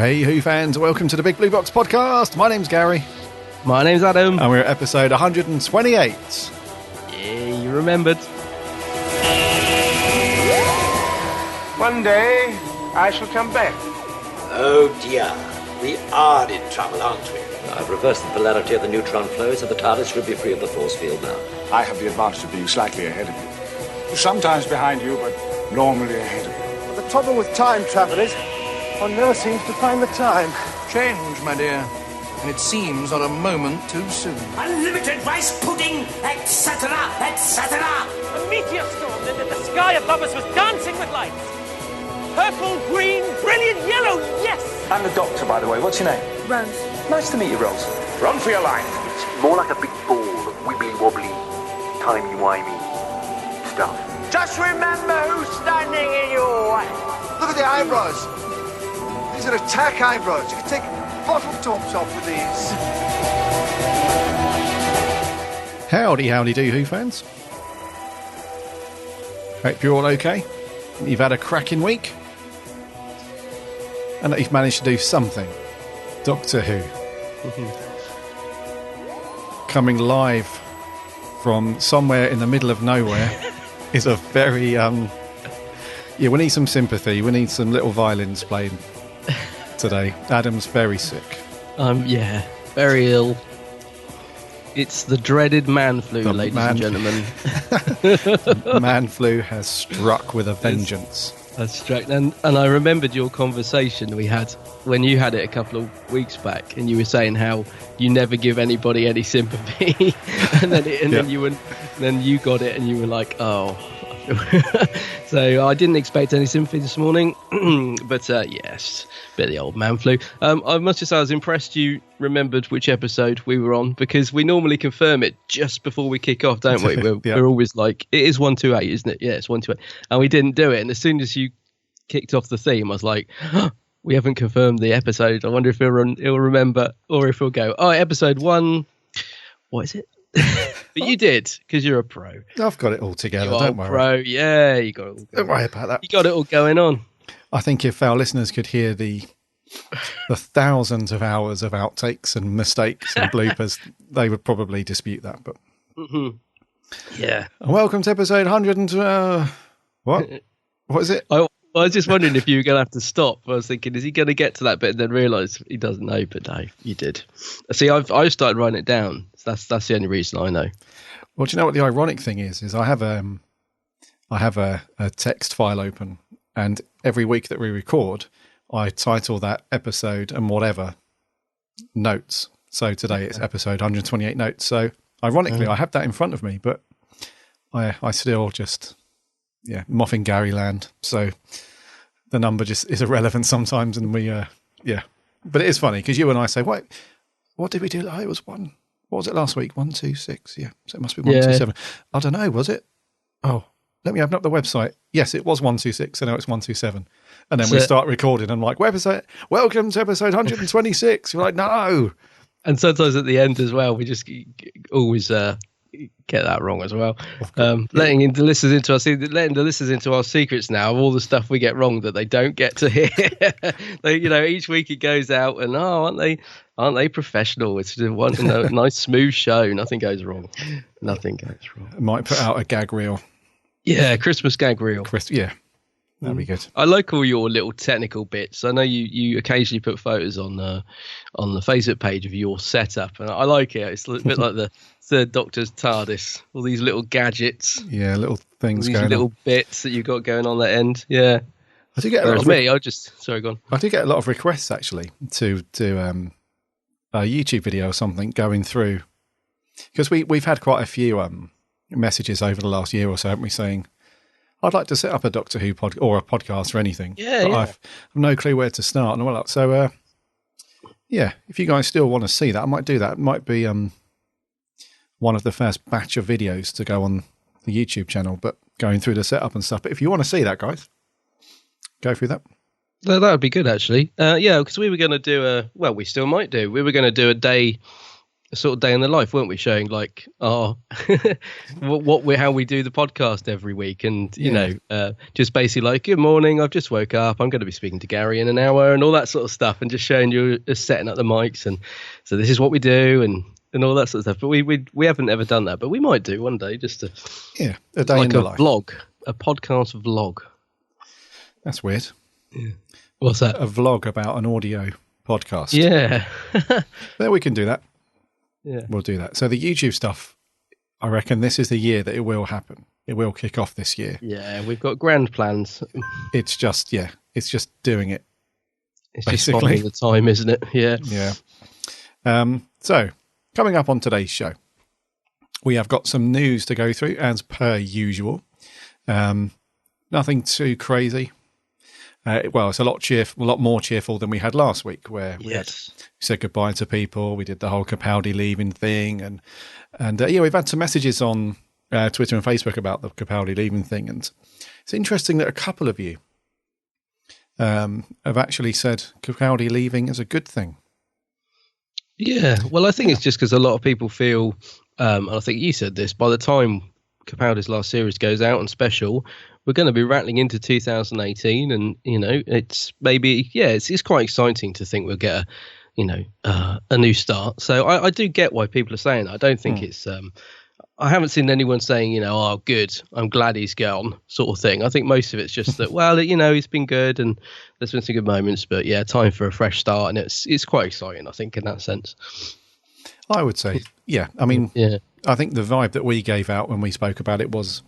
Hey Who fans, welcome to the Big Blue Box podcast. My name's Gary. My name's Adam. And we're at episode 128. Yeah, you remembered. One day, I shall come back. Oh dear, we are in trouble, aren't we? I've reversed the polarity of the neutron flow, so the TARDIS should be free of the force field now. I have the advantage of being slightly ahead of you. Sometimes behind you, but normally ahead of you. The trouble with time travel is one never seems to find the time. Change, my dear. And it seems not a moment too soon. Unlimited rice pudding, etc., etc. A meteor storm, and the sky above us was dancing with lights. Purple, green, brilliant yellow, yes! I'm the doctor, by the way. What's your name? Rose. Nice to meet you, Rose. Run for your life. It's more like a big ball of wibbly-wobbly, timey-wimey stuff. Just remember who's standing in your way. Look at the eyebrows. These are attack eyebrows. You can take bottle tops off with these. Howdy do, Who fans. Hope you're all okay. You've had a cracking week. And that you've managed to do something. Doctor Who. Coming live from somewhere in the middle of nowhere is a very... yeah, we need some sympathy. We need some little violins playing today. Adam's very sick. Yeah, very ill. It's the dreaded man flu, ladies and gentlemen. Man flu has struck with a vengeance. That's struck, and I remembered your conversation we had when you had it a couple of weeks back, and you were saying how you never give anybody any sympathy, then you got it, and you were like, oh. So I didn't expect any sympathy this morning, but yes, bit of the old man flu. I must just say I was impressed you remembered which episode we were on, because we normally confirm it just before we kick off, don't we? We're always like, it is 128, isn't it? Yeah, it's 128, and we didn't do it. And as soon as you kicked off the theme, I was like, we haven't confirmed the episode. I wonder if he'll remember, or if he'll go, oh, episode 1, what is it? But you did, because you're a pro. I've got it all together, don't worry. Pro, yeah, you got it all. Don't worry about that. You got it all going on. I think if our listeners could hear the thousands of hours of outtakes and mistakes and bloopers, they would probably dispute that. But yeah. And welcome to episode 100 and what? What is it? I was just wondering if you were going to have to stop. I was thinking, is he going to get to that bit and then realise he doesn't know? But no, you did. See, I've started writing it down. That's the only reason I know. Well, do you know what the ironic thing is? I have a text file open, and every week that we record, I title that episode and whatever notes. So today it's episode 128 notes. So ironically, I have that in front of me, but I still just moffing Gary land. So the number just is irrelevant sometimes, and we But it is funny because you and I say, what did we do? It was one. What was it last week? 126. Yeah. So it must be 127. I don't know. Was it? Oh, let me open up the website. Yes, it was 126. So now it's 127. And then we start recording. And I'm like, welcome to episode 126. You're like, no. And sometimes at the end as well, we just always get that wrong as well. Letting the listeners into our secrets now of all the stuff we get wrong that they don't get to hear. Each week it goes out, and aren't they professional? It's a nice smooth show. Nothing goes wrong. Nothing goes wrong. I might put out a gag reel. Yeah, Christmas gag reel. That'd be good. I like all your little technical bits. I know you occasionally put photos on the Facebook page of your setup, and I like it. It's a bit like the Third Doctor's TARDIS. All these little gadgets. Yeah, little things going on. These little bits that you've got going on that end. Yeah. I do get a lot of sorry, go on. I do get a lot of requests actually to a YouTube video or something going through, because we've had quite a few messages over the last year or so, haven't we, saying, I'd like to set up a Doctor Who or a podcast or anything. But I've no clue where to start and all that. So, if you guys still want to see that, I might do that. It might be one of the first batch of videos to go on the YouTube channel, but going through the setup and stuff. But if you want to see that, guys, go through that. That would be good, actually. Because we were going to do we still might do. We were going to do a day a sort of day in the life, weren't we? Showing like how we do the podcast every week, and you know, just basically like, good morning, I've just woke up, I'm going to be speaking to Gary in an hour, and all that sort of stuff, and just showing you setting up the mics, and so this is what we do, and all that sort of stuff. But we haven't ever done that, but we might do one day, just to a day like in the a life. vlog, a podcast vlog. That's weird. Yeah. What's that? A vlog about an audio podcast. Yeah. There, we can do that. Yeah. We'll do that. So the YouTube stuff, I reckon this is the year that it will happen. It will kick off this year. Yeah, we've got grand plans. It's just doing it. It's basically. just finding the time, isn't it? Yeah. Yeah. So coming up on today's show, we have got some news to go through as per usual. Nothing too crazy. Well, it's a lot more cheerful than we had last week, where we said goodbye to people. We did the whole Capaldi leaving thing, and we've had some messages on Twitter and Facebook about the Capaldi leaving thing, and it's interesting that a couple of you have actually said Capaldi leaving is a good thing. Yeah, well, I think it's just because a lot of people feel, and I think you said this, by the time Capaldi's last series goes out and special, we're going to be rattling into 2018, and you know, it's maybe it's quite exciting to think we'll get a new start. So I do get why people are saying that. I don't think it's I haven't seen anyone saying, oh, good, I'm glad he's gone, sort of thing. I think most of it's just that, well, he's been good and there's been some good moments, but yeah, time for a fresh start, and it's quite exciting, I think, in that sense. I would say, yeah. I mean, I think the vibe that we gave out when we spoke about it was,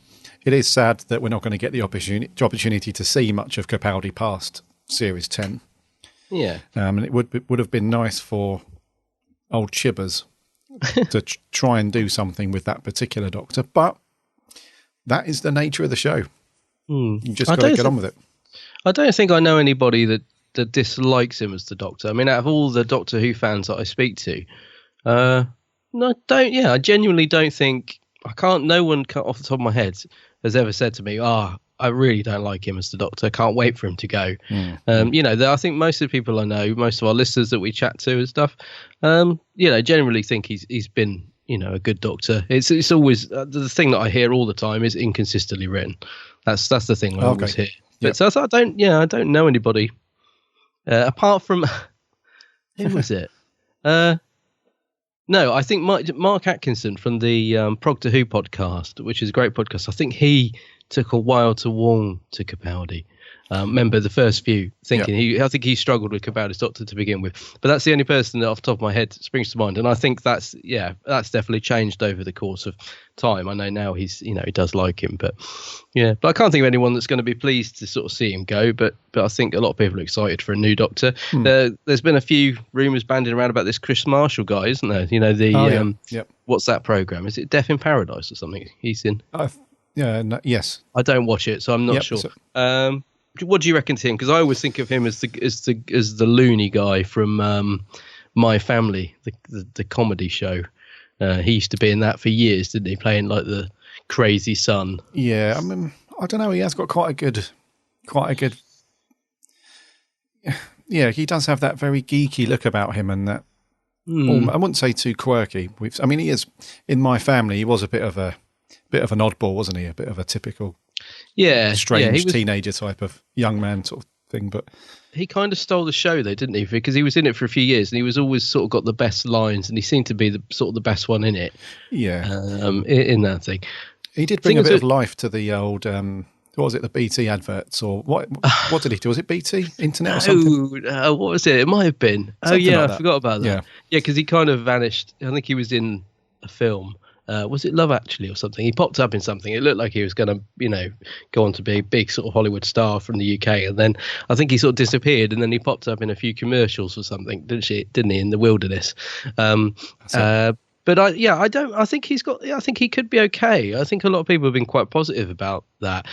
it is sad that we're not going to get the opportunity to see much of Capaldi past Series 10. Yeah. And it would have been nice for old Chibbers to try and do something with that particular Doctor, but that is the nature of the show. You just got to get on with it. I don't think I know anybody that dislikes him as the Doctor. I mean, out of all the Doctor Who fans that I speak to, no, I genuinely don't think, no one off the top of my head has ever said to me, I really don't like him as the Doctor, can't wait for him to go. I think most of the people I know, most of our listeners that we chat to and stuff, generally think he's been, a good Doctor. It's always the thing that I hear all the time is inconsistently written. That's the thing I always hear. But so I don't know anybody apart from who was it? No, I think Mark Atkinson from the Proctor Who podcast, which is a great podcast. I think he took a while to warm to Capaldi. Remember the first few, I think he struggled with Capaldi's Doctor to begin with. But that's the only person that off the top of my head springs to mind. And I think that's definitely changed over the course of time. I know now he's, he does like him, but I can't think of anyone that's going to be pleased to sort of see him go. But I think a lot of people are excited for a new Doctor. There's been a few rumours banding around about this Chris Marshall guy, isn't there? What's that programme? Is it Death in Paradise or something he's in? Yes. I don't watch it, so I'm not sure. So, what do you reckon to him? Because I always think of him as the loony guy from My Family, the comedy show. He used to be in that for years, didn't he? Playing like the crazy son. Yeah, I mean, I don't know. He has got quite a good. Yeah, he does have that very geeky look about him, and that. I wouldn't say too quirky. He is in My Family. He was a bit of an oddball, wasn't he? A bit of a typical. Strange teenager type of young man sort of thing, but he kind of stole the show though, didn't he? Because he was in it for a few years and he was always sort of got the best lines, and he seemed to be the best one in it. In that thing, he did bring a bit of life to the old what was it, the BT adverts, or what did he do? Was it BT Internet or something? What was it? It might have been. Something like I forgot about that. Yeah, because he kind of vanished. I think he was in a film. Was it Love Actually or something? He popped up in something. It looked like he was going to, go on to be a big sort of Hollywood star from the UK. And then I think he sort of disappeared, and then he popped up in a few commercials or something, didn't he, in the wilderness? But I think he could be okay. I think a lot of people have been quite positive about that.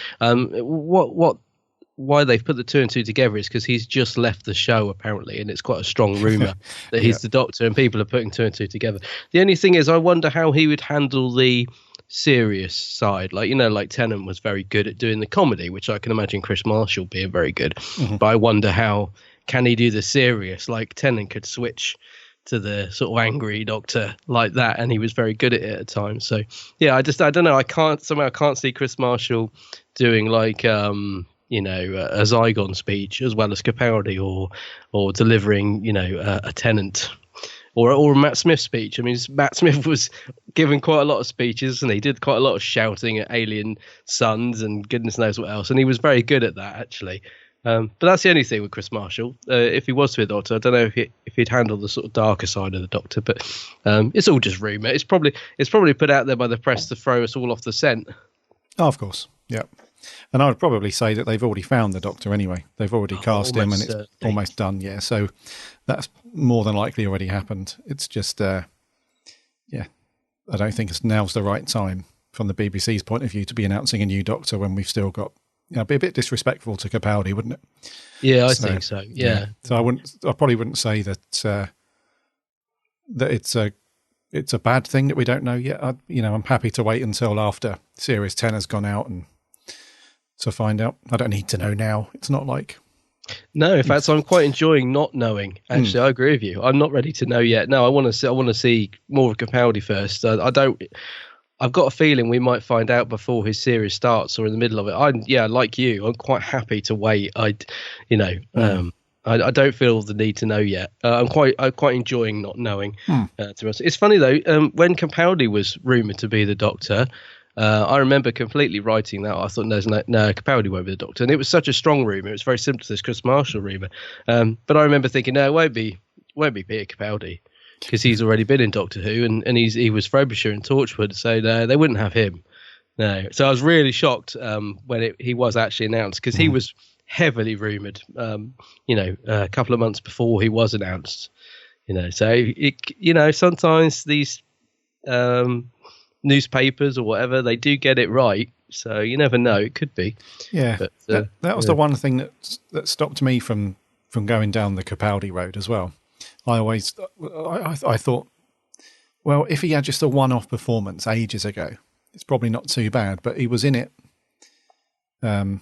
Why they've put the two and two together is because he's just left the show apparently, and it's quite a strong rumor that he's the Doctor, and people are putting two and two together. The only thing is, I wonder how he would handle the serious side. Like Tennant was very good at doing the comedy, which I can imagine Chris Marshall being very good. But I wonder how can he do the serious? Like Tennant could switch to the sort of angry Doctor like that, and he was very good at it at times. So yeah, I don't know. I can't see Chris Marshall doing like a Zygon speech as well as Capaldi, or delivering a Tennant. Or a Matt Smith speech. I mean, Matt Smith was given quite a lot of speeches, and he did quite a lot of shouting at alien suns and goodness knows what else. And he was very good at that, actually. But that's the only thing with Chris Marshall. If he was to be a Doctor, I don't know if he'd handle the sort of darker side of the Doctor. But it's all just rumour. It's probably put out there by the press to throw us all off the scent. Oh, of course, yeah. And I would probably say that they've already found the Doctor anyway. They've already cast him, and it's almost done. Yeah, so that's more than likely already happened. It's just, I don't think now's the right time from the BBC's point of view to be announcing a new Doctor when we've still got. It'd be a bit disrespectful to Capaldi, wouldn't it? Yeah, I think so. Yeah. So I probably wouldn't say that it's a bad thing that we don't know yet. I'm happy to wait until after Series 10 has gone out and to find out. I don't need to know now. It's not like... No, in fact, I'm quite enjoying not knowing. Actually, I agree with you. I'm not ready to know yet. No, I want to see more of Capaldi first. I've got a feeling we might find out before his series starts or in the middle of it. Like you, I'm quite happy to wait. I don't feel the need to know yet. I'm quite enjoying not knowing. To be honest. It's funny though. When Capaldi was rumoured to be the Doctor, I remember completely writing that. I thought, no, Capaldi won't be the Doctor, and it was such a strong rumour. It was very similar to this Chris Marshall rumour. But I remember thinking, no, it won't be Peter Capaldi, because he's already been in Doctor Who, and he was Frobisher and Torchwood, so no, they wouldn't have him. No, so I was really shocked when he was actually announced, because he was heavily rumoured. A couple of months before he was announced. So sometimes these newspapers or whatever, they do get it right. So you never know; it could be. Yeah, but, that was the one thing that stopped me from going down the Capaldi road as well. I thought, well, if he had just a one-off performance ages ago, it's probably not too bad. But he was in it, in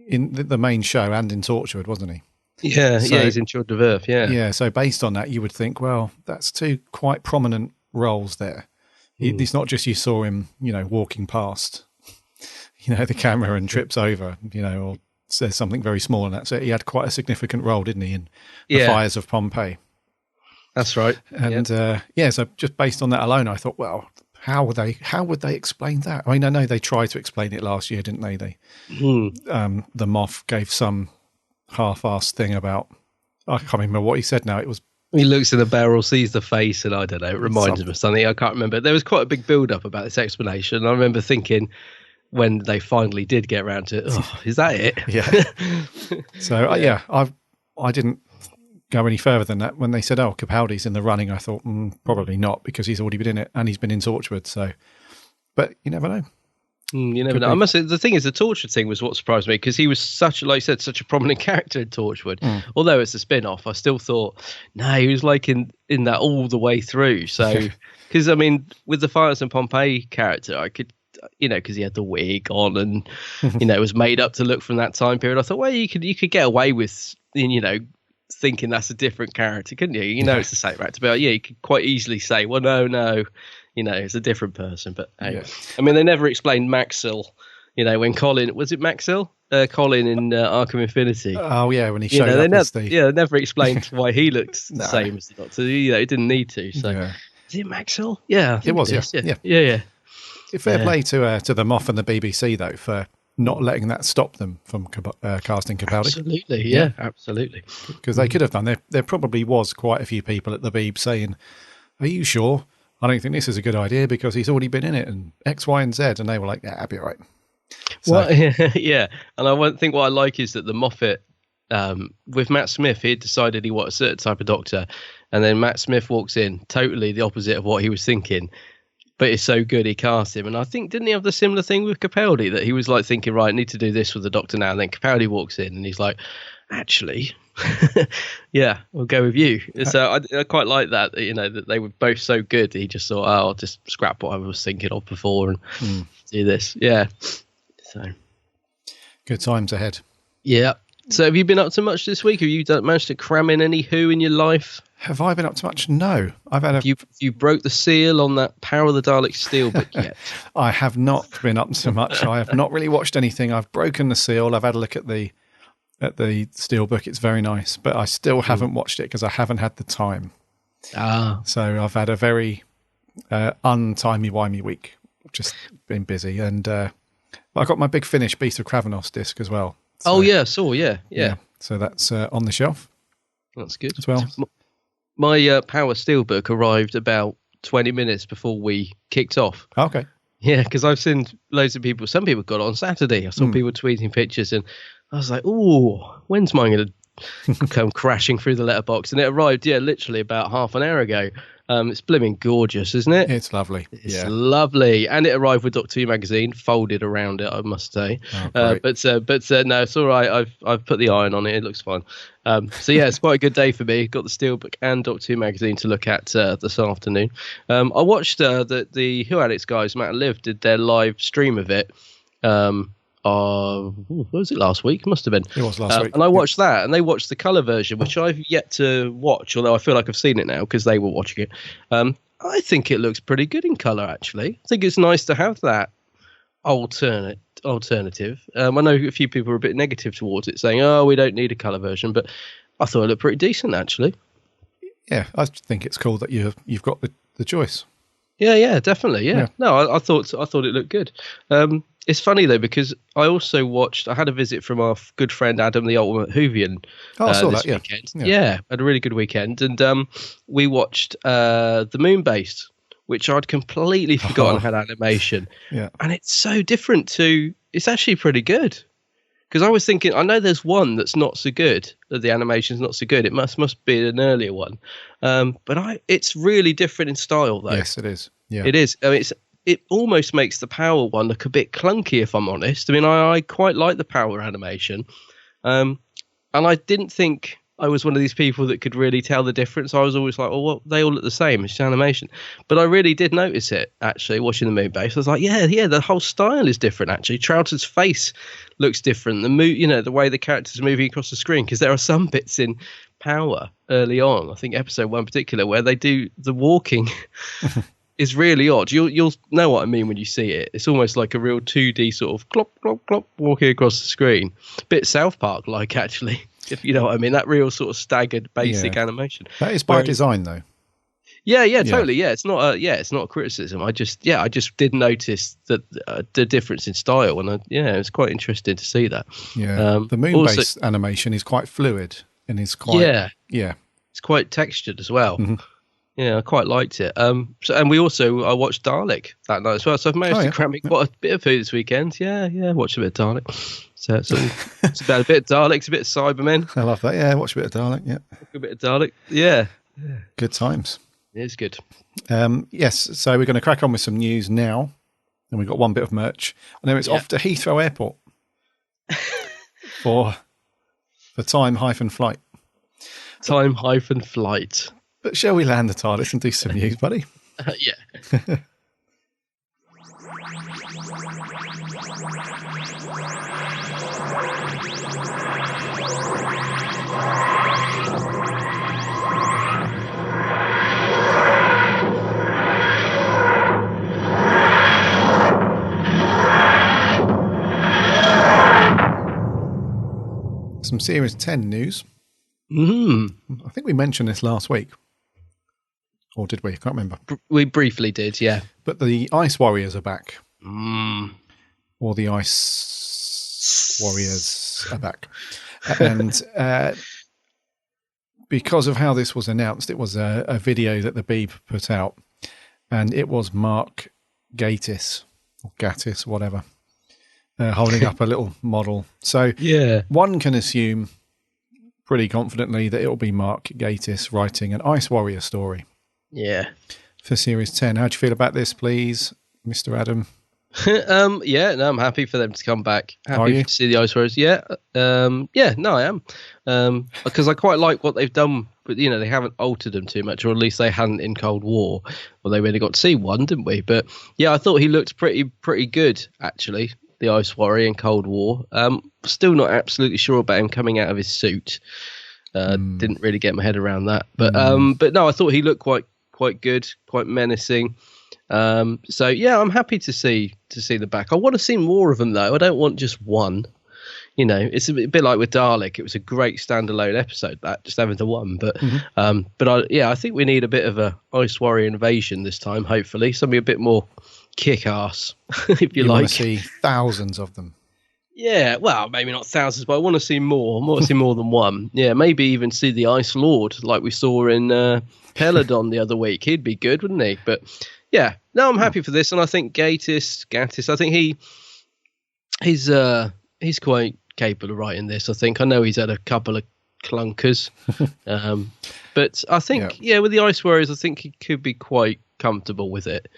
the main show and in Torchwood, wasn't he? Yeah, he's in Children of Earth. Yeah. So based on that, you would think, well, that's two quite prominent roles there. It's not just you saw him, walking past, the camera and trips over, or says something very small, and that's it. He had quite a significant role, didn't he, in the fires of Pompeii? That's right. And so just based on that alone, I thought, well, how would they explain that? I mean, I know they tried to explain it last year, didn't they? The Moff gave some half-assed thing about, I can't remember what he said now. It was, he looks in the barrel, sees the face, and I don't know, it reminds him of something. I can't remember. There was quite a big build-up about this explanation. I remember thinking, when they finally did get around to it, is that it? Yeah. So, I didn't go any further than that. When they said, Capaldi's in the running, I thought, probably not, because he's already been in it, and he's been in Torchwood. So, but you never know. You never know. I must say, the thing is, the Torchwood thing was what surprised me, because he was such a prominent character in Torchwood. Although it's a spin-off, I still thought, no, he was like in that all the way through. So, because I mean, with the Fires in Pompeii character, I could, because he had the wig on and it was made up to look from that time period. I thought, well, you could get away with thinking that's a different character, couldn't you? It's the same actor, but you could quite easily say, well, no. It's a different person. But anyway, I mean, they never explained Maxwell. When Colin, was it Maxwell? Colin in Arkham Infinity. Oh yeah, when he showed up. They never explained why he looked the same as the Doctor. It didn't need to. So, is it Maxwell? Yeah, it was. Yeah. Fair play to the Moff and the BBC though for not letting that stop them from casting Capaldi. Absolutely, yeah, absolutely. Because they could have done. There probably was quite a few people at the Beeb saying, "Are you sure? I don't think this is a good idea because he's already been in it and X, Y, and Z." And they were like, "Yeah, I'll be all right." So, well, yeah. And I think what I like is that the Moffat, with Matt Smith, he had decided he wanted a certain type of Doctor, and then Matt Smith walks in, totally the opposite of what he was thinking. But it's so good he cast him. And I think, didn't he have the similar thing with Capaldi, that he was like thinking, right, I need to do this with the Doctor now. And then Capaldi walks in and he's like, actually, yeah, we'll go with you. So I quite like that, that they were both so good. He just thought, I'll just scrap what I was thinking of before and do this. Yeah. So good times ahead. Yeah. So have you been up to much this week? Have you managed to cram in any Who in your life? Have I been up to much? No. I've had You broke the seal on that Power of the Daleks steelbook yet? I have not been up to much. I have not really watched anything. I've broken the seal. I've had a look at the steelbook. It's very nice, but I still haven't watched it because I haven't had the time. So I've had a very untimey-wimey week. Just been busy, and I got my big finish Beast of Kravanos disc as well. So, I saw. Yeah. So that's on the shelf. That's good as well. My Power Steelbook arrived about 20 minutes before we kicked off. Okay. Yeah, because I've seen loads of people. Some people got it on Saturday. I saw people tweeting pictures, and I was like, "Oh, when's mine going to come crashing through the letterbox?" And it arrived, literally about half an hour ago. It's blooming gorgeous, isn't it? It's lovely. It's lovely, and it arrived with Doctor Who magazine folded around it, I must say. But no, it's all right. I've put the iron on it. It looks fine. So yeah, it's quite a good day for me. Got the Steelbook and Doctor Who magazine to look at this afternoon. I watched the Who Addicts guys, Matt and Liv, did their live stream of it. What was it, last week? Must have been. It was last week. And I watched that, and they watched the colour version, which I've yet to watch, although I feel like I've seen it now because they were watching it. I think it looks pretty good in colour, actually. I think it's nice to have that alternative. I know a few people are a bit negative towards it, saying, "Oh, we don't need a colour version," but I thought it looked pretty decent, actually. Yeah, I think it's cool that you've got the choice. Yeah, definitely. Yeah. No, I thought it looked good. It's funny though, because I had a visit from our good friend Adam, the Ultimate Whovian, I saw this that, weekend. Yeah, had a really good weekend, and we watched the Moonbase, which I'd completely forgotten had animation. Yeah, and it's so different to. It's actually pretty good. Because I was thinking, I know there's one that's not so good. That the animation's not so good. It must be an earlier one, but it's really different in style, though. Yes, it is. Yeah, it is. I mean, it almost makes the Power one look a bit clunky, if I'm honest. I mean, I quite like the Power animation, and I didn't think I was one of these people that could really tell the difference. I was always like, "Oh, well, they all look the same. It's animation." But I really did notice it actually watching the Moonbase. I was like, "Yeah, the whole style is different." Actually, Troughton's face looks different. The way the characters are moving across the screen, because there are some bits in Power early on. I think episode 1 in particular where they do the walking. Is really odd. You'll know what I mean when you see it. It's almost like a real 2D sort of clop, clop, clop walking across the screen. Bit South Park like, actually, if you know what I mean. That real sort of staggered basic animation. That is by design, though. Yeah, totally. Yeah, it's not a criticism. I just did notice that the difference in style, and it's quite interesting to see that. Yeah, the Moonbase animation is quite fluid and is quite it's quite textured as well. Mm-hmm. Yeah, I quite liked it. I watched Dalek that night as well. So I've managed to cram in quite a bit of food this weekend. Yeah, watched a bit of Dalek. So it's about a bit of Daleks, a bit of Cybermen. I love that. Yeah, watch a bit of Dalek. Yeah, a bit of Dalek. Yeah. Good times. It is good. Yes, so we're going to crack on with some news now, and we've got one bit of merch. And then it's off to Heathrow Airport for time-flight. Time-flight. But shall we land the TARDIS and do some news, buddy? Yeah. Some Series 10 news. Mm-hmm. I think we mentioned this last week. Or did we? I can't remember. We briefly did, yeah. But the Ice Warriors are back. Or the Ice Warriors are back. And because of how this was announced, it was a video that the Beeb put out. And it was Mark Gatiss, or Gattis, whatever, holding up a little model. So one can assume pretty confidently that it'll be Mark Gatiss writing an Ice Warrior story. Yeah. For Series 10. How do you feel about this, please, Mr. Adam? I'm happy for them to come back. Happy to see the Ice Warriors. I am. Because I quite like what they've done, but they haven't altered them too much, or at least they hadn't in Cold War. Well, they really got to see one, didn't we? But yeah, I thought he looked pretty good, actually. the Ice Warrior in Cold War. Still not absolutely sure about him coming out of his suit. Didn't really get my head around that, but no, I thought he looked quite good, quite menacing. So yeah, I'm happy to see the back. I want to see more of them though. I don't want just one. You know, it's a bit like with Dalek. It was a great standalone episode, that just having the one. But I think we need a bit of a Ice Warrior invasion this time. Hopefully, something a bit more kick-ass, if you like. Want to see thousands of them. Yeah, well, maybe not thousands, but I want to see more. I want to see more than one. Yeah, maybe even see the Ice Lord like we saw in Peladon the other week. He'd be good, wouldn't he? But yeah, no, I'm happy for this, and I think Gatiss. I think he's quite capable of writing this. I think I know he's had a couple of clunkers, but I think with the Ice Warriors, I think he could be quite comfortable with it.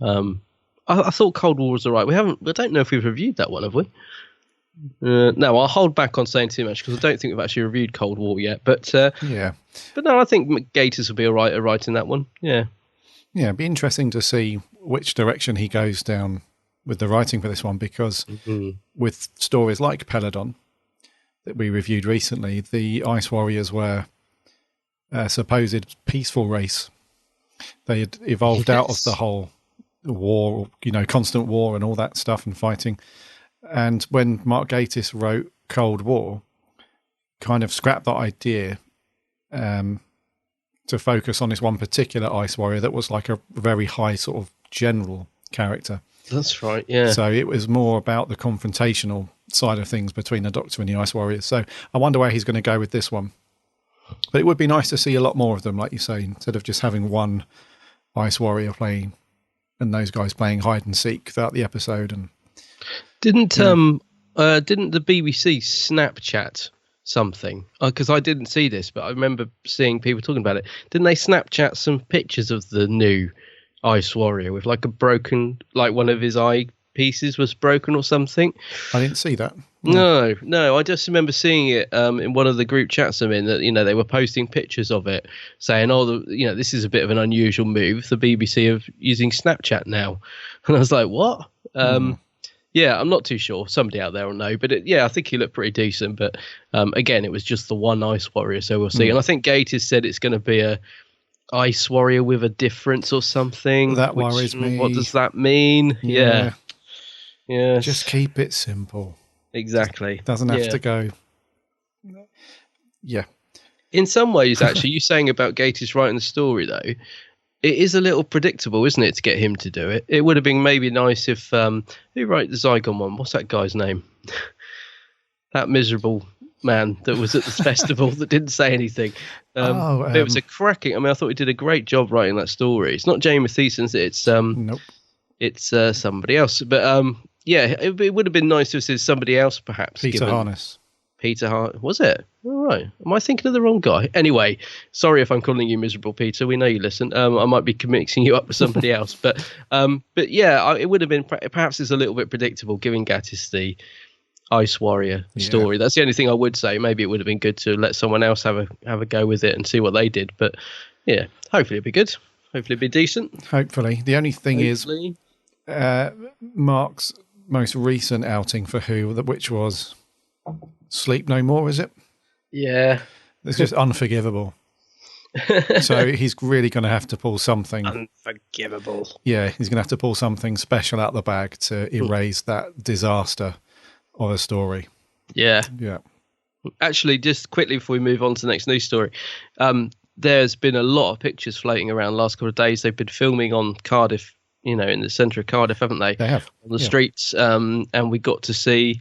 I thought Cold War was all right. I don't know if we've reviewed that one, have we? No, I'll hold back on saying too much because I don't think we've actually reviewed Cold War yet. But no, I think Gatiss will be all right at writing that one. Yeah, it'd be interesting to see which direction he goes down with the writing for this one, because with stories like Peladon that we reviewed recently, the Ice Warriors were a supposed peaceful race. They had evolved out of the whole war, constant war and all that stuff and fighting. And when Mark Gatiss wrote Cold War, kind of scrapped that idea to focus on this one particular Ice Warrior that was like a very high sort of general character. That's right, yeah. So it was more about the confrontational side of things between the Doctor and the Ice Warriors. So I wonder where he's going to go with this one. But it would be nice to see a lot more of them, like you say, instead of just having one Ice Warrior playing and those guys playing hide and seek throughout the episode. And didn't the BBC Snapchat something? Because I didn't see this, but I remember seeing people talking about it. Didn't they Snapchat some pictures of the new Ice Warrior with like a broken, like one of his eye pieces was broken or something? I didn't see that. No, I just remember seeing it in one of the group chats I'm in, that they were posting pictures of it, saying, this is a bit of an unusual move. The BBC are using Snapchat now, and I was like, what? Yeah, I'm not too sure. Somebody out there will know, but I think he looked pretty decent. But again, it was just the one Ice Warrior, so we'll see. And I think Gatiss said it's going to be a Ice Warrior with a difference or something. That worries me. What does that mean? Yeah. Just keep it simple. Exactly. Doesn't have to go. Yeah. In some ways, actually, you saying about Gatiss writing the story, though, it is a little predictable, isn't it, to get him to do it? It would have been maybe nice if who wrote the Zygon one? What's that guy's name? That miserable man that was at this festival that didn't say anything. It was a cracking. I thought he did a great job writing that story. It's not Jamie Thiessen. It's nope. It's somebody else. But it would have been nice if it's somebody else, perhaps. Peter Harness. Peter Hart, was it? All right. Am I thinking of the wrong guy? Anyway, sorry if I'm calling you miserable, Peter. We know you listen. I might be mixing you up with somebody else, but yeah, it would have been. Perhaps it's a little bit predictable, giving Gatiss the Ice Warrior story. That's the only thing I would say. Maybe it would have been good to let someone else have a go with it and see what they did. But yeah, hopefully it'll be good. Hopefully it'll be decent. Hopefully. The only thing is, Mark's most recent outing for Who, which was Sleep No More, is it? Yeah. It's just unforgivable. So he's really going to have to pull something. Unforgivable. Yeah, he's going to have to pull something special out of the bag to erase that disaster of a story. Yeah. Yeah. Actually, just quickly before we move on to the next news story, there's been a lot of pictures floating around the last couple of days. They've been filming on Cardiff, in the centre of Cardiff, haven't they? They have. On the streets. And we got to see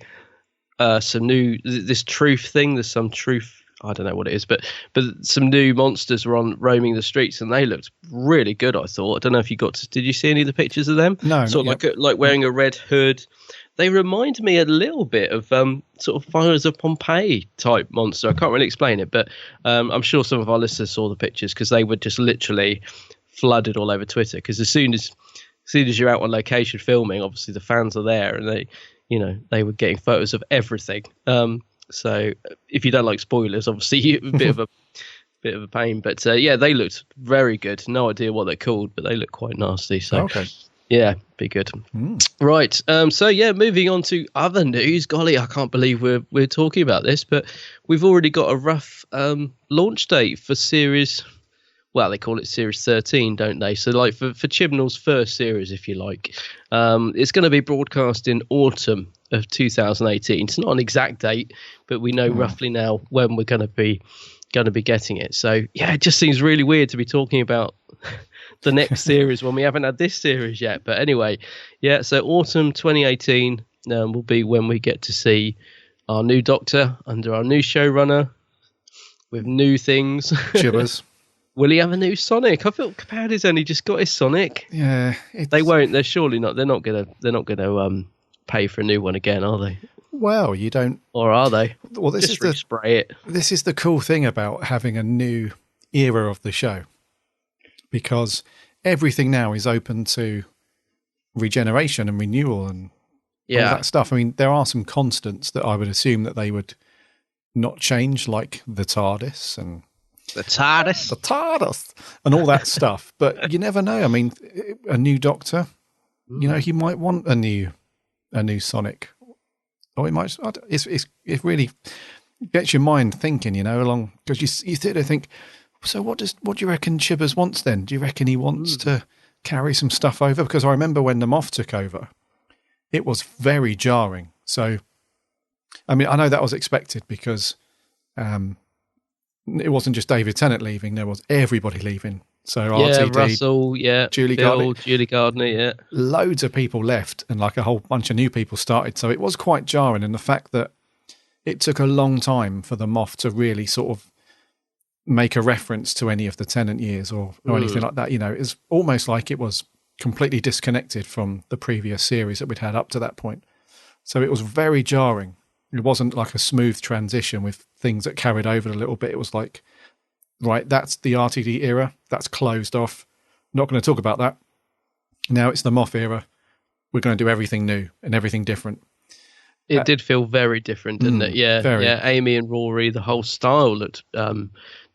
some new, this truth thing. There's some truth, I don't know what it is, but some new monsters were roaming the streets, and they looked really good, I thought. I don't know if you did you see any of the pictures of them? No. Sort of like wearing a red hood. They remind me a little bit of sort of Fires of Pompeii type monster. I can't really explain it, but I'm sure some of our listeners saw the pictures, because they were just literally flooded all over Twitter. Because as soon as you're out on location filming, obviously the fans are there, and they were getting photos of everything. So if you don't like spoilers, obviously a bit of a pain. But they looked very good. No idea what they're called, but they look quite nasty. So okay. Yeah, be good. Right. So yeah, moving on to other news. Golly, I can't believe we're talking about this, but we've already got a rough launch date for series. Well, they call it Series 13, don't they? So like for Chibnall's first series, if you like, it's going to be broadcast in autumn of 2018. It's not an exact date, but we know roughly now when we're going to be getting it. So yeah, it just seems really weird to be talking about the next series when we haven't had this series yet. But anyway, yeah, so autumn 2018 will be when we get to see our new Doctor under our new showrunner with new things. Chibbers. Will he have a new Sonic? I feel Capaldi's only just got his Sonic. Yeah, they won't. They're surely not. They're not gonna pay for a new one again, are they? Well, you don't. Or are they? Well, this just is spray it. This is the cool thing about having a new era of the show, because everything now is open to regeneration and renewal and all that stuff. I mean, there are some constants that I would assume that they would not change, like the TARDIS and the TARDIS and all that stuff. But you never know. I mean, a new Doctor, you know, he might want a new Sonic, or he might. It really gets your mind thinking, you know, along, because you sit there and think, so what do you reckon Chibbers wants then? Do you reckon he wants to carry some stuff over? Because I remember when the Moff took over, it was very jarring. So, I mean, I know that was expected because it wasn't just David Tennant leaving; there was everybody leaving. So RTD, Russell, Julie Gardner, yeah, loads of people left, and like a whole bunch of new people started. So it was quite jarring, and the fact that it took a long time for the Moff to really sort of make a reference to any of the Tennant years or anything like that. You know, it's almost like it was completely disconnected from the previous series that we'd had up to that point. So it was very jarring. It wasn't like a smooth transition with things that carried over a little bit. It was like, right, that's the RTD era. That's closed off. Not going to talk about that. Now it's the Moff era. We're going to do everything new and everything different. It did feel very different, didn't it? Yeah, very. Yeah. Amy and Rory, the whole style looked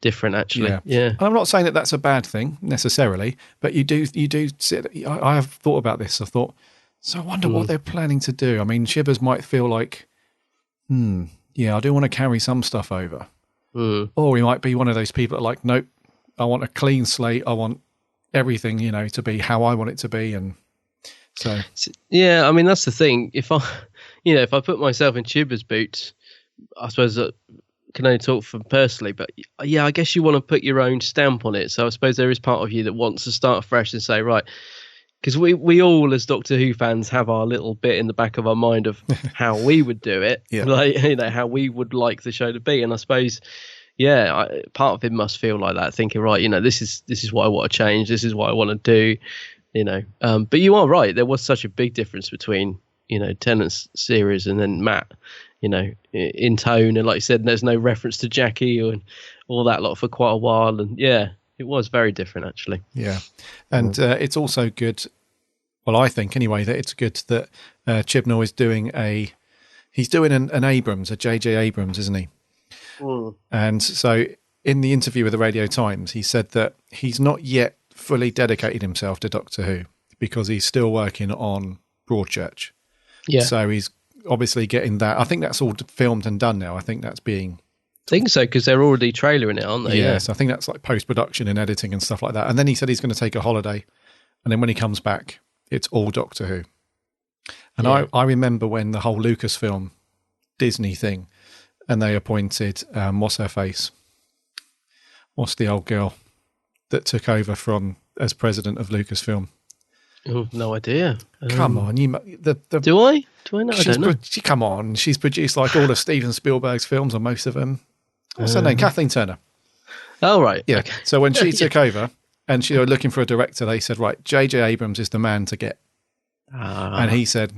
different, actually. Yeah. And I'm not saying that that's a bad thing necessarily, but you do sit. I have thought about this. I thought, so I wonder what they're planning to do. I mean, Chibbers might feel like, yeah, I do want to carry some stuff over. Or he might be one of those people that are like, nope, I want a clean slate. I want everything, you know, to be how I want it to be. And so, yeah, I mean, that's the thing. If I put myself in Chibbers' boots, I suppose I can only talk from personally, but yeah, I guess you want to put your own stamp on it. So I suppose there is part of you that wants to start fresh and say, right, because we all as Doctor Who fans have our little bit in the back of our mind of how we would do it, like, you know, how we would like the show to be. And I suppose, part of it must feel like that, thinking, right, you know, this is what I want to change. This is what I want to do, you know. But you are right. There was such a big difference between, you know, Tennant's series and then Matt, you know, in tone. And like you said, there's no reference to Jackie or all that lot for quite a while. And yeah, it was very different, actually. Yeah. And it's also good, well, I think anyway, that it's good that Chibnall is doing he's doing an Abrams, a J.J. Abrams, isn't he? And so in the interview with the Radio Times, he said that he's not yet fully dedicated himself to Doctor Who because he's still working on Broadchurch. Yeah. So he's obviously getting that. I think that's all filmed and done now. I think that's being... I think so, because they're already trailering it, aren't they? Yeah, so I think that's like post-production and editing and stuff like that. And then he said he's going to take a holiday. And then when he comes back, it's all Doctor Who. And I remember when the whole Lucasfilm Disney thing, and they appointed, what's her face? What's the old girl that took over as president of Lucasfilm? Oh, no idea. Come on, do I? Do I know? I don't know. Come on, she's produced like all of Steven Spielberg's films, or most of them. What's her name? Kathleen Turner. Oh, right. Yeah. Okay. So when she took over, and she were looking for a director, they said, right, J.J. Abrams is the man to get. And he said,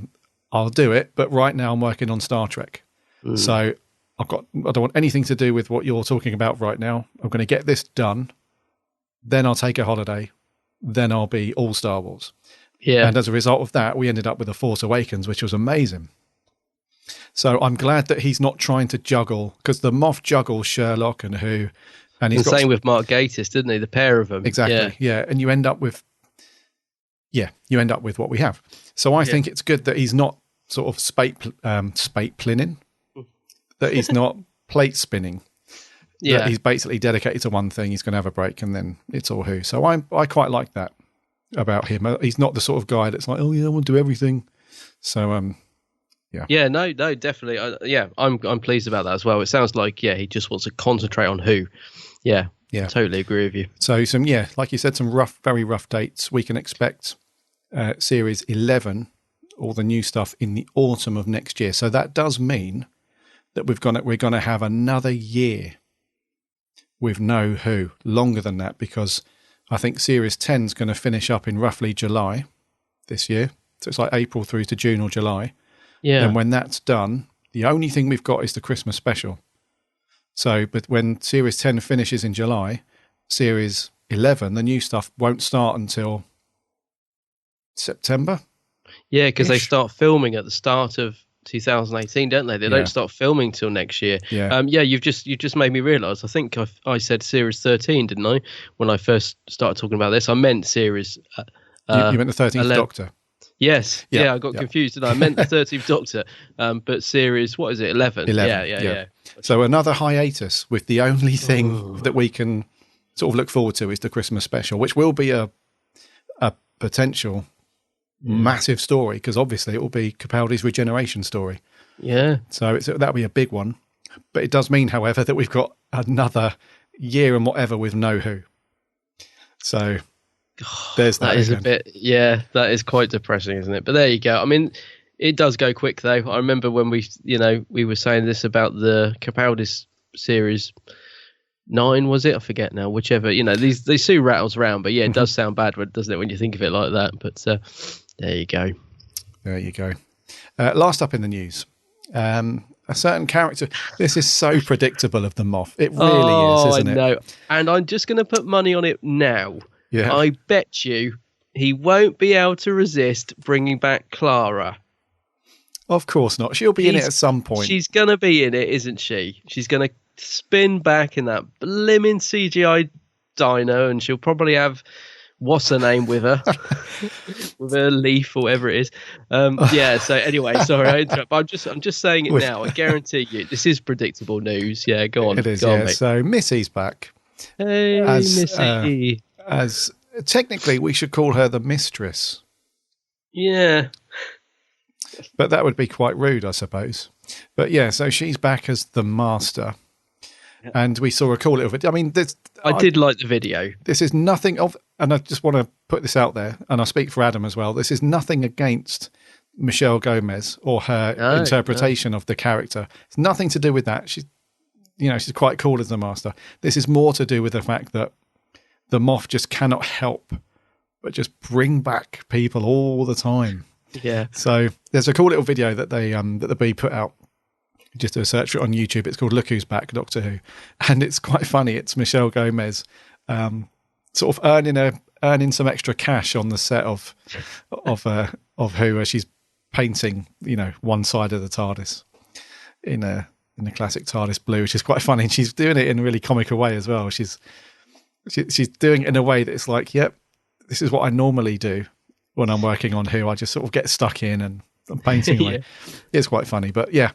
I'll do it, but right now I'm working on Star Trek. So I don't want anything to do with what you're talking about right now. I'm going to get this done. Then I'll take a holiday. Then I'll be all Star Wars. Yeah. And as a result of that, we ended up with The Force Awakens, which was amazing. So I'm glad that he's not trying to juggle, because the Moff juggles Sherlock and Who. And he's same with Mark Gatiss, didn't he? The pair of them. Exactly. Yeah. And you end up with you end up with what we have. So I think it's good that he's not sort of spate plinning, that he's not plate spinning. That he's basically dedicated to one thing. He's going to have a break, and then it's all Who. So I quite like that about him. He's not the sort of guy that's like, oh yeah, I want to do everything. So yeah, no, definitely. I'm pleased about that as well. It sounds like he just wants to concentrate on Who. Yeah, totally agree with you. So like you said, some very rough dates. We can expect series 11, all the new stuff in the autumn of next year. So that does mean that we're going to have another year with no Who, longer than that, because I think series 10 is going to finish up in roughly July this year. So it's like April through to June or July. Yeah. And when that's done, the only thing we've got is the Christmas special. So, but when series 10 finishes in July, series 11, the new stuff won't start until September. Yeah, because they start filming at the start of 2018, don't they? They don't start filming till next year. Yeah. You've just made me realise. I think I said series 13, didn't I? When I first started talking about this, I meant series. You meant the 13th 11. Doctor. Yes. Yeah, I got confused, didn't I? I meant the 13th Doctor, but series, what is it? 11. Yeah. So another hiatus with the only thing that we can sort of look forward to is the Christmas special, which will be a potential massive story, because obviously it will be Capaldi's regeneration story. Yeah. So that'll be a big one. But it does mean, however, that we've got another year and whatever with no Who. So there's that. That is a bit, that is quite depressing, isn't it? But there you go. I mean, it does go quick though. I remember when we were saying this about the Capaldi's series 9, was it? I forget now. Whichever, these Sue rattles around, but it does sound bad, doesn't it, when you think of it like that? But there you go. There you go. Last up in the news, a certain character. This is so predictable of the Moff. It really is, isn't it? I know. And I'm just going to put money on it now. Yeah. I bet you he won't be able to resist bringing back Clara. Of course not. She'll be in it at some point. She's going to be in it, isn't she? She's going to spin back in that blimmin' CGI dino, and she'll probably have what's her name with her, with her leaf or whatever it is. So anyway, sorry I interrupt. I'm just saying it now. I guarantee you, this is predictable news. Yeah, go on. It is. Go on, yeah. mate. So Missy's back. Hey, Missy. As technically, we should call her the Mistress. Yeah. But that would be quite rude, I suppose. But yeah, so she's back as the Master. And we saw a cool little video. I mean, I did like the video. This is nothing of, and I just want to put this out there, and I speak for Adam as well. This is nothing against Michelle Gomez or her interpretation of the character. It's nothing to do with that. She's quite cool as the Master. This is more to do with the fact that the Moff just cannot help but just bring back people all the time. Yeah. So there's a cool little video that that the Bee put out. Just do a search for it on YouTube. It's called "Look Who's Back, Doctor Who," and it's quite funny. It's Michelle Gomez, sort of earning some extra cash on the set of Who, as she's painting, one side of the TARDIS in a classic TARDIS blue, which is quite funny. And she's doing it in a really comical way as well. She's doing it in a way that it's like, yep, this is what I normally do when I'm working on Who. I just sort of get stuck in and I'm painting away. It's quite funny, but yeah.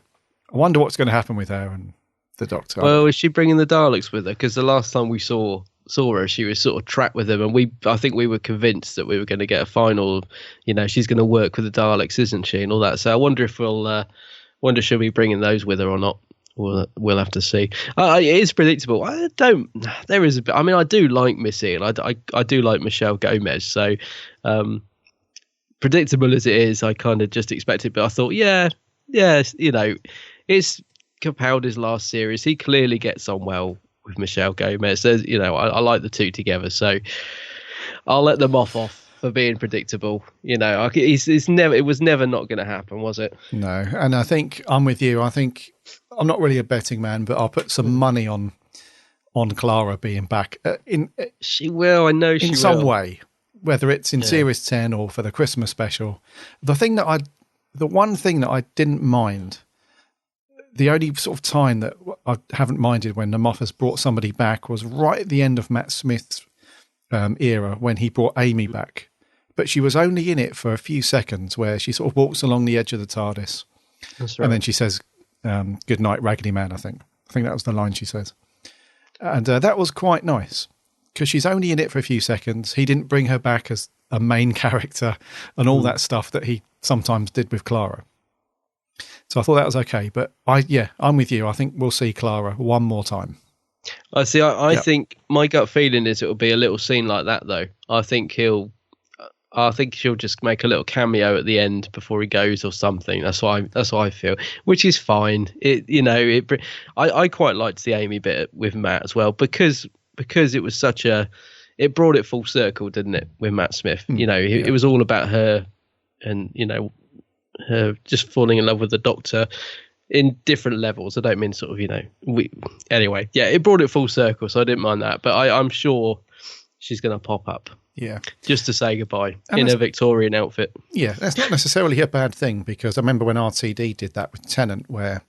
I wonder what's going to happen with her and the Doctor. Well, is she bringing the Daleks with her? Because the last time we saw her, she was sort of trapped with them, and I think we were convinced that we were going to get a final. She's going to work with the Daleks, isn't she, and all that. So I wonder if she'll be bringing those with her or not. We'll have to see. It is predictable. There is a bit. I mean, I do like Missy, and I do like Michelle Gomez. So predictable as it is, I kind of just expect it. But I thought, it's Capaldi's last series. He clearly gets on well with Michelle Gomez. I like the two together, so I'll let them off for being predictable. It was never not going to happen, was it? No, and I think I'm with you. I think I'm not really a betting man, but I'll put some money on Clara being back. She will. I know she will. In some way, whether it's in Series 10 or for the Christmas special. The one thing that I didn't mind, the only sort of time that I haven't minded when the Moff has brought somebody back, was right at the end of Matt Smith's era when he brought Amy back. but she was only in it for a few seconds, where she sort of walks along the edge of the TARDIS. That's right. And then she says, "Good night, Raggedy Man," I think that was the line she says. And that was quite nice, because she's only in it for a few seconds. He didn't bring her back as a main character and all that stuff that he sometimes did with Clara. So I thought that was okay. But I'm with you. I think we'll see Clara one more time. I see. I think my gut feeling is it will be a little scene like that, though. I think she'll just make a little cameo at the end before he goes or something. That's what I feel, which is fine. I quite liked the Amy bit with Matt as well, because it was it brought it full circle, didn't it, with Matt Smith? It was all about her, and her just falling in love with the Doctor in different levels. I don't mean sort of, it brought it full circle, so I didn't mind that. But I'm sure she's going to pop up. Yeah. Just to say goodbye in a Victorian outfit. Yeah, that's not necessarily a bad thing, because I remember when RTD did that with Tennant, where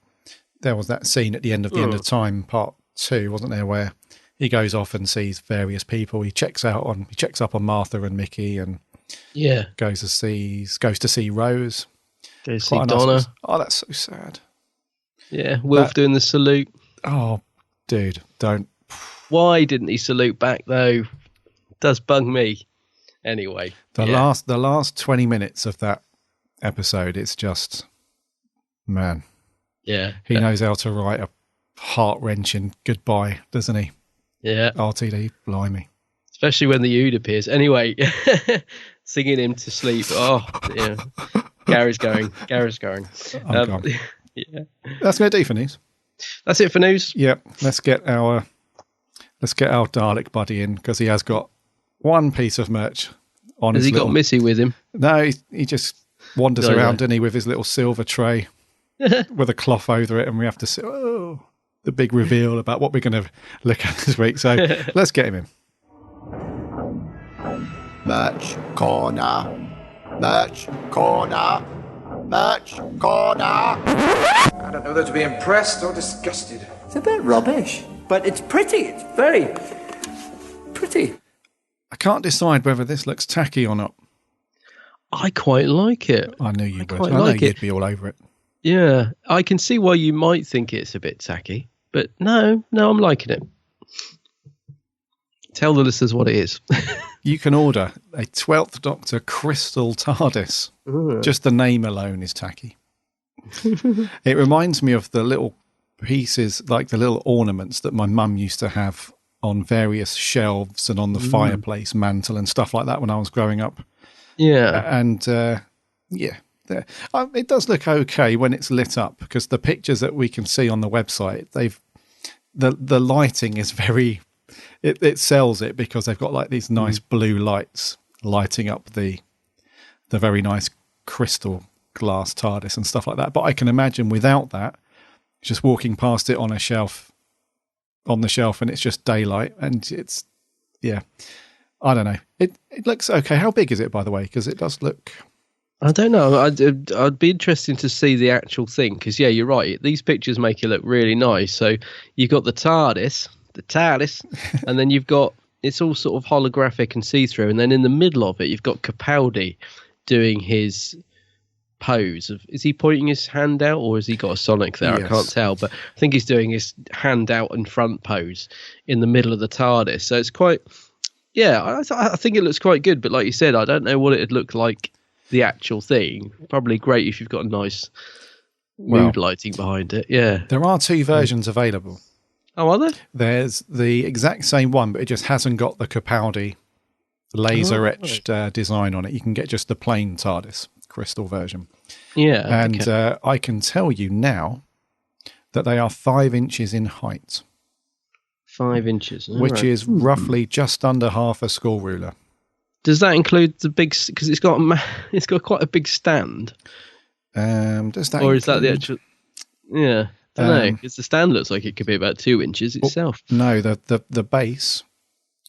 there was that scene at the end of End of Time Part 2, wasn't there, where he goes off and sees various people. He checks up on Martha and Mickey, and goes to see Rose. Goes to see Donna. Oh, that's so sad. Yeah, Wilf doing the salute. Oh, dude, don't. Why didn't he salute back though? Does bug me. Anyway, the last 20 minutes of that episode, it's just, man. Yeah, he knows how to write a heart-wrenching goodbye, doesn't he? Yeah, RTD, blimey. Especially when the Ood appears. Anyway, singing him to sleep. Oh, yeah. Gary's going. I'm gone. Yeah, that's going to do for news. That's it for news. Yep. Let's get our Dalek buddy in, because he has got one piece of merch on. Has he got Missy with him? No, he just wanders around, doesn't he, with his little silver tray with a cloth over it, and we have to see the big reveal about what we're going to look at this week. So let's get him in. Merch corner. Merch corner. Merch corner. I don't know whether to be impressed or disgusted. It's a bit rubbish, but it's pretty. It's very pretty. I can't decide whether this looks tacky or not. I quite like it. I knew you would. I know you'd be all over it. Yeah, I can see why you might think it's a bit tacky, but no, I'm liking it. Tell the listeners what it is. You can order a 12th Doctor Crystal TARDIS. Just the name alone is tacky. It reminds me of the little pieces, like the little ornaments that my mum used to have on various shelves and on the fireplace mantle and stuff like that when I was growing up. Yeah. And it does look okay when it's lit up, because the pictures that we can see on the website, the lighting is very, it sells it, because they've got like these nice blue lights lighting up the very nice crystal glass TARDIS and stuff like that. But I can imagine without that, just walking past it on the shelf, and it's just daylight, and it's, I don't know. It looks okay. How big is it, by the way? Because it does look... I don't know. I'd be interested to see the actual thing, because, you're right. These pictures make it look really nice. So you've got the TARDIS, and then you've got, it's all sort of holographic and see-through, and then in the middle of it, you've got Capaldi doing his pose. Is he pointing his hand out, or has he got a Sonic there? Yes. I can't tell, but I think he's doing his hand out in front pose in the middle of the TARDIS. So it's quite... Yeah, I think it looks quite good, but like you said, I don't know what it'd look like, the actual thing. Probably great if you've got a nice mood lighting behind it. Yeah. There are two versions available. Oh, are there? There's the exact same one, but it just hasn't got the Capaldi laser-etched design on it. You can get just the plain TARDIS crystal version. Yeah. And I can tell you now that they are 5 inches in height. 5 inches. Which is roughly just under half a school ruler. Does that include the big... Because it's got quite a big stand. Does that Or is that the actual... Yeah. I don't know. Because the stand looks like it could be about 2 inches itself. No, the base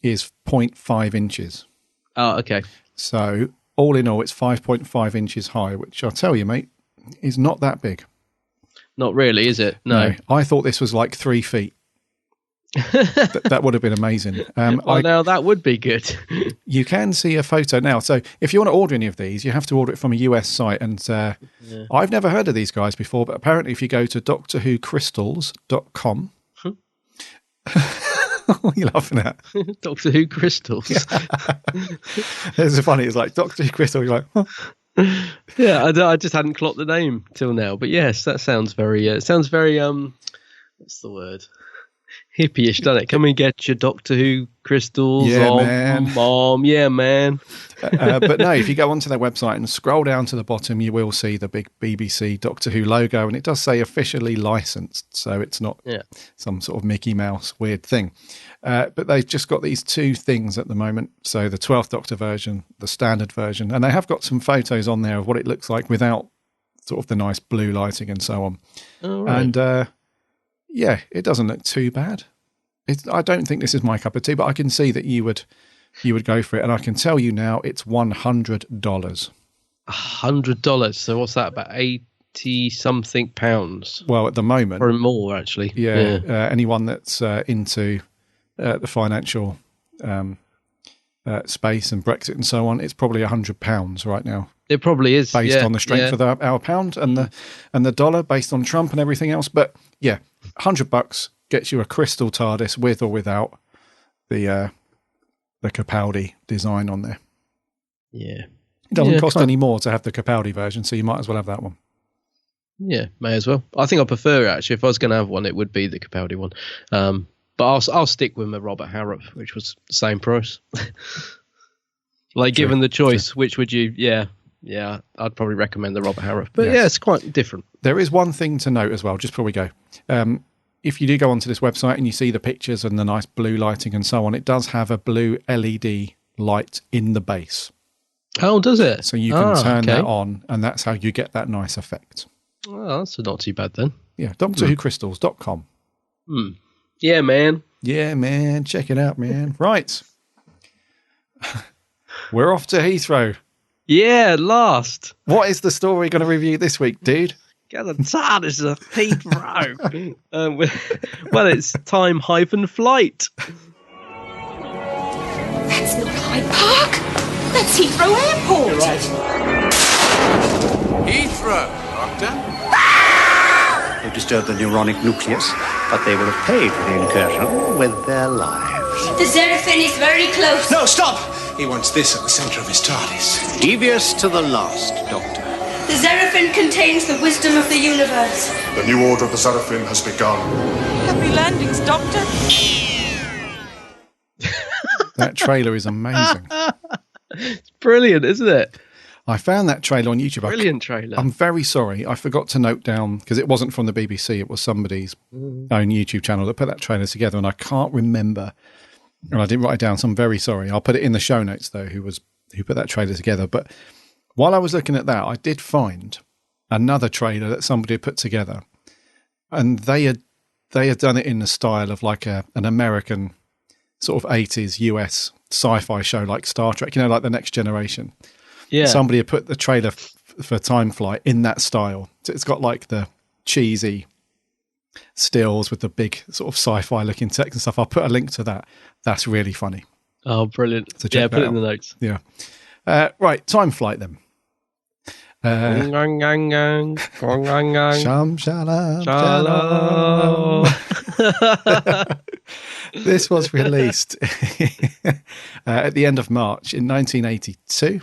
is 0.5 inches. Oh, okay. So, all in all, it's 5.5 inches high, which I'll tell you, mate, is not that big. Not really, is it? No. I thought this was like 3 feet. That would have been amazing. Now that would be good. You can see a photo now. So if you want to order any of these, you have to order it from a US site. And I've never heard of these guys before, but apparently if you go to doctorwhocrystals.com, what are you laughing at? Doctor Who crystals. It's funny. It's like Doctor Who crystal. You're like, huh? Yeah, I just hadn't clocked the name till now. But yes, that sounds very, what's the word? Hippie-ish, doesn't it? Come and get your Doctor Who crystals. Yeah, man. Mom. Yeah, man. But no, if you go onto their website and scroll down to the bottom, you will see the big BBC Doctor Who logo, and it does say officially licensed, so it's not some sort of Mickey Mouse weird thing. But they've just got these two things at the moment, so the 12th Doctor version, the standard version, and they have got some photos on there of what it looks like without sort of the nice blue lighting and so on. Oh, right. And yeah, it doesn't look too bad. I don't think this is my cup of tea, but I can see that you would go for it, and I can tell you now it's $100. $100. So what's that? About 80-something pounds. Well, at the moment, or more actually. Yeah. Anyone that's into the financial space and Brexit and so on, it's probably £100 right now. It probably is, based on the strength of our pound and the dollar, based on Trump and everything else. But yeah, $100 gets you a crystal TARDIS with or without the Capaldi design on there. Yeah, it doesn't cost any more to have the Capaldi version, so you might as well have that one. Yeah, may as well. I think I prefer it actually. If I was going to have one, it would be the Capaldi one. But I'll stick with my Robert Harrop, which was the same price. Like, given the choice, which would you? Yeah, I'd probably recommend the Robert Harrop. But yeah, it's quite different. There is one thing to note as well, just before we go. If you do go onto this website and you see the pictures and the nice blue lighting and so on, it does have a blue LED light in the base. Oh, does it? So you can turn that on, and that's how you get that nice effect. Well, that's not too bad then. Yeah, doctorwhocrystals.com. Yeah, man. Yeah, man. Check it out, man. Right. We're off to Heathrow. Yeah, last. What is the story going to review this week, dude? Get the TARDIS of Heathrow. Well, it's time-flight. That's not Hyde Park. That's Heathrow Airport. You're right. Heathrow, Doctor. They've disturbed the neuronic nucleus, but they will have paid for the incursion with their lives. The Xeraphin is very close. No, stop! He wants this at the centre of his TARDIS. Devious to the last, Doctor. The Xeraphin contains the wisdom of the universe. The new order of the Xeraphin has begun. Happy landings, Doctor. That trailer is amazing. It's brilliant, isn't it? I found that trailer on YouTube. Brilliant trailer. I'm very sorry. I forgot to note down, because it wasn't from the BBC. It was somebody's own YouTube channel that put that trailer together, and I can't remember. And I didn't write it down, so I'm very sorry. I'll put it in the show notes, though, who put that trailer together. But while I was looking at that, I did find another trailer that somebody had put together, and they had done it in the style of like an American sort of 80s US sci-fi show like Star Trek, like The Next Generation. Yeah. Somebody had put the trailer for Time Flight in that style. So it's got like the cheesy stills with the big sort of sci-fi looking text and stuff. I'll put a link to that. That's really funny. Oh, brilliant. So put it in the notes. Yeah. Right, Time Flight then. Sham shalom. This was released at the end of March in 1982.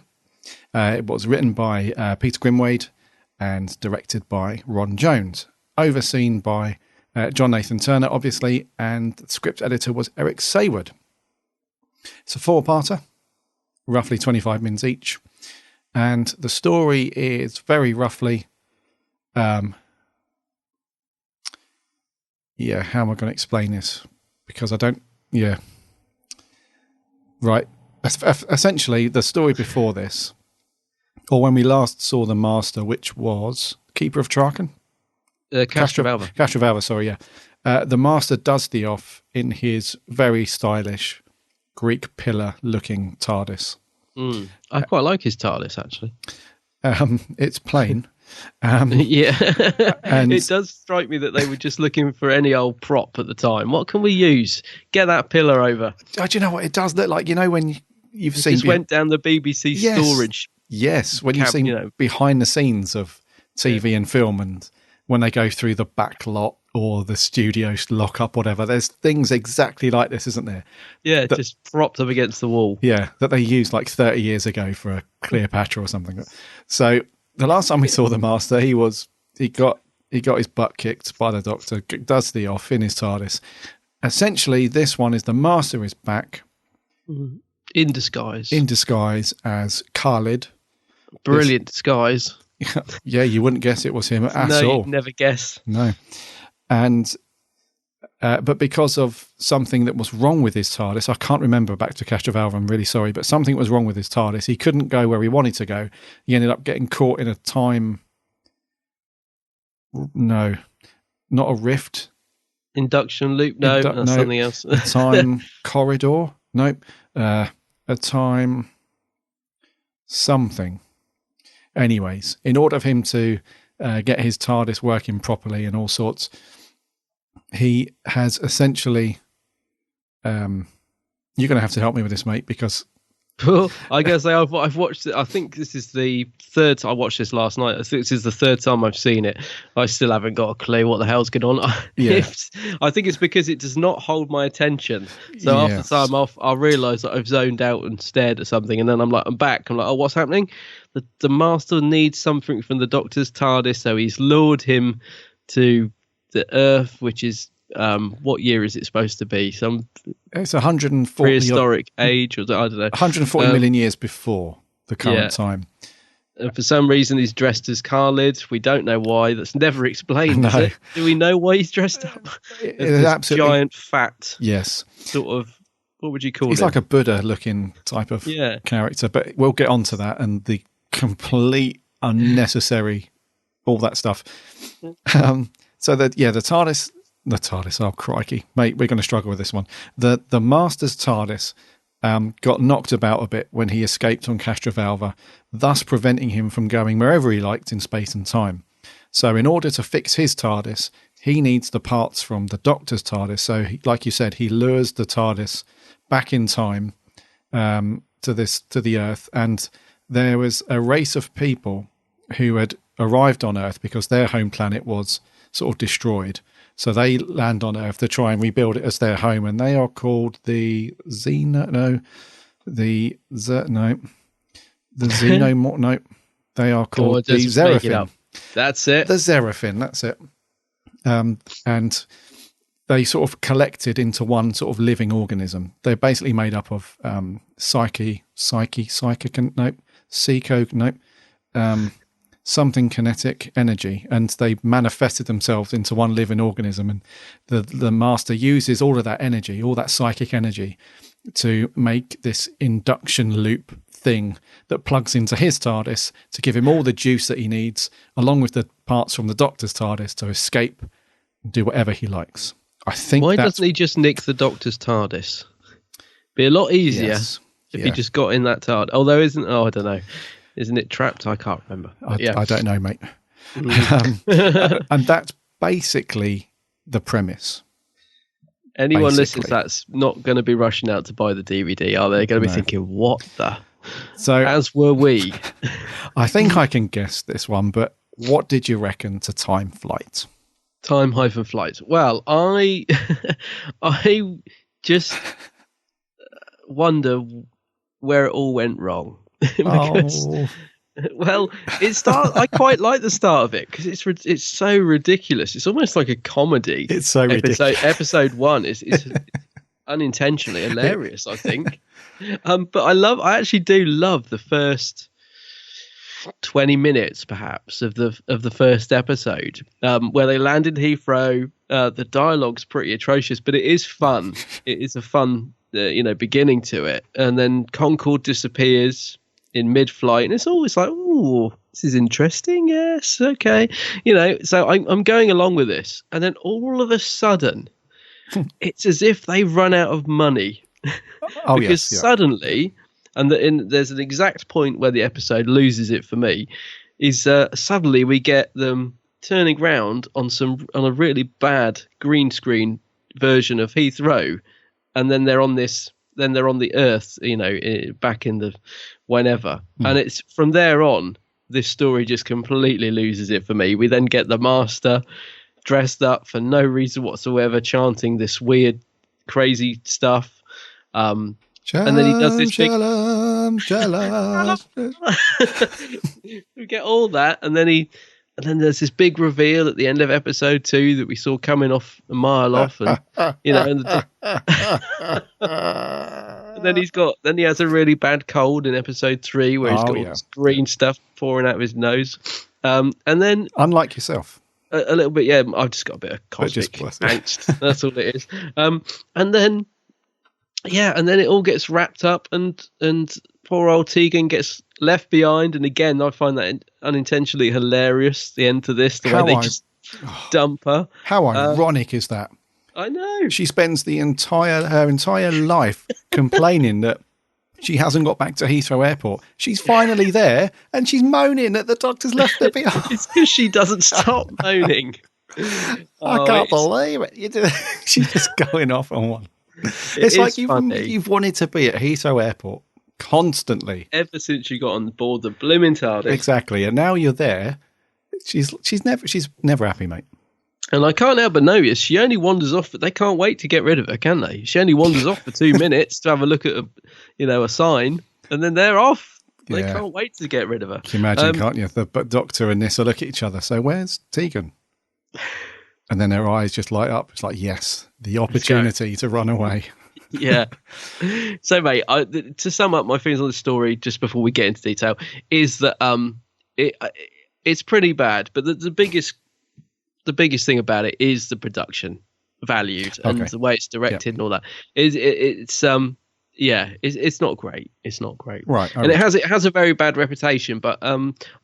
It was written by Peter Grimwade and directed by Ron Jones, overseen by John Nathan Turner, obviously, and the script editor was Eric Sayward. It's a 4-parter, roughly 25 minutes each, and the story is very roughly, how am I going to explain this? Because I don't, right. Essentially, the story before this, or when we last saw the Master, which was Keeper of Traken? Castrovalva. Castrovalva, sorry, yeah. The Master does the off in his very stylish Greek pillar-looking TARDIS. I quite like his TARDIS, actually. It's plain. Yeah, and it does strike me that they were just looking for any old prop at the time. What can we use? Get that pillar over. Oh, do you know what it does look like? You know when you've seen just went down the BBC storage. Yes, when you've seen behind the scenes of TV and film, and when they go through the back lot or the studio lock up, whatever, there's things exactly like this, isn't there? Yeah, just propped up against the wall. Yeah, that they used like 30 years ago for a Cleopatra or something. So the last time we saw the Master, he got his butt kicked by the Doctor, does the off in his TARDIS. Essentially, this one is the Master is back. In disguise. In disguise as Khalid. Brilliant disguise. Yeah, you wouldn't guess it was him at all. No, you'd never guess. No. And but because of something that was wrong with his TARDIS, I can't remember back to Castrovalva, I'm really sorry, but something was wrong with his TARDIS. He couldn't go where he wanted to go. He ended up getting caught in a time... No, not a rift. Induction loop? No, that's something else. A time corridor? Nope. A time something. Anyways, in order for him to get his TARDIS working properly and all sorts, he has essentially... you're going to have to help me with this, mate, because... Well, I guess I've watched it. I think this is the third time I watched this last night. I think this is the third time I've seen it. I still haven't got a clue what the hell's going on. Yeah. I think it's because it does not hold my attention. So after time off, I realise that I've zoned out and stared at something, and then I'm back. I'm like, oh, what's happening? The Master needs something from the Doctor's TARDIS, so he's lured him to the Earth, which is what year is it supposed to be? It's 140 prehistoric age, or I don't know. 140 million years before the current time. And for some reason, he's dressed as Khalid. We don't know why. That's never explained. No. Is it? Do we know why he's dressed up? It's absolutely giant, fat. Yes. Sort of. What would you call it? He's like a Buddha-looking type of character, but we'll get onto that and the complete unnecessary, all that stuff. So that the TARDIS. The TARDIS, oh crikey, mate, we're going to struggle with this one. The Master's TARDIS got knocked about a bit when he escaped on Castrovalva, thus preventing him from going wherever he liked in space and time. So in order to fix his TARDIS, he needs the parts from the Doctor's TARDIS. So, like you said, he lures the TARDIS back in time to the Earth, and there was a race of people who had arrived on Earth because their home planet was sort of destroyed. So they land on Earth to try and rebuild it as their home, and they are called the Xenomorph. They are called the Xeraphim. That's it. The Xeraphim, that's it. And they sort of collected into one sort of living organism. They're basically made up of something kinetic energy, and they manifested themselves into one living organism, and the Master uses all of that energy, all that psychic energy, to make this induction loop thing that plugs into his TARDIS to give him all the juice that he needs, along with the parts from the Doctor's TARDIS, to escape and do whatever he likes. I think why doesn't he just nick the Doctor's TARDIS? Be a lot easier if he just got in that TARDIS. Although I don't know. Isn't it trapped? I can't remember. I don't know, mate. And that's basically the premise. Anyone listening that's not going to be rushing out to buy the DVD, are they going to be thinking, what the? So, as were we. I think I can guess this one, but what did you reckon to Time Flight? Time-flight. Well, I just wonder where it all went wrong. Because, well, I quite like the start of it because it's so ridiculous. It's almost like a comedy. It's so ridiculous. Episode 1 is unintentionally hilarious, I think. But I actually do love the first 20 minutes, perhaps, of the first episode, where they land in Heathrow. The dialogue's pretty atrocious, but it is fun. It is a fun, beginning to it, and then Concorde disappears in mid-flight, and it's always like, "Ooh, this is interesting." Yes, okay, So I'm going along with this, and then all of a sudden, it's as if they run out of money, because suddenly, and there's an exact point where the episode loses it for me. is suddenly we get them turning round on a really bad green screen version of Heathrow, and then they're on the Earth, back in the whenever, and it's from there on. This story just completely loses it for me. We then get the Master dressed up for no reason whatsoever, chanting this weird, crazy stuff. And then he does this big. We get all that, and then there's this big reveal at the end of episode 2 that we saw coming off a mile off, and and then he has a really bad cold in episode 3 where he's got all this green stuff pouring out of his nose, and then unlike yourself. A little bit, yeah. I've just got a bit of cosmic angst. That's all it is. And then it all gets wrapped up, and poor old Tegan gets left behind. And again, I find that unintentionally hilarious. The end to this, the way they just dump her. How ironic is that? I know. She spends her entire life complaining that she hasn't got back to Heathrow Airport. She's finally there, and she's moaning that the doctor's left her behind. It's because she doesn't stop moaning. I can't believe it. She's just going off on one. It's like you've wanted to be at Heathrow Airport constantly ever since you got on board the blooming TARDIS. Exactly, and now you're there. She's never happy, mate. And I can't help but notice she only wanders off. They can't wait to get rid of her, can they? She only wanders off for 2 minutes to have a look at a sign, and then they're off. They can't wait to get rid of her. Can you imagine, can't you? The Doctor and Nyssa look at each other. So where's Tegan? And then their eyes just light up. It's like, yes, the opportunity to run away. Yeah. So, mate, to sum up my feelings on the story, just before we get into detail, is that it's pretty bad. But the biggest thing about it is the production values and the way it's directed and all that. It's not great. It's not great. Right. And it has a very bad reputation, but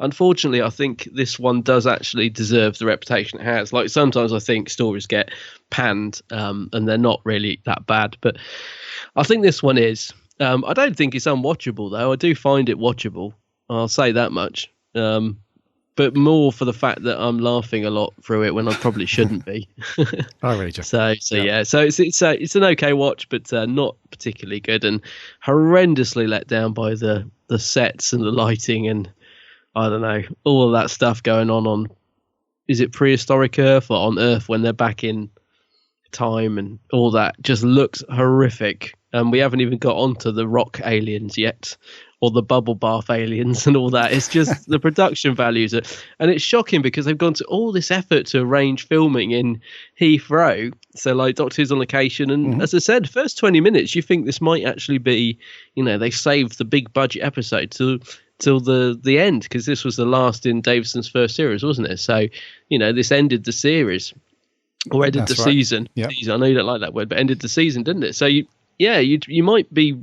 unfortunately I think this one does actually deserve the reputation it has. Like sometimes I think stories get panned and they're not really that bad, but I think this one is. I don't think it's unwatchable though. I do find it watchable. I'll say that much. But more for the fact that I'm laughing a lot through it when I probably shouldn't be. I really just. So it's an okay watch, but not particularly good, and horrendously let down by the sets and the lighting, and I don't know, all of that stuff going on. Is it prehistoric Earth or on Earth when they're back in time, and all that just looks horrific. And we haven't even got onto the rock aliens yet, or the bubble bath aliens and all that. It's just the production values. And it's shocking because they've gone to all this effort to arrange filming in Heathrow. So like Doctor Who's on location. And as I said, first 20 minutes, you think this might actually be, they saved the big budget episode till the end, because this was the last in Davison's first series, wasn't it? So, this ended the series, or ended the season. Yep. I know you don't like that word, but ended the season, didn't it? So you might be,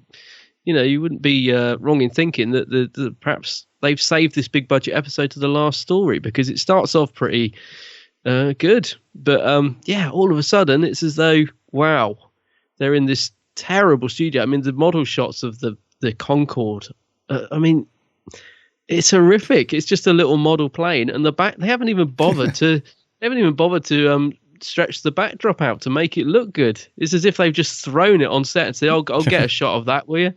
you wouldn't be wrong in thinking that perhaps they've saved this big budget episode to the last story, because it starts off pretty good. But all of a sudden it's as though, wow, they're in this terrible studio. I mean, the model shots of the Concorde, it's horrific. It's just a little model plane, and the back, they haven't even bothered to stretch the backdrop out to make it look good. It's as if they've just thrown it on set and said, I'll get a shot of that, will you?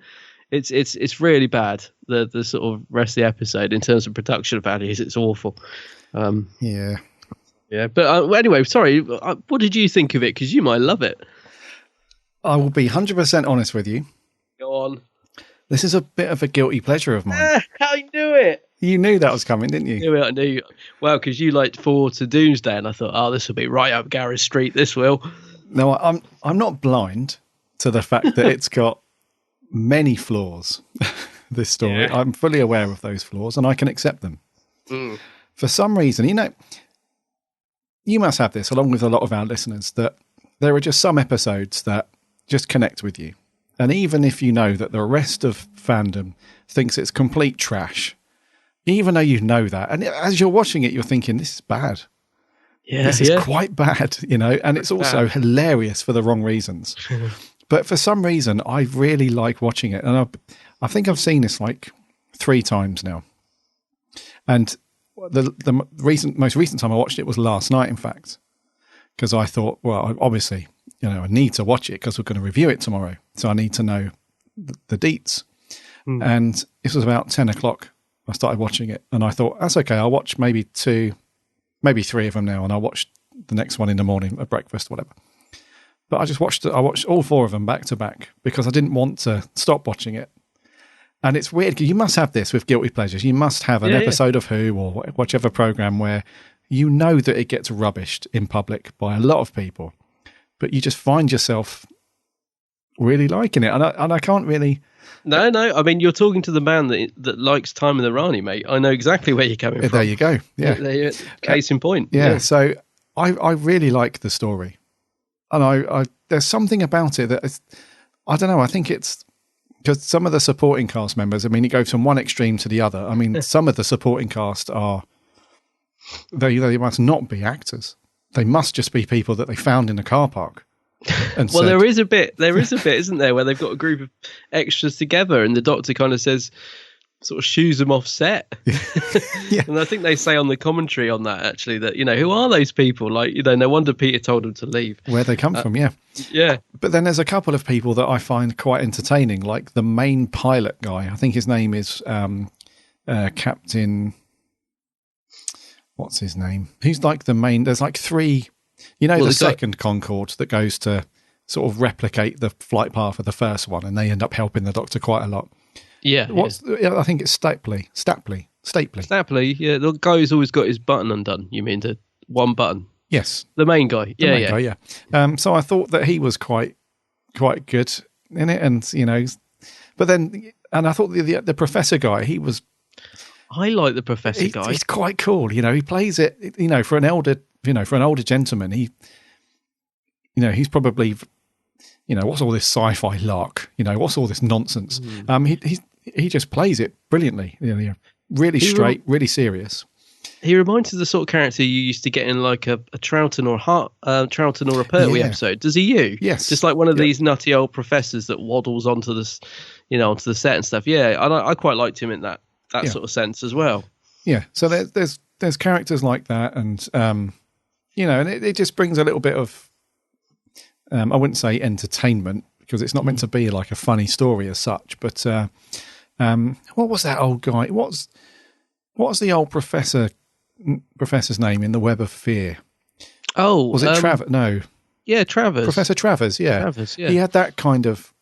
It's really bad, the sort of rest of the episode in terms of production values. It's awful. Yeah, but anyway, sorry, what did you think of it? Because you might love it. I will be 100% honest with you. Go on. This is a bit of a guilty pleasure of mine. I knew it. You knew that was coming, didn't you? I knew. Well, because you liked Forward to Doomsday, and I thought, this will be right up Gareth Street. This will. No, I'm not blind to the fact that it's got many flaws. This story, I'm fully aware of those flaws, and I can accept them. For some reason, you must have this, along with a lot of our listeners, that there are just some episodes that just connect with you, and even if you know that the rest of fandom thinks it's complete trash. Even though you know that, and as you're watching it, you're thinking, this is bad. This is quite bad, and it's also hilarious for the wrong reasons. But for some reason, I really like watching it. And I think I've seen this like 3 times now. And the most recent time I watched it was last night, in fact, because I thought, well, obviously, I need to watch it because we're going to review it tomorrow, so I need to know the deets. And this was about 10 o'clock. I started watching it, and I thought, that's okay. I'll watch maybe 2, maybe 3 of them now, and I'll watch the next one in the morning at breakfast, whatever. But I watched all 4 of them back to back because I didn't want to stop watching it. And it's weird because you must have this with guilty pleasures. You must have an episode of Who or whichever program where you know that it gets rubbished in public by a lot of people, but you just find yourself really liking it. And I can't really. No. I mean, you're talking to the man that likes Time in the Rani, mate. I know exactly where you're coming from. There you go. Yeah. Case in point. Yeah. So I really like the story. And I there's something about it that I don't know. I think it's because some of the supporting cast members, I mean, it goes from one extreme to the other. I mean, some of the supporting cast they must not be actors. They must just be people that they found in a car park. And well, there is a bit, isn't there, where they've got a group of extras together and the Doctor kind of says, sort of shoos them off set. Yeah. And I think they say on the commentary on that, actually, that, who are those people? Like, no wonder Peter told them to leave. Where they come from, yeah. Yeah. But then there's a couple of people that I find quite entertaining, like the main pilot guy. I think his name is Captain... What's his name? He's like the main... There's like 3... the second Concorde that goes to sort of replicate the flight path of the first one, and they end up helping the Doctor quite a lot. Yeah. I think it's Stapley. Stapley, yeah. The guy who's always got his button undone. You mean the one button? Yes. The main guy. The main guy, yeah. So I thought that he was quite good in it, and but then, and I thought the Professor guy, he was. I like the Professor guy. He's quite cool. He plays it. For an older gentleman, he's probably. What's all this sci-fi lark? What's all this nonsense? He just plays it brilliantly. Really straight, really serious. He reminds me of the sort of character you used to get in like a Troughton or a Pertwee episode. Does he you? Yes. Just like one of these nutty old professors that waddles onto this, onto the set and stuff. Yeah, I quite liked him in that sort of sense as well. Yeah. So there's characters like that, and and it just brings a little bit of. I wouldn't say entertainment because it's not meant to be like a funny story as such. But what was that old guy? What's the old professor's name in The Web of Fear? Oh, was it Travers? No. Yeah, Travers. Professor Travers. Yeah. Travers. Yeah. He had that kind of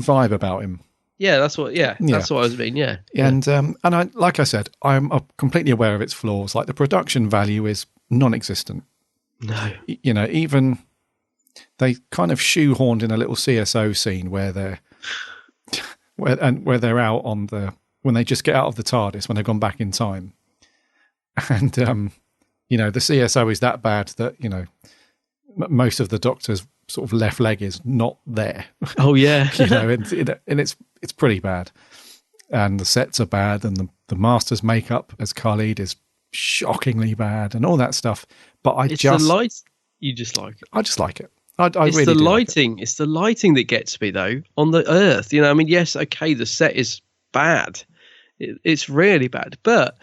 vibe about him. Yeah, that's what. Yeah, that's what I was mean. Yeah. And I, like I said, I'm completely aware of its flaws. Like the production value is non-existent. No. Even. They kind of shoehorned in a little CSO scene where they're out on when they just get out of the TARDIS when they've gone back in time, and the CSO is that bad that most of the Doctor's sort of left leg is not there. Oh yeah, and it's pretty bad, and the sets are bad, and the Master's makeup as Khalid is shockingly bad, and all that stuff. But the light. You just like it. I just like it. It's really the lighting. It's the lighting that gets me though on the Earth. Yes, okay, the set is bad. It's really bad, but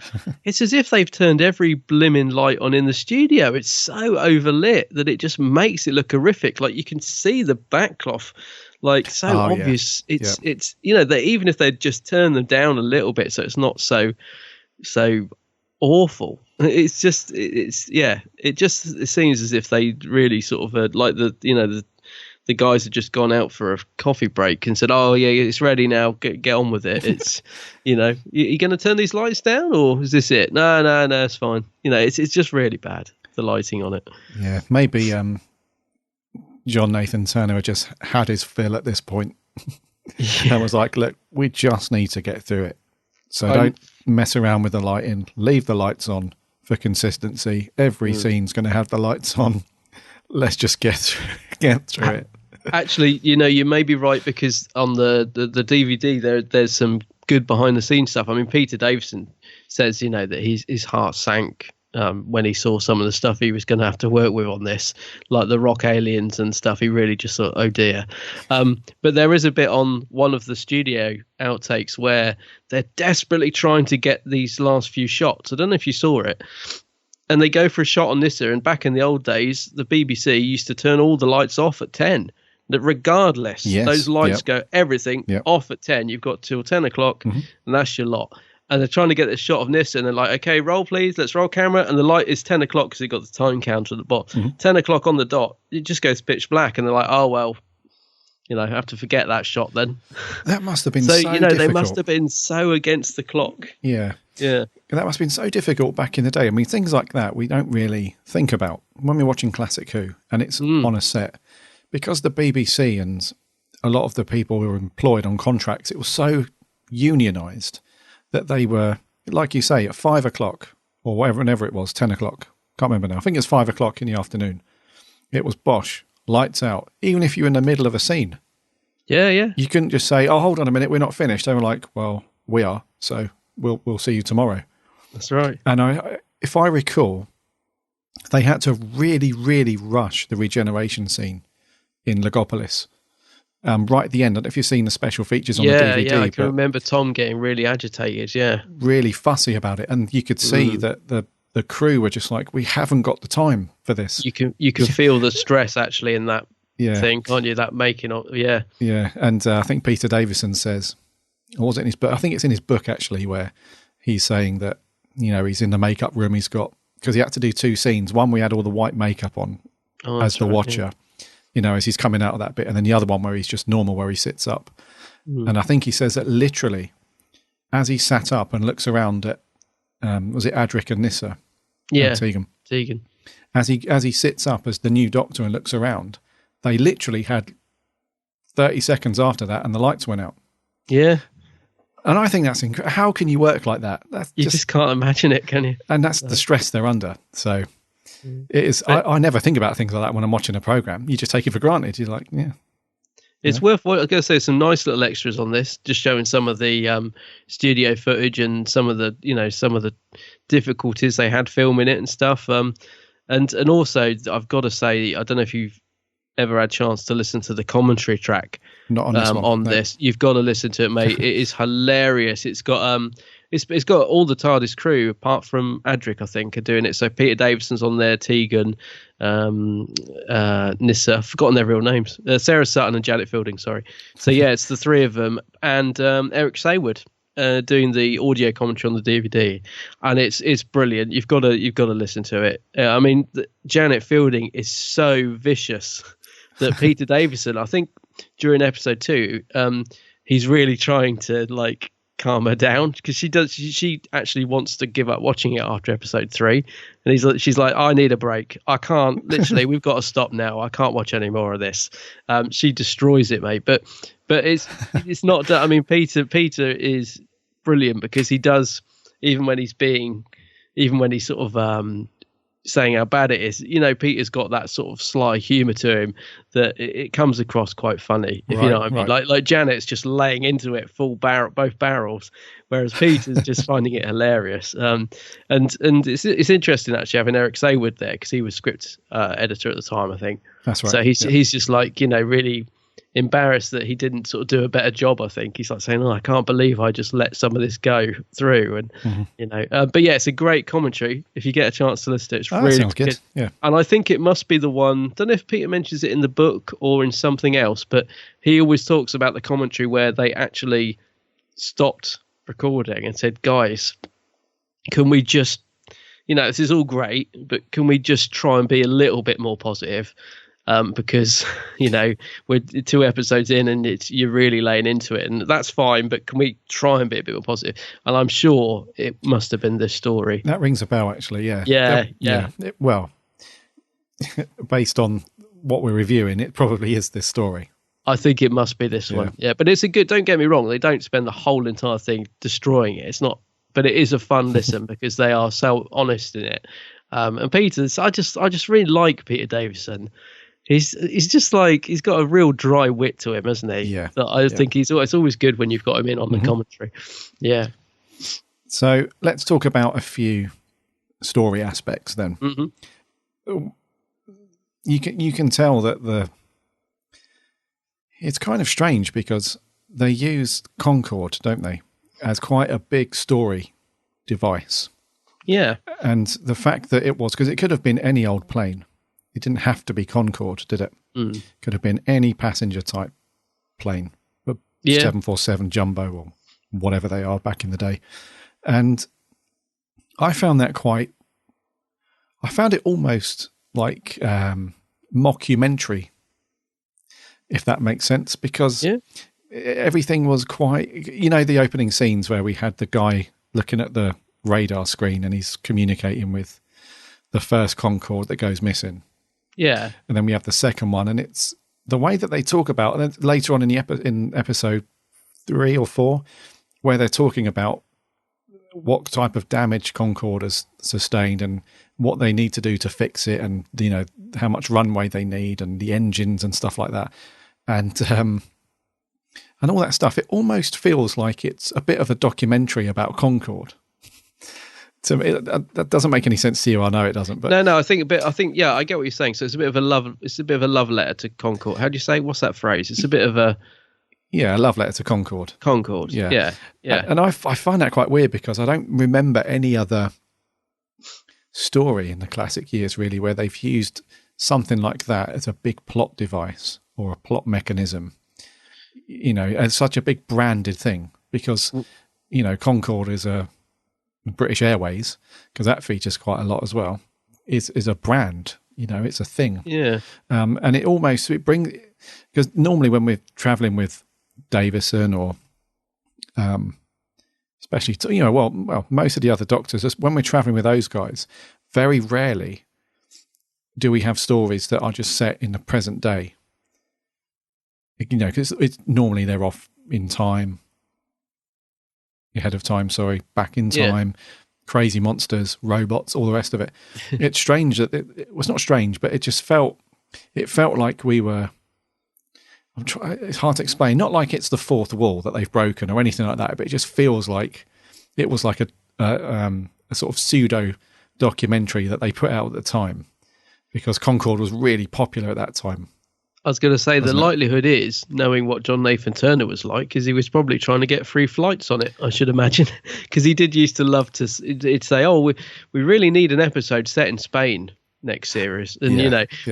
it's as if they've turned every blimmin' light on in the studio. It's so overlit that it just makes it look horrific. Like you can see the backcloth, like so obvious. Yeah. It's that even if they'd just turn them down a little bit, so it's not so awful. It seems as if they really sort of like the guys had just gone out for a coffee break and said, "Oh yeah, it's ready now. Get on with it." It's you going to turn these lights down or is this it? No, it's fine. It's just really bad, the lighting on it. Yeah, maybe John Nathan Turner just had his fill at this point. And was like, "Look, we just need to get through it. So don't mess around with the lighting. Leave the lights on." For consistency, every scene's going to have the lights on. Let's just get through it. Actually, you may be right because on the DVD there's some good behind the scenes stuff. I mean, Peter Davison says that his heart sank when he saw some of the stuff he was going to have to work with on this, like the rock aliens and stuff. He really just thought, oh dear. But there is a bit on one of the studio outtakes where they're desperately trying to get these last few shots. I don't know if you saw it. And they go for a shot on Nissa, and back in the old days, the BBC used to turn all the lights off at 10. That regardless, those lights go, everything off at 10. You've got till 10 o'clock, and that's your lot. And they're trying to get this shot of Nissa, and they're like, okay, roll please, let's roll camera. And the light is 10 o'clock because they got the time counter at the bottom. 10 o'clock on the dot, it just goes pitch black. And they're like, oh, well, I have to forget that shot then. That must have been so difficult. They must have been so against the clock. Yeah. Yeah. That must have been so difficult back in the day. I mean, things like that we don't really think about when we're watching Classic Who and it's on a set. Because the BBC and a lot of the people who were employed on contracts, it was so unionised that they were, like you say, at 5 o'clock or whenever it was, 10 o'clock. Can't remember now. I think it's 5 o'clock in the afternoon. It was bosh, lights out, even if you're in the middle of a scene. Yeah, yeah. You couldn't just say, oh, hold on a minute, we're not finished. They were like, well, we are, so we'll see you tomorrow. That's right. And if I recall, they had to really, really rush the regeneration scene in Logopolis. Right at the end. I don't know if you've seen the special features on the DVD. Yeah, I can remember Tom getting really agitated, really fussy about it. And you could see that the crew were just like, we haven't got the time for this. You can feel the stress actually in that thing, can't you? That making of, Yeah, and I think Peter Davison says, or was it in his book? I think it's in his book actually, where he's saying that, he's in the makeup room, because he had to do 2 scenes. One, we had all the white makeup on as the Watcher, as he's coming out of that bit, and then the other one where he's just normal, where he sits up. And I think he says that literally, as he sat up and looks around at, was it Adric and Nissa? Yeah, Tegan. As he sits up as the new Doctor and looks around, they literally had 30 seconds after that, and the lights went out. Yeah. And I think that's incredible. How can you work like that? You just can't imagine it, can you? And that's the stress they're under. So it is. I never think about things like that when I'm watching a program. You just take it for granted. You're like, yeah. It's worthwhile. I'm going to say some nice little extras on this, just showing some of the studio footage and some of the difficulties they had filming it and stuff. And also, I've got to say, I don't know if you've ever had a chance to listen to the commentary track. Not on this one, no. This. You've got to listen to it, mate. It is hilarious. It's got it's got all the TARDIS crew apart from Adric, I think, are doing it. So Peter Davison's on there, Tegan, Nissa, I've forgotten their real names, Sarah Sutton and Janet Fielding. Sorry. So yeah, it's the 3 of them, and Eric Saywood doing the audio commentary on the DVD, and it's brilliant. You've got to listen to it. I mean, Janet Fielding is so vicious that Peter Davison, I think during episode 2, he's really trying to calm her down, because she actually wants to give up watching it after episode 3, and she's like, I need a break. I can't, literally, we've got to stop now. I can't watch any more of this. She destroys it, mate. But it's not. I mean, Peter is brilliant, because he does, even when he's sort of saying how bad it is, Peter's got that sort of sly humor to him that it comes across quite funny, if you know what I mean. Like Janet's just laying into it full barrel, both barrels, whereas Peter's just finding it hilarious. And it's interesting actually having Eric Saywood there, because he was script editor at the time, I think. That's right. So he's just really embarrassed that he didn't sort of do a better job. I think he's saying, I can't believe I just let some of this go through, and but yeah, it's a great commentary. If you get a chance to listen to it, it's really sounds good. Yeah, and I think it must be the one, don't know if Peter mentions it in the book or in something else, but he always talks about the commentary where they actually stopped recording and said, guys, can we just, this is all great, but can we just try and be a little bit more positive? Because we're 2 episodes in and you're really laying into it, and that's fine, but can we try and be a bit more positive? And I'm sure it must have been this story. That rings a bell, actually. Yeah. Well, based on what we're reviewing, it probably is this story. I think it must be this one. Yeah, but it's a good, don't get me wrong, they don't spend the whole entire thing destroying it. It's not, but it is a fun listen, because they are so honest in it. And Peter's, I just really like Peter Davison. He's just he's got a real dry wit to him, hasn't he? Yeah. That I think it's always good when you've got him in on the commentary. Yeah. So let's talk about a few story aspects, then Mm-hmm. you can tell that it's kind of strange because they use Concorde, don't they, as quite a big story device. Yeah. And the fact that it was, because it could have been any old plane. It didn't have to be Concorde, did it? Mm. Could have been any passenger type plane, a 747 Jumbo or whatever they are back in the day. And I found that I found it almost like mockumentary, if that makes sense, because everything was quite, the opening scenes where we had the guy looking at the radar screen and he's communicating with the first Concorde that goes missing. Yeah. And then we have the second one, and it's the way that they talk about, and then later on in episode 3 or 4, where they're talking about what type of damage Concorde has sustained and what they need to do to fix it, and how much runway they need and the engines and stuff like that, and all that stuff. It almost feels like it's a bit of a documentary about Concorde. To me, that doesn't make any sense to you. I know it doesn't. But no, I think yeah, I get what you're saying. So it's a bit of a love letter to Concorde. How do you say? What's that phrase? It's a bit of a love letter to Concorde. Concorde. Yeah. And I find that quite weird because I don't remember any other story in the classic years really where they've used something like that as a big plot device or a plot mechanism. As such a big branded thing, because Concorde is a British Airways, because that features quite a lot as well, is a brand, it's a thing. Yeah. And it brings, because normally when we're traveling with Davison or especially, most of the other doctors, when we're traveling with those guys, very rarely do we have stories that are just set in the present day. Because it's normally they're off in time, ahead of time, back in time, crazy monsters, robots, all the rest of it. It's strange that it was not strange, but it just felt like we were, it's hard to explain, not like it's the fourth wall that they've broken or anything like that, but it just feels like it was like a sort of pseudo documentary that they put out at the time, because Concorde was really popular at that time. I was going to say the likelihood is, knowing what John Nathan Turner was like, is he was probably trying to get free flights on it, I should imagine, because he did used to love to say, we really need an episode set in Spain next series, and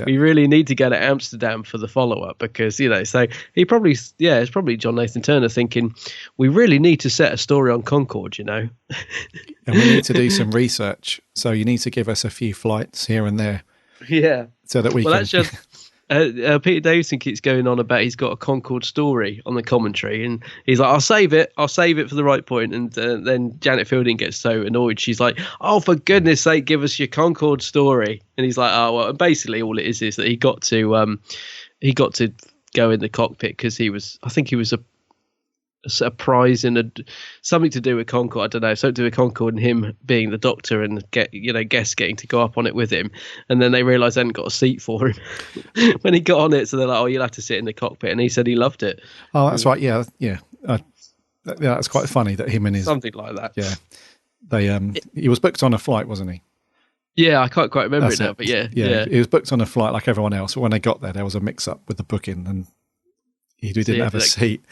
we really need to go to Amsterdam for the follow-up, because so he probably it's probably John Nathan Turner thinking, we really need to set a story on Concorde, and we need to do some research, so you need to give us a few flights here and there, so that we can. That's just Peter Davison keeps going on about he's got a Concorde story on the commentary, and he's like, I'll save it for the right point. And then Janet Fielding gets so annoyed, she's like, oh, for goodness sake, give us your Concorde story. And he's like, oh well. And basically all it is that he got to go in the cockpit because he was a prize in something to do with Concorde. I don't know, something to do with Concorde and him being the doctor and guests getting to go up on it with him. And then they realised they hadn't got a seat for him when he got on it. So they're like, oh, you'll have to sit in the cockpit. And he said he loved it. Oh, that's right. Yeah. That's quite funny that him and his something like that. Yeah. He was booked on a flight, wasn't he? Yeah, I can't quite remember it now, but yeah. He was booked on a flight like everyone else. But when they got there was a mix-up with the booking, and he didn't have a seat.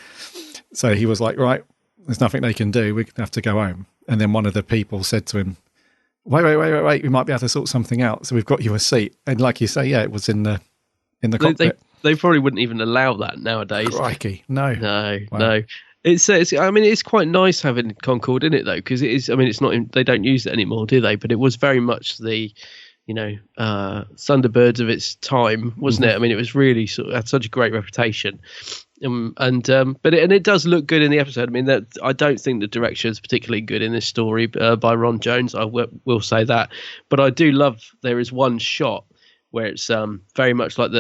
So he was like, right, there's nothing they can do. We have to go home. And then one of the people said to him, wait, we might be able to sort something out. So we've got you a seat. And like you say, it was in the cockpit. They probably wouldn't even allow that nowadays. Crikey, no. No. It's quite nice having Concorde in it though, because it is. I mean, it's not. They don't use it anymore, do they? But it was very much the, Thunderbirds of its time, wasn't it? I mean, it was really had such a great reputation. But it does look good in the episode. I mean, that I don't think the direction is particularly good in this story by Ron Jones. I will say that, but I do love there is one shot where it's very much like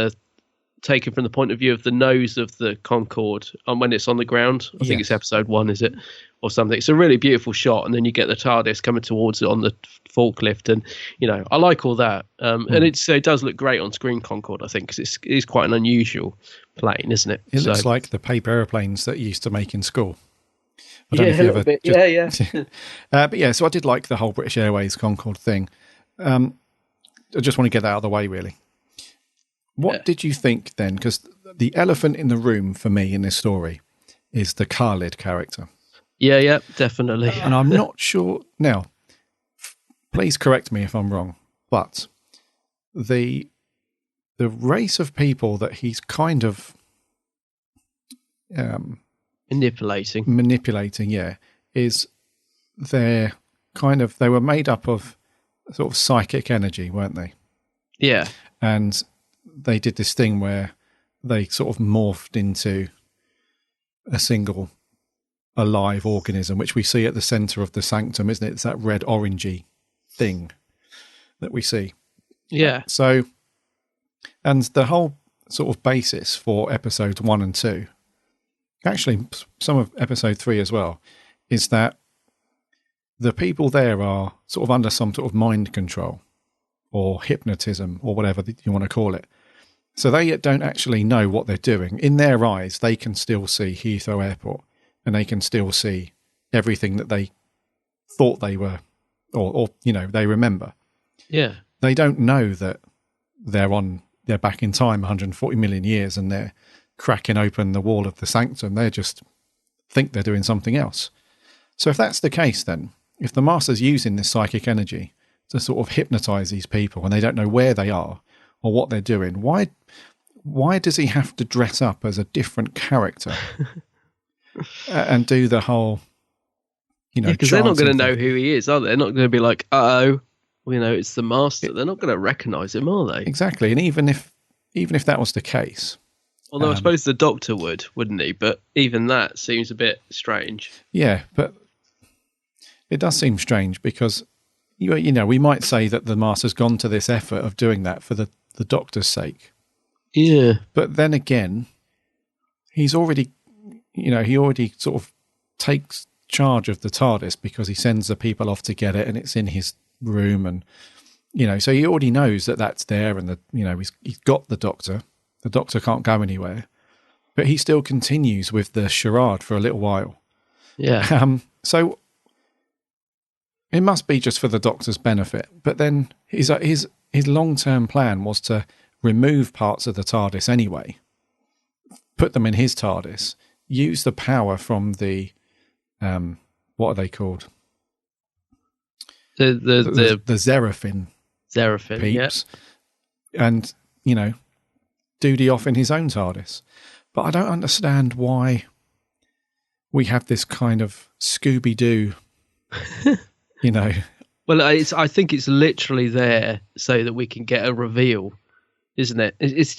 taken from the point of view of the nose of the Concorde when it's on the ground. I think it's episode 1, is it, or something? It's a really beautiful shot, and then you get the TARDIS coming towards it on the forklift, and I like all that. And it does look great on screen, Concorde, I think, because it is quite an unusual plane, isn't it? It looks like the paper airplanes that you used to make in school. I don't know if you a little bit. Yeah. But yeah, so I did like the whole British Airways Concorde thing. I just want to get that out of the way, really. What did you think then? Because the elephant in the room for me in this story is the Khalid character. Yeah, definitely. And I'm not sure. Now, please correct me if I'm wrong, but the race of people that he's kind of manipulating, yeah, is they were made up of sort of psychic energy, weren't they? Yeah. And they did this thing where they sort of morphed into a single alive organism, which we see at the center of the sanctum, isn't it? It's that red orangey thing that we see. Yeah. So, and the whole sort of basis for episodes 1 and 2, actually some of episode 3 as well, is that the people there are sort of under some sort of mind control or hypnotism or whatever you want to call it. So they don't actually know what they're doing. In their eyes, they can still see Heathrow Airport and they can still see everything that they thought they were, or they remember. Yeah. They don't know that they're back in time 140 million years and they're cracking open the wall of the sanctum. They just think they're doing something else. So if that's the case, then if the Master's using this psychic energy to sort of hypnotize these people and they don't know where they are or what they're doing, why does he have to dress up as a different character and do the whole, because they're not going to know who he is, are they? They're not going to be like, it's the Master. They're not going to recognize him, are they? Exactly. And even if that was the case, although I suppose the Doctor wouldn't he? But even that seems a bit strange. Yeah, but it does seem strange because we might say that the Master's gone to this effort of doing that for the Doctor's sake. Yeah. But then again, he already sort of takes charge of the TARDIS because he sends the people off to get it and it's in his room and, so he already knows that that's there and he's got the Doctor. The Doctor can't go anywhere. But he still continues with the charade for a little while. Yeah. So it must be just for the Doctor's benefit. But then his long-term plan was to remove parts of the TARDIS anyway, put them in his TARDIS, use the power from the, what are they called? The Zerafin peeps. Yeah. And, duty off in his own TARDIS. But I don't understand why we have this kind of Scooby-Doo, Well, I think it's literally there so that we can get a reveal, isn't it? It's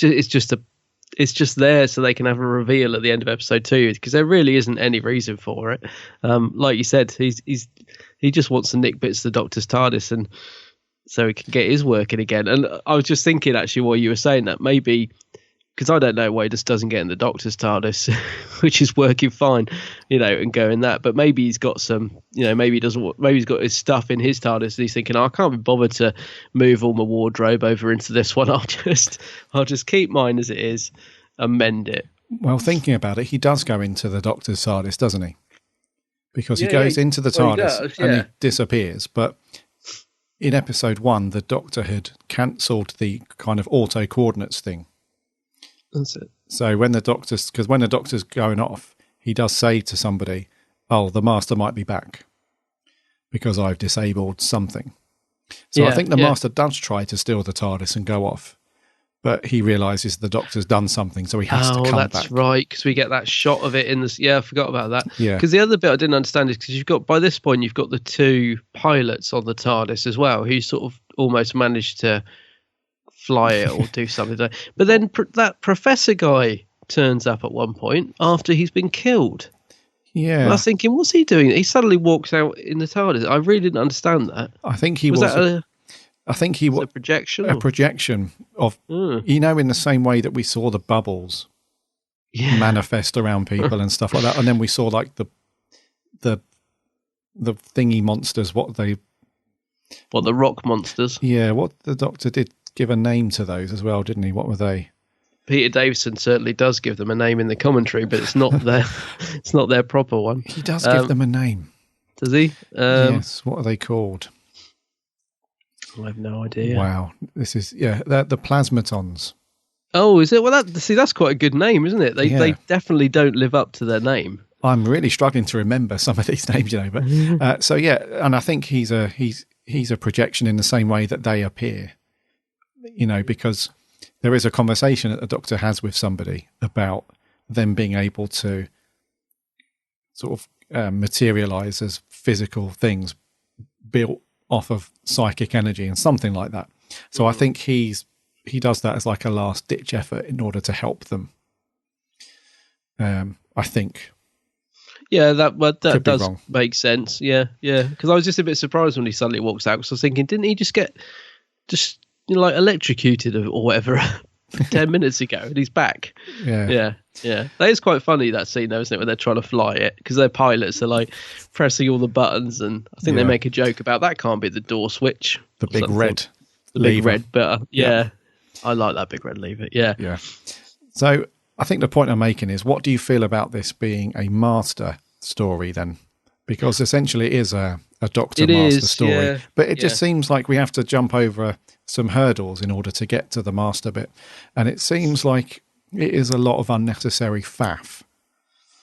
just there so they can have a reveal at the end of episode 2 because there really isn't any reason for it. Like you said, he just wants to nick bits of the Doctor's TARDIS and so he can get his working again. And I was just thinking actually while you were saying that maybe. Because I don't know why he just doesn't get in the Doctor's TARDIS, which is working fine, and going that. But maybe he's got some, maybe he doesn't. Maybe he's got his stuff in his TARDIS, and he's thinking, I can't be bothered to move all my wardrobe over into this one. I'll just keep mine as it is and mend it. Well, thinking about it, he does go into the Doctor's TARDIS, doesn't he? Because he goes into the TARDIS and he disappears. But in episode 1, the Doctor had cancelled the kind of auto coordinates thing. That's it. So when the Doctor's going off, he does say to somebody, "Oh, the Master might be back because I've disabled something." So I think the Master does try to steal the TARDIS and go off, but he realises the Doctor's done something, so he has to come back. Oh, that's right, because we get that shot of it in this. Yeah, I forgot about that. Yeah. Because the other bit I didn't understand is because by this point you've got the 2 pilots on the TARDIS as well, who sort of almost managed to fly it or do something. But then that professor guy turns up at one point after he's been killed. Yeah. And I was thinking, what's he doing? He suddenly walks out in the TARDIS. I really didn't understand that. I think he was a projection. A projection of, in the same way that we saw the bubbles manifest around people and stuff like that. And then we saw like the thingy monsters, the rock monsters. Yeah, what the Doctor did give a name to those as well, didn't he? What were they? Peter Davison certainly does give them a name in the commentary, but it's not their proper one. He does give them a name. Does he? Yes. What are they called? I have no idea. Wow. This is they're the plasmatons. Oh, is it? Well, that's quite a good name, isn't it? They definitely don't live up to their name. I'm really struggling to remember some of these names, but and I think he's a projection in the same way that they appear, because there is a conversation that the Doctor has with somebody about them being able to sort of materialize as physical things built off of psychic energy and something like that. So I think he does that as like a last ditch effort in order to help them. I think. Yeah, that does make sense. Yeah. Because I was just a bit surprised when he suddenly walks out. Because I was thinking, didn't he just get like electrocuted or whatever 10 minutes ago, and he's back? Yeah. That is quite funny, that scene, though, isn't it? When they're trying to fly it, because their pilots are like pressing all the buttons, and I think they make a joke about that can't be the door switch. The big red. The big red button. Yeah. I like that big red lever. Yeah. So I think the point I'm making is, what do you feel about this being a master story then? Because essentially it is a Doctor master story, but it just seems like we have to jump over some hurdles in order to get to the master bit. And it seems like it is a lot of unnecessary faff.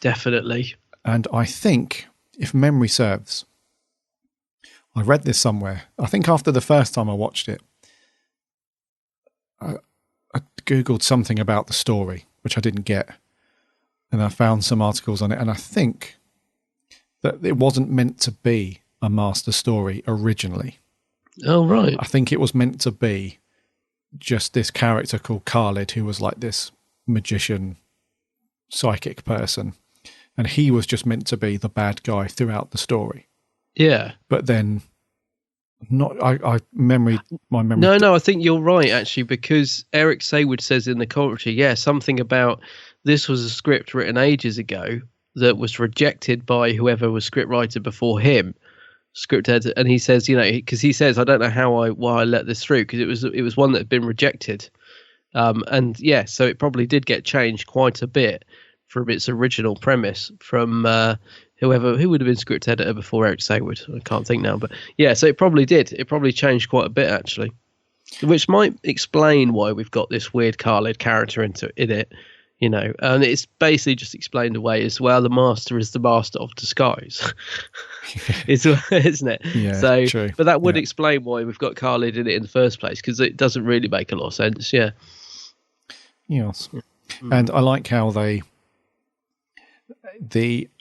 Definitely. And I think, if memory serves, I read this somewhere. I think after the first time I watched it, I Googled something about the story, which I didn't get. And I found some articles on it. And I think that it wasn't meant to be a master story originally. Oh, right. I think it was meant to be just this character called Khalid, who was like this magician, psychic person. And he was just meant to be the bad guy throughout the story. Yeah. But then my memory. No, I think you're right, actually, because Eric Saywood says in the commentary, something about this was a script written ages ago that was rejected by whoever was scriptwriter before him, script editor, and he says, because he says, I don't know why I let this through, because it was one that had been rejected, so it probably did get changed quite a bit from its original premise from who would have been script editor before Eric Saywood. I can't think now, but so it probably did. It probably changed quite a bit, actually, which might explain why we've got this weird Khalid character in it. And it's basically just explained away as well. The master is the master of disguise, isn't it? Yeah, so true. But that would explain why we've got Khalid in it in the first place, because it doesn't really make a lot of sense. Yeah. Yes, and I like how the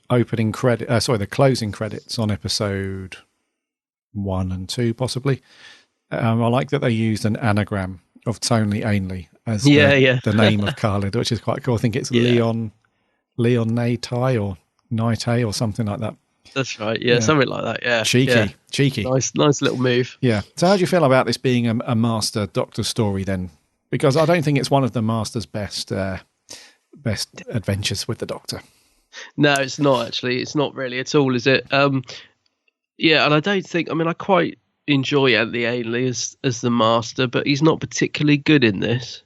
opening credit, the closing credits on episode 1 and 2, possibly. I like that they used an anagram of Tony Ainley as the name of Khalid, which is quite cool. I think it's Leon Natai or Naite or something like that. That's right. Yeah, something like that. Yeah. Cheeky. Nice little move. Yeah. So how do you feel about this being a master Doctor story then? Because I don't think it's one of the Master's best adventures with the Doctor. No, it's not actually. It's not really at all, is it? And I don't think. I mean, I quite enjoy Anthony Ainley as the Master, but he's not particularly good in this.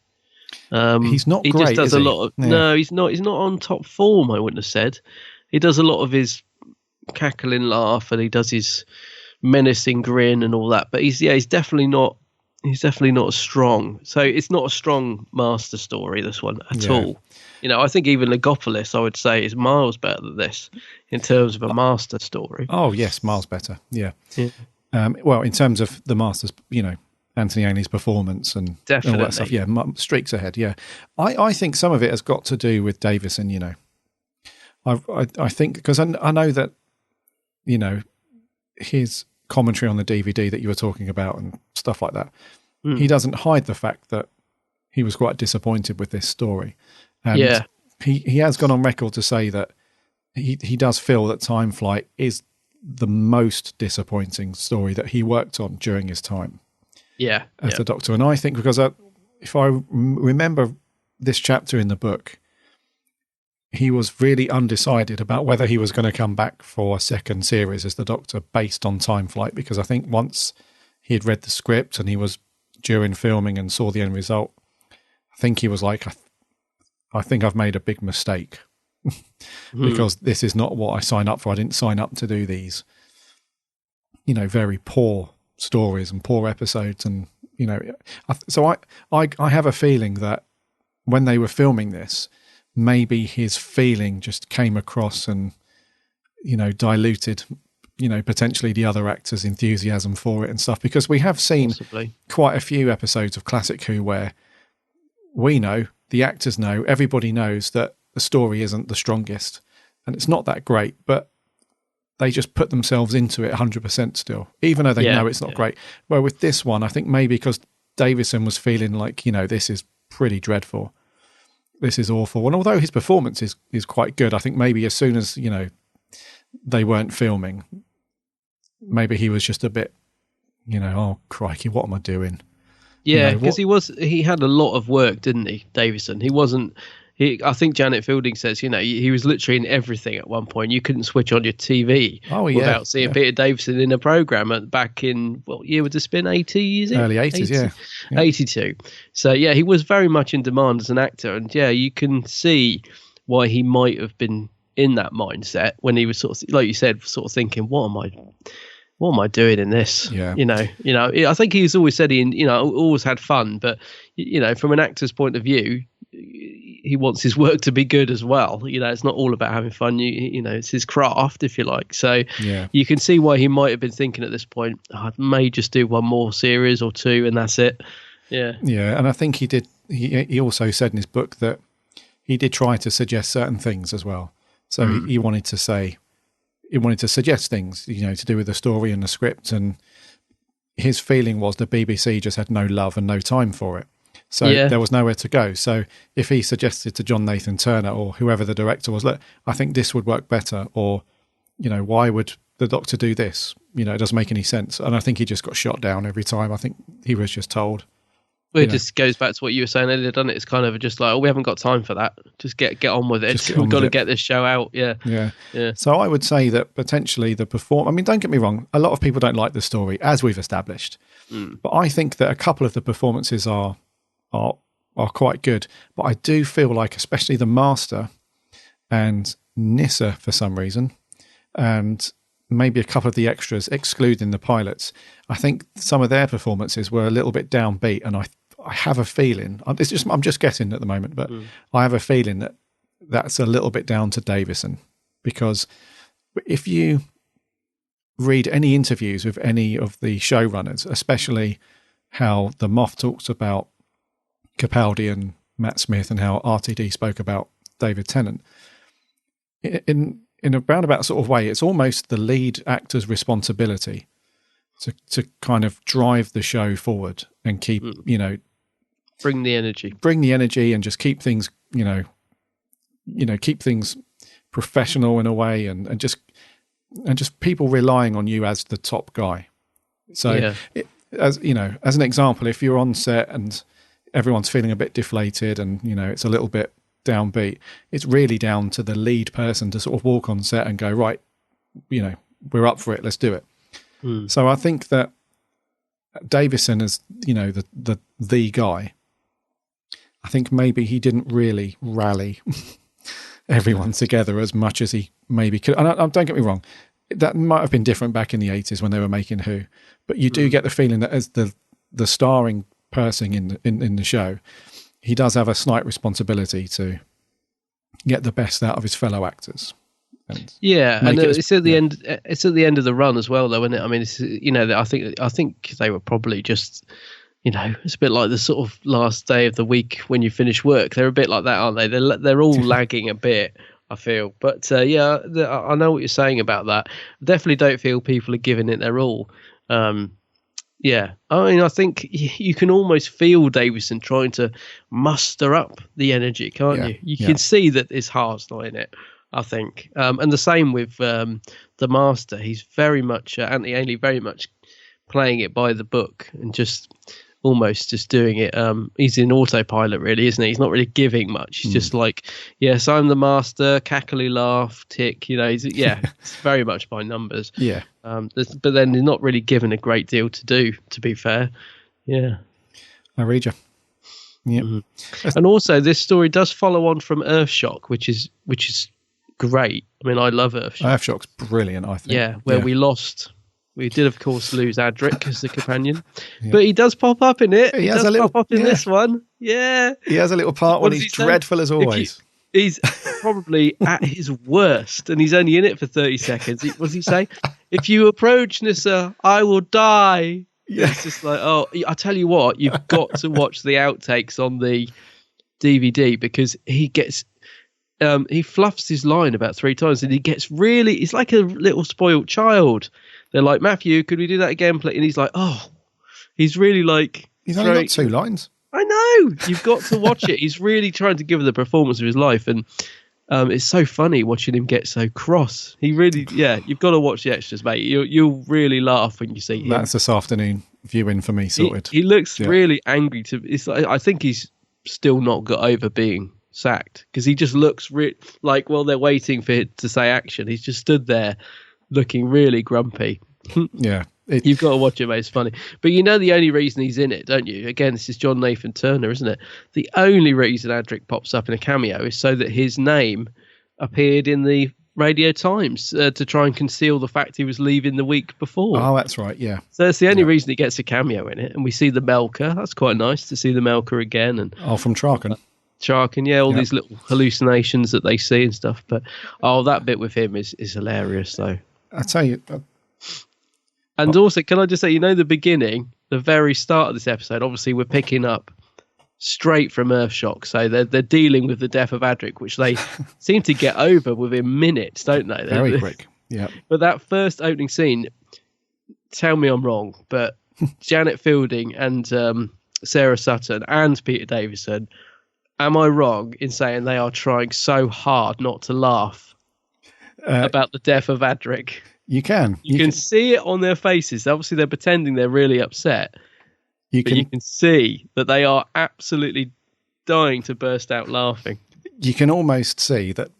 He's not. He great, just does is a he? lot of. Yeah. No, he's not. He's not on top form. I wouldn't have said. He does a lot of his cackling laugh, and he does his menacing grin and all that. But he's definitely not. He's definitely not as strong. So it's not a strong Master story, this one at all. I think even Legopolis, I would say, is miles better than this in terms of a Master story. Oh yes, miles better. Yeah. Well, in terms of the Master's, Anthony Ainley's performance and all that stuff. Yeah, streaks ahead. Yeah, I think some of it has got to do with Davison. I think because I know that his commentary on the DVD that you were talking about and stuff like that. He doesn't hide the fact that he was quite disappointed with this story. And he has gone on record to say that he does feel that Time Flight is the most disappointing story that he worked on during his time as the Doctor. And I think because if I remember this chapter in the book, he was really undecided about whether he was going to come back for a second series as the Doctor based on Time Flight, because I think once he had read the script and he was during filming and saw the end result, I think he was like, I think I've made a big mistake because this is not what I signed up for. I didn't sign up to do these, very poor stories and poor episodes. And, so I have a feeling that when they were filming this, maybe his feeling just came across and, diluted, potentially the other actors' enthusiasm for it and stuff, because we have seen quite a few episodes of Classic Who where we know, the actors know, everybody knows that the story isn't the strongest and it's not that great, but they just put themselves into it 100% still, even though they know it's not great. Well, with this one, I think maybe because Davison was feeling like, this is pretty dreadful. This is awful. And although his performance is quite good, I think maybe as soon as, they weren't filming, maybe he was just a bit, oh, crikey, what am I doing? Yeah, because he had a lot of work, didn't he, Davison? I think Janet Fielding says, he was literally in everything at one point. You couldn't switch on your TV without seeing Peter Davison in a programme back in, what year would this have been, 80s? Early 80s, 80, yeah. 82. So, yeah, he was very much in demand as an actor. And, yeah, you can see why he might have been in that mindset when he was sort of, like you said, sort of thinking, what am I doing in this? Yeah. I think he's always said he always had fun, but, from an actor's point of view, he wants his work to be good as well. It's not all about having fun. It's his craft, if you like. So you can see why he might have been thinking at this point, I may just do one more series or two and that's it. Yeah. Yeah. And I think he did. He also said in his book that he did try to suggest certain things as well. So he wanted to suggest things, to do with the story and the script. And his feeling was the BBC just had no love and no time for it. So there was nowhere to go. So if he suggested to John Nathan Turner or whoever the director was, look, I think this would work better, or, why would the Doctor do this? It doesn't make any sense. And I think he just got shot down every time. I think he was just told. Well, it just goes back to what you were saying earlier, doesn't it? It's kind of just like, we haven't got time for that. Just get on with it. We've got to get this show out. Yeah. So I would say that potentially don't get me wrong, a lot of people don't like the story, as we've established. But I think that a couple of the performances are quite good. But I do feel like, especially the Master and Nyssa for some reason, and maybe a couple of the extras, excluding the pilots, I think some of their performances were a little bit downbeat, and I have a feeling, I'm just guessing at the moment, but I have a feeling that that's a little bit down to Davison, because if you read any interviews with any of the showrunners, especially how the Moff talks about Capaldi and Matt Smith and how RTD spoke about David Tennant, in a roundabout sort of way, it's almost the lead actor's responsibility to kind of drive the show forward and keep, bring the energy and just keep things, keep things professional in a way, and just people relying on you as the top guy. So as an example, if you're on set and everyone's feeling a bit deflated and, it's a little bit downbeat, it's really down to the lead person to sort of walk on set and go, right, we're up for it, let's do it. So I think that Davison is, the guy. I think maybe he didn't really rally everyone together as much as he maybe could. And don't get me wrong, that might have been different back in the 80s when they were making Who, but you do get the feeling that as the starring person in the show, he does have a slight responsibility to get the best out of his fellow actors. And it's at the end. It's at the end of the run as well, though, isn't it? I mean, it's, I think they were probably just, it's a bit like the sort of last day of the week when you finish work. They're a bit like that, aren't they? They're all lagging a bit, I feel. But I know what you're saying about that. I definitely don't feel people are giving it their all. Yeah, I mean, I think you can almost feel Davison trying to muster up the energy, can't you? You can see that his heart's not in it, I think. And the same with the Master. He's very much, Anthony Ainley, very much playing it by the book and just almost just doing it. He's in autopilot, really, isn't he? He's not really giving much. He's just like, yes, I'm the Master, cackly laugh, tick, it's very much by numbers. Yeah. But then he's not really given a great deal to do, to be fair. Yeah. I read you. Yeah. And also, this story does follow on from Earthshock, which is great. I mean, I love Earthshock. Earthshock's brilliant, I think. Yeah, where we did, of course, lose Adric as the companion, Yeah. but he does pop up in it. He has does a little pop up in this one. Yeah, he has a little part when he's dreadful as always. He's probably at his worst, and he's only in it for 30 seconds. What does he say? If you approach Nissa, I will die. Yeah. It's just like, oh, I tell you what, you've got to watch the outtakes on the DVD, because he gets, he fluffs his line about 3 times, and he gets really, he's like a little spoiled child. They're like, Matthew, could we do that again, please? And he's like, oh, he's really like, he's only got 2 lines. I know. You've got to watch it. He's really trying to give the performance of his life, and it's so funny watching him get so cross. He really, you've got to watch the extras, mate. You'll really laugh when you see him. That's this afternoon viewing for me sorted. He looks really angry. It's like, I think he's still not got over being sacked, because he just looks like, well, they're waiting for it to say action. He's just stood there looking really grumpy. Yeah. You've got to watch it, mate. It's funny. But you know the only reason he's in it, don't you? Again, this is John Nathan Turner, isn't it? The only reason Adric pops up in a cameo is so that his name appeared in the Radio Times to try and conceal the fact he was leaving the week before. Oh, that's right, yeah. So that's the only reason he gets a cameo in it. And we see the Melker. That's quite nice to see the Melker again. And from Traken. Traken, yeah, all these little hallucinations that they see and stuff. But, that bit with him is hilarious, though. I tell you... And also, can I just say, the beginning, the very start of this episode, obviously we're picking up straight from Earthshock. So they're dealing with the death of Adric, which they seem to get over within minutes, don't they? Very quick, yeah. But that first opening scene, tell me I'm wrong, but Janet Fielding and Sarah Sutton and Peter Davison, am I wrong in saying they are trying so hard not to laugh about the death of Adric? You can. You can see it on their faces. Obviously, they're pretending they're really upset. You can see that they are absolutely dying to burst out laughing. You can almost see that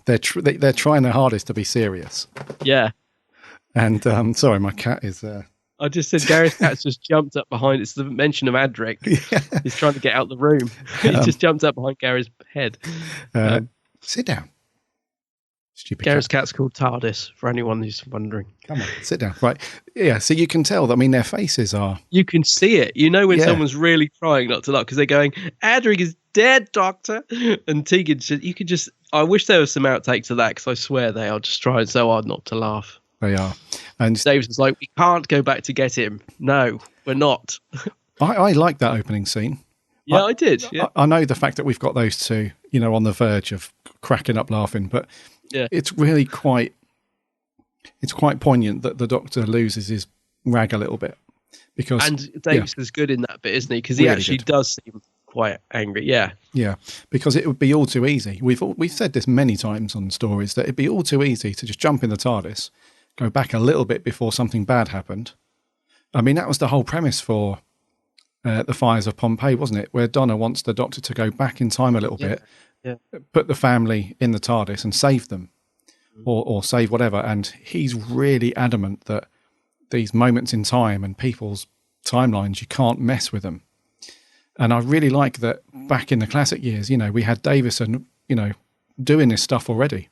they're trying their hardest to be serious. Yeah. And sorry, my cat is... I just said Gary's cat's just jumped up behind. It's the mention of Adric. Yeah. He's trying to get out the room. He just jumped up behind Gary's head. Sit down. Stupid Garrett's cat's called TARDIS, for anyone who's wondering. Come on, sit down. Right. Yeah, so you can tell, their faces are... You can see it. You know when someone's really trying not to laugh, because they're going, Adric is dead, Doctor. And Tegan, you could just... I wish there was some outtakes of that, because I swear they are just trying so hard not to laugh. They are. And Davison's like, we can't go back to get him. No, we're not. I like that opening scene. Yeah, I did. Yeah. I know the fact that we've got those two, on the verge of cracking up laughing, but... Yeah. It's really quite poignant that the Doctor loses his rag a little bit, because Davison's good in that bit, isn't he? Because he actually does seem quite angry. Yeah, because it would be all too easy. We've said this many times on stories that it'd be all too easy to just jump in the TARDIS, go back a little bit before something bad happened. I mean, that was the whole premise for the Fires of Pompeii, wasn't it? Where Donna wants the Doctor to go back in time a little bit. Yeah. Put the family in the TARDIS and save them, or save whatever. And he's really adamant that these moments in time and people's timelines, you can't mess with them. And I really like that back in the classic years, we had Davison, doing this stuff already.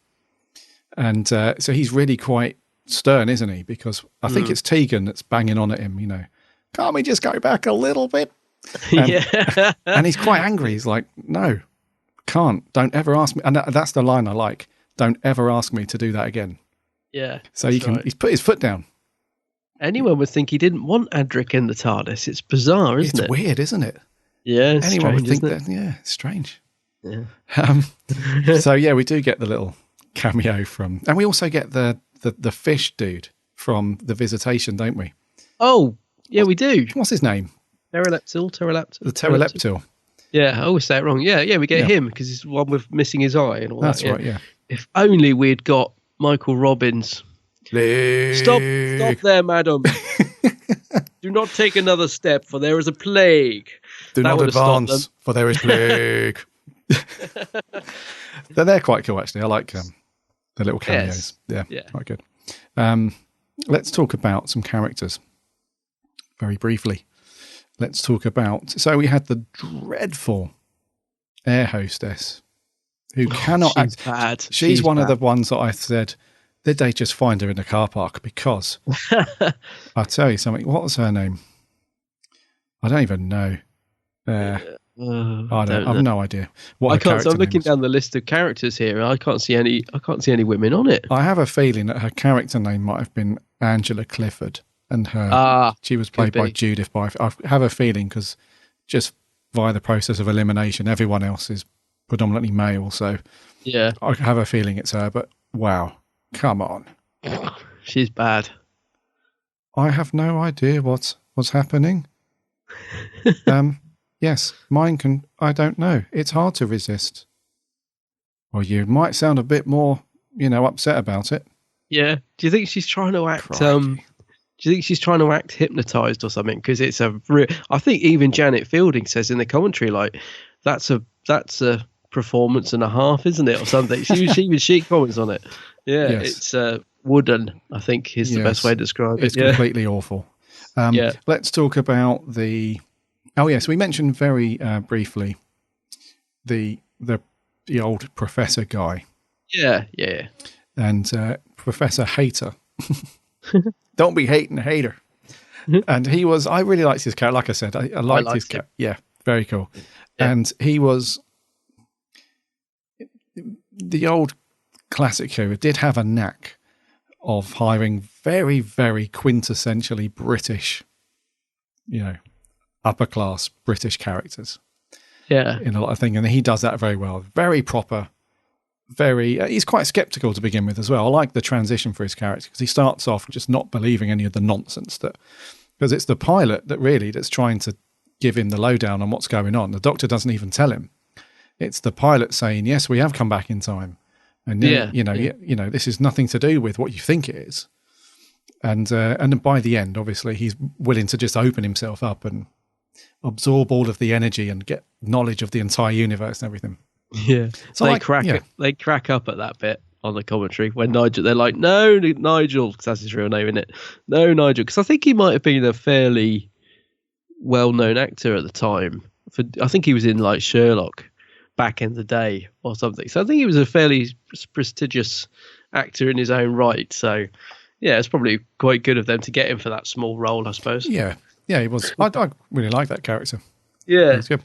And so he's really quite stern, isn't he? Because I think it's Tegan that's banging on at him, can't we just go back a little bit? And, and he's quite angry. He's like, no. Can't. Don't ever ask me. And that's the line I like. Don't ever ask me to do that again. Yeah. So he's put his foot down. Anyone would think he didn't want Adric in the TARDIS. It's bizarre, isn't it? It's weird, isn't it? Yeah. It's Anyone strange, would think isn't that. Yeah, it's strange. Yeah. So we do get the little cameo from, and we also get the fish dude from The Visitation, don't we? Oh, yeah, we do. What's his name? Pteroleptil. The Pteroleptil. Yeah, I always say it wrong. Yeah, we get him because he's the one with missing his eye and all That's that. Right, yeah. If only we'd got Michael Robbins. Stop there, madam. Do not take another step, for there is a plague. Do not advance, for there is plague. They're quite cool, actually. I like the little cameos. Yes. Yeah, quite good. Let's talk about some characters very briefly. let's talk about. So we had the dreadful air hostess who cannot she's act. Bad. She's one bad. of the ones that I said, did they just find her in the car park? Because I'll tell you something. What was her name? I don't even know. I've no idea. I can't. So I'm looking down the list of characters here. I can't see any. I can't see any women on it. I have a feeling that her character name might have been Angela Clifford, and she was played by Judith Byf. I have a feeling because just via the process of elimination, everyone else is predominantly male. So yeah, I have a feeling it's her. But wow, come on, she's bad. I have no idea what's happening. Yes, mine can. I don't know. It's hard to resist. Or you might sound a bit more, upset about it. Yeah. Do you think she's trying to act? Do you think she's trying to act hypnotized or something? Because it's I think even Janet Fielding says in the commentary, like, that's a performance and a half, isn't it, or something? She comments on it. Yeah, yes. It's wooden. I think is the best way to describe it. It's completely awful. Let's talk about the. Oh yes, we mentioned very briefly the old professor guy. Yeah. And Professor Hater. Don't be hating hater. And he was. I really liked his character. Like I said, I liked his character. Yeah, very cool. Yeah. And he was the old classic hero. Did have a knack of hiring very, very quintessentially British, upper class British characters. Yeah. In a lot of things. And he does that very well. Very proper. He's quite skeptical to begin with as well. I like the transition for his character because he starts off just not believing any of the nonsense because it's the pilot that's trying to give him the lowdown on what's going on. The doctor doesn't even tell him. It's the pilot saying, yes, we have come back in time. And then, this is nothing to do with what you think it is. And then by the end, obviously, he's willing to just open himself up and absorb all of the energy and get knowledge of the entire universe and everything. Yeah. So they crack up at that bit on the commentary when they're like, no, Nigel, because that's his real name, isn't it? No, Nigel, because I think he might have been a fairly well-known actor at the time. I think he was in like Sherlock back in the day or something. So I think he was a fairly prestigious actor in his own right. So yeah, it's probably quite good of them to get him for that small role, I suppose. Yeah, he was. I really like that character. Yeah, it's good.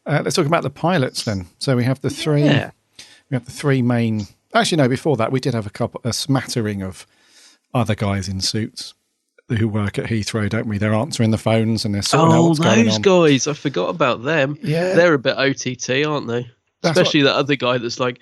Let's talk about the pilots then. So we have the three. Yeah. We have the three main. Actually, no. Before that, we did have a smattering of other guys in suits who work at Heathrow, don't we? They're answering the phones and they're sorting out what's going on. Those guys! I forgot about them. Yeah, they're a bit OTT, aren't they? Especially that other guy that's like,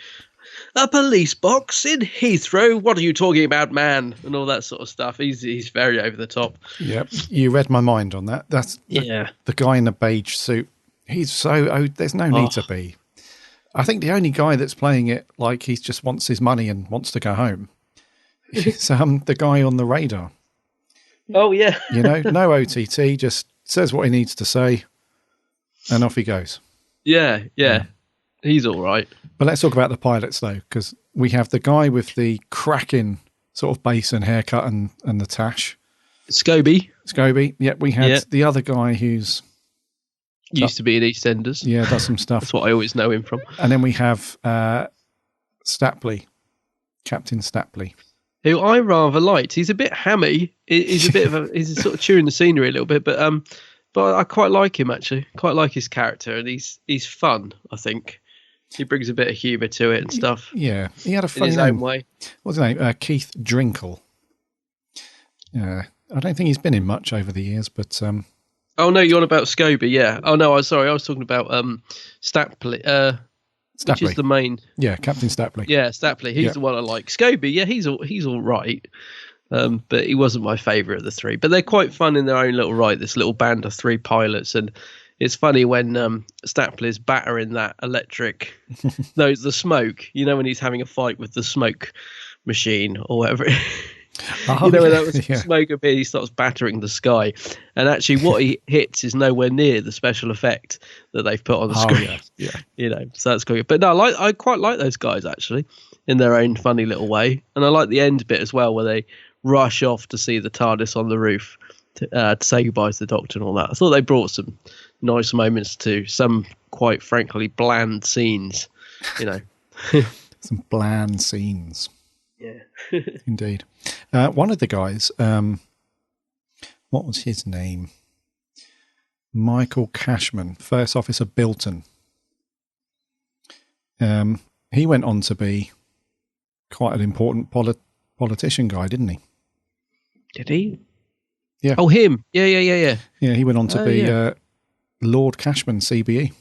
a police box in Heathrow. What are you talking about, man? And all that sort of stuff. He's very over the top. Yep, you read my mind on that. That's the guy in the beige suit. He's so there's no need to be. I think the only guy that's playing it like he just wants his money and wants to go home is the guy on the radar. Oh yeah, no OTT, just says what he needs to say, and off he goes. Yeah. He's all right. But let's talk about the pilots though, because we have the guy with the cracking sort of bass and haircut and the tash. Scobie. Yep. We had the other guy who's used to be in EastEnders. Yeah, does some stuff. That's what I always know him from. And then we have Stapley, Captain Stapley, who I rather liked. He's a bit hammy. He's a bit of he's sort of chewing the scenery a little bit, but I quite like him actually. Quite like his character, and he's fun. I think he brings a bit of humour to it and stuff. Yeah, he had a funny in his own way. What's his name? Keith Drinkle. Yeah, I don't think he's been in much over the years, but. Oh no, you're on about Scobie, yeah. Oh no, I'm sorry, I was talking about Stapley. Stapley, which is the main. Yeah, Captain Stapley. Yeah, Stapley. He's the one I like. Scobie, yeah, he's all right, but he wasn't my favourite of the three. But they're quite fun in their own little right. This little band of three pilots, and it's funny when Stapley's battering that electric. No, it's the smoke. When he's having a fight with the smoke machine or whatever. When that was smoke up here, he starts battering the sky, and actually what he hits is nowhere near the special effect that they've put on the screen. So that's good. But no, I quite like those guys actually in their own funny little way, and I like the end bit as well where they rush off to see the TARDIS on the roof to say goodbye to the Doctor and all that. I thought they brought some nice moments to some, quite frankly, bland scenes. Some bland scenes. Yeah. Indeed. One of the guys, what was his name? Michael Cashman, First Officer Bilton. He went on to be quite an important politician guy, didn't he? Did he? Yeah. Oh, him. Yeah. Yeah, he went on to be Lord Cashman, CBE.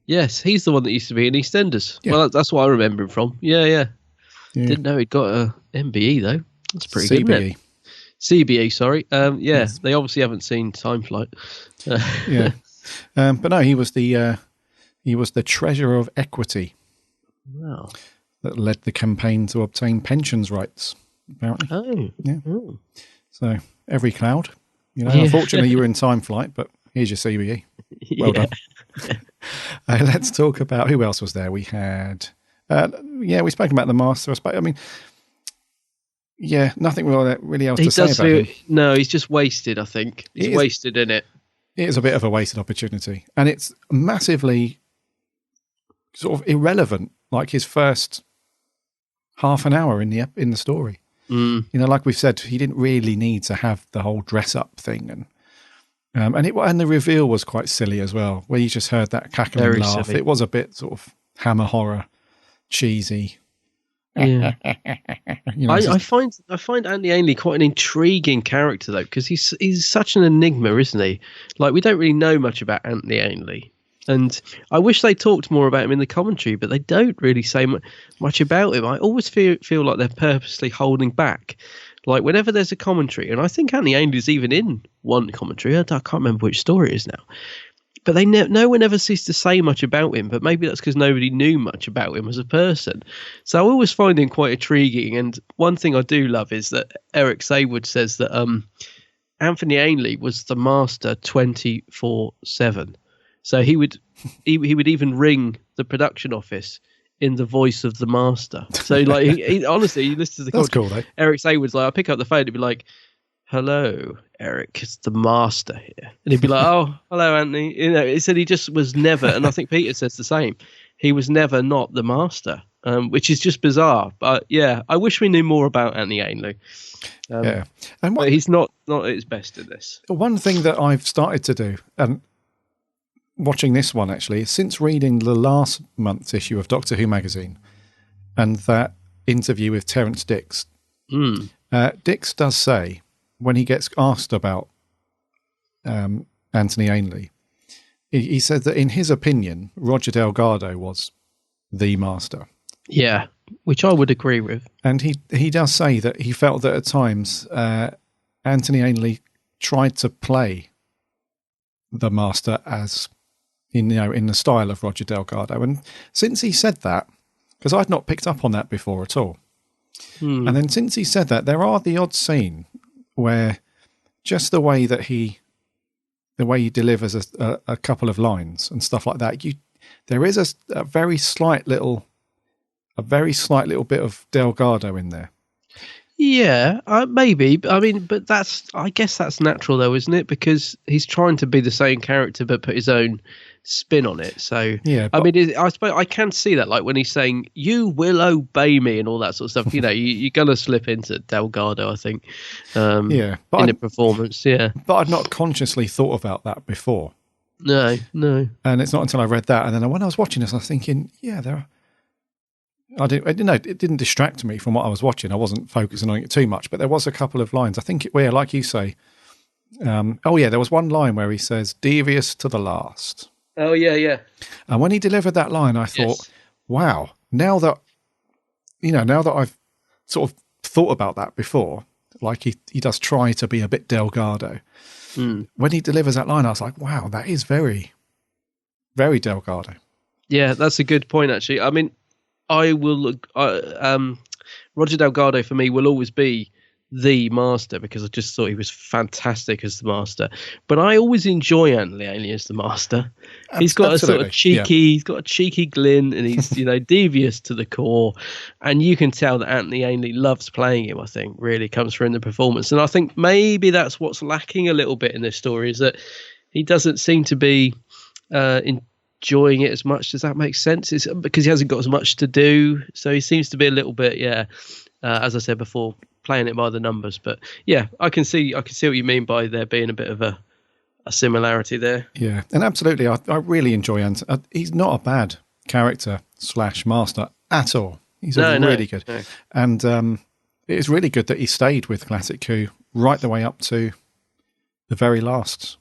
Yes, he's the one that used to be in EastEnders. Yeah. Well, that's what I remember him from. Yeah. Didn't know he'd got a MBE, though. That's pretty good, isn't it? CBE, sorry. Yes. They obviously haven't seen Time Flight. Yeah. But no, he was the treasurer of equity. Wow. That led the campaign to obtain pensions rights, apparently. Oh. Yeah. Oh. So, every cloud. Unfortunately, you were in Time Flight, but here's your CBE. Well done. Let's talk about who else was there. We had, we spoke about the Master. Nothing really else to say about him. No, he's just wasted, I think. He's wasted in it. It is a bit of a wasted opportunity. And it's massively sort of irrelevant, like his first half an hour in the story. Like we've said, he didn't really need to have the whole dress up thing, and the reveal was quite silly as well, where you just heard that cackling laugh. Silly. It was a bit sort of Hammer horror, cheesy. Yeah, I find Anthony Ainley quite an intriguing character though, because he's such an enigma, isn't he? Like, we don't really know much about Anthony Ainley. And I wish they talked more about him in the commentary, but they don't really say much about him. I always feel like they're purposely holding back. Like, whenever there's a commentary, and I think Anthony Ainley's even in one commentary. I can't remember which story it is now. But no one ever seems to say much about him. But maybe that's because nobody knew much about him as a person. So I always find him quite intriguing. And one thing I do love is that Eric Saywood says that Anthony Ainley was the Master 24/7. So he would even ring the production office in the voice of the Master. So like, he honestly, he listens to the. That's cool, though. Eric Saywood's like, I pick up the phone, it'd be like, "Hello, Eric, it's the Master here," and he'd be like, "Oh, hello, Anthony." He said he just was never, and I think Peter says the same. He was never not the Master, which is just bizarre. But yeah, I wish we knew more about Anthony Ainley. But he's not at his best in this. One thing that I've started to do, watching this one actually, since reading the last month's issue of Doctor Who magazine and that interview with Terence Dix, Dix does say, when he gets asked about Anthony Ainley, he said that in his opinion, Roger Delgado was the Master. Yeah, which I would agree with. And he does say that he felt that at times Anthony Ainley tried to play the Master as in the style of Roger Delgado. And since he said that, because I'd not picked up on that before at all, and then since he said that, there are the odd scene where just the way he delivers a couple of lines and stuff like that, there is a very slight little bit of Delgado in there. Yeah, maybe. I mean, but I guess that's natural though, isn't it? Because he's trying to be the same character but put his own spin on it. So yeah, I mean, I suppose I can see that, like when he's saying "you will obey me" and all that sort of stuff. You're gonna slip into Delgado, I think. In a performance, yeah. But I'd not consciously thought about that before. No. And it's not until I read that, and then when I was watching this, I was thinking, yeah, there are. I didn't know. It didn't distract me from what I was watching. I wasn't focusing on it too much, but there was a couple of lines. I think, like you say. There was one line where he says "devious to the last." Oh yeah. And when he delivered that line, I thought, wow, now that I've sort of thought about that before, like he does try to be a bit Delgado. When he delivers that line, I was like, wow, that is very, very Delgado. Yeah, that's a good point, actually. I mean, I will look. Roger Delgado for me will always be the Master because I just thought he was fantastic as the Master. But I always enjoy Anthony Ainley as the Master. He's got a sort of cheeky, he's got a cheeky glint, and he's devious to the core. And you can tell that Anthony Ainley loves playing him. I think really comes through in the performance, and I think maybe that's what's lacking a little bit in this story is that he doesn't seem to be enjoying it as much. Does that make sense? It's because he hasn't got as much to do, so he seems to be a little bit, as I said before, playing it by the numbers. But yeah, I can see what you mean by there being a bit of a similarity there. Yeah, and absolutely, I really enjoy Anthony. He's not a bad character / Master at all. He's really good. No. And it's really good that he stayed with Classic Who right the way up to the very last,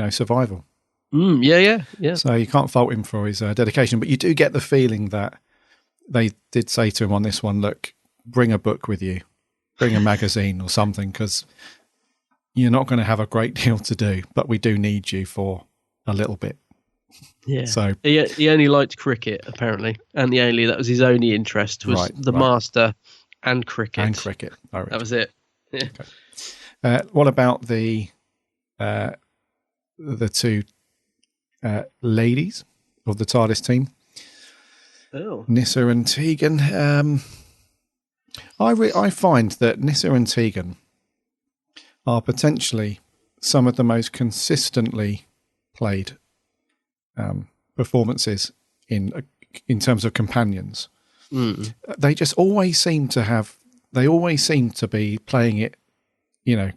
survival. Yeah. So you can't fault him for his dedication, but you do get the feeling that they did say to him on this one, look, bring a book with you, bring a magazine or something, because you're not going to have a great deal to do, but we do need you for a little bit. Yeah. So he only liked cricket, apparently, and the only that was his only interest was the Master and cricket. And cricket. That was it. Yeah. Okay. What about the two ladies of the TARDIS team? Oh. Nyssa and Tegan. I find that Nyssa and Tegan are potentially some of the most consistently played performances in terms of companions. They just always seem to be playing it,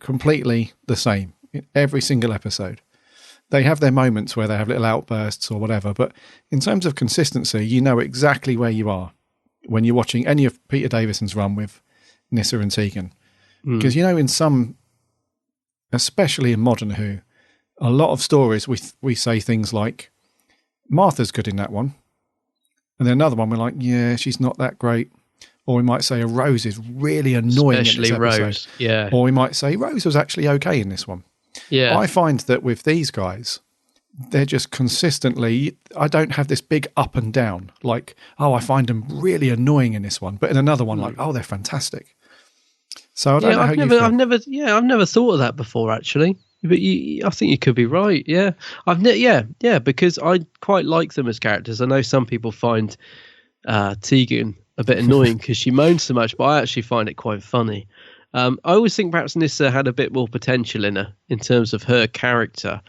completely the same in every single episode. They have their moments where they have little outbursts or whatever, but in terms of consistency, you know exactly where you are when you're watching any of Peter Davison's run with Nyssa and Tegan. Because, in some, especially in Modern Who, a lot of stories we say things like, Martha's good in that one. And then another one we're like, yeah, she's not that great. Or we might say a Rose is really annoying especially in this episode. Rose, yeah. Or we might say Rose was actually okay in this one. Yeah. I find that with these guys, they're just consistently, I don't have this big up and down, like, I find them really annoying in this one, but in another one, like, they're fantastic. So I don't know how you feel. I've never thought of that before, actually. But I think you could be right. Yeah, because I quite like them as characters. I know some people find Tegan a bit annoying because she moans so much, but I actually find it quite funny. I always think perhaps Nyssa had a bit more potential in her in terms of her character.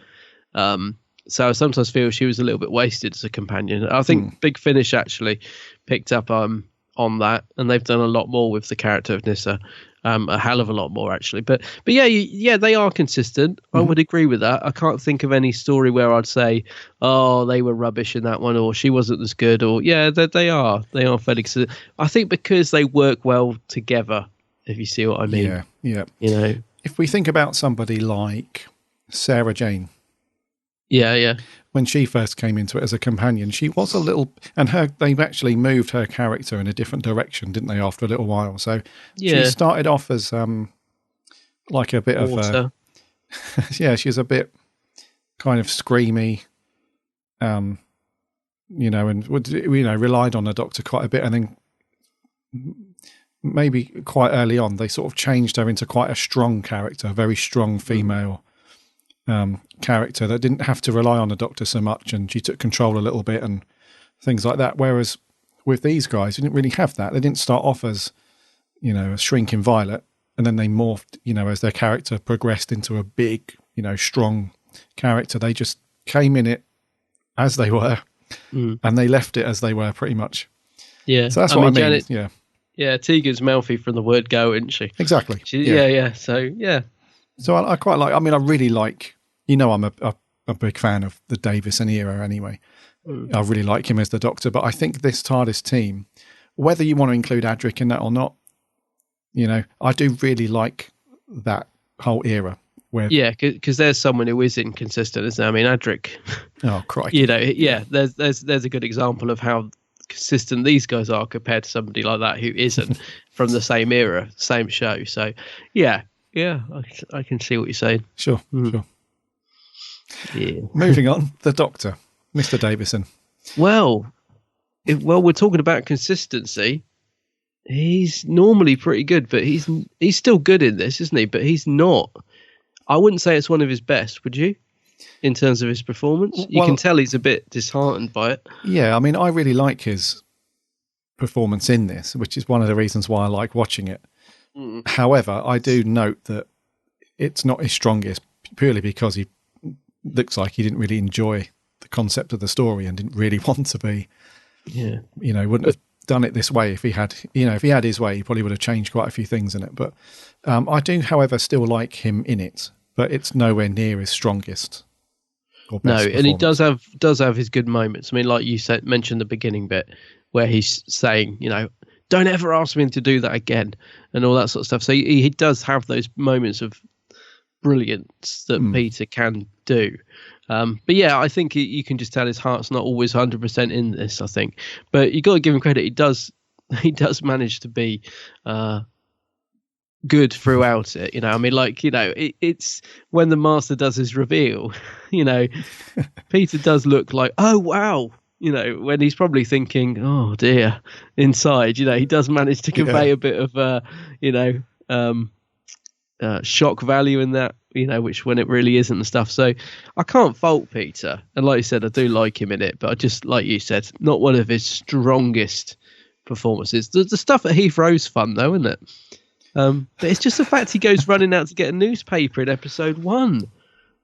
So I sometimes feel she was a little bit wasted as a companion. I think Big Finish actually picked up on that, and they've done a lot more with the character of Nyssa. A hell of a lot more, actually. But yeah, they are consistent. I would agree with that. I can't think of any story where I'd say, they were rubbish in that one, or she wasn't as good, or they are fairly consistent. I think because they work well together, if you see what I mean. Yeah. If we think about somebody like Sarah Jane. Yeah. When she first came into it as a companion, she was a little, and they've actually moved her character in a different direction, didn't they, after a little while? So she started off as like a bit of she's a bit kind of screamy, and relied on the Doctor quite a bit, and then maybe quite early on they sort of changed her into quite a strong character, a very strong female character that didn't have to rely on the Doctor so much, and she took control a little bit and things like that. Whereas with these guys, we didn't really have that. They didn't start off as, a shrinking Violet, and then they morphed, as their character progressed into a big, strong character. They just came in it as they were, and they left it as they were pretty much. Yeah. So that's what I mean. Janet, yeah. Yeah, Tegan's mouthy from the word go, isn't she? Exactly. Yeah. So, yeah. So I quite like, I really like, I'm a big fan of the Davison era anyway. I really like him as the Doctor, but I think this TARDIS team, whether you want to include Adric in that or not, I do really like that whole era. Because there's someone who is inconsistent, isn't there? I mean, Adric. Oh, crikey. There's a good example of how consistent these guys are compared to somebody like that who isn't from the same era, same show. So, yeah, I can see what you're saying. Sure. Yeah. Moving on, the Doctor, Mr. Davison. Well, we're talking about consistency. he's normally pretty good, but he's still good in this, isn't he? But he's not. I wouldn't say it's one of his best, would you? In terms of his performance, you can tell he's a bit disheartened by it. Yeah, I mean, I really like his performance in this, which is one of the reasons why I like watching it. However, I do note that it's not his strongest, purely because he looks like he didn't really enjoy the concept of the story and didn't really want to be. Yeah, wouldn't have done it this way if he had. If he had his way, he probably would have changed quite a few things in it. But I do, however, still like him in it, but it's nowhere near his strongest. No, and he does have his good moments. I mean, like you said, mentioned the beginning bit where he's saying, don't ever ask me to do that again, and all that sort of stuff. So he does have those moments of brilliance that Peter can do. But yeah, I think you can just tell his heart's not always 100% in this, I think. But you got to give him credit. He does manage to be good throughout it. I mean, like, it's when the Master does his reveal, Peter does look like, oh, wow. When he's probably thinking, oh dear, inside, he does manage to convey a bit of, shock value in that, which when it really isn't and stuff. So I can't fault Peter. And like you said, I do like him in it, but I just, like you said, not one of his strongest performances. The stuff at Heathrow's fun though, isn't it? But it's just the fact he goes running out to get a newspaper in episode 1.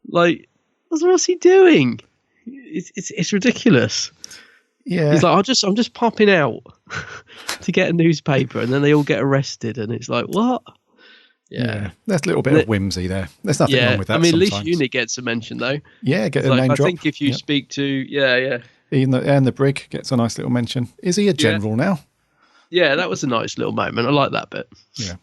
Like, what's he doing? It's ridiculous. Yeah, he's like, I'm just popping out to get a newspaper, and then they all get arrested, and it's like, what? Yeah, there's a little bit of whimsy there. There's nothing wrong with that. I mean, sometimes. at least Unit gets a mention though. Yeah, get a name drop. I think if you speak to, and the brig gets a nice little mention. Is he a general now? Yeah, that was a nice little moment. I like that bit. Yeah.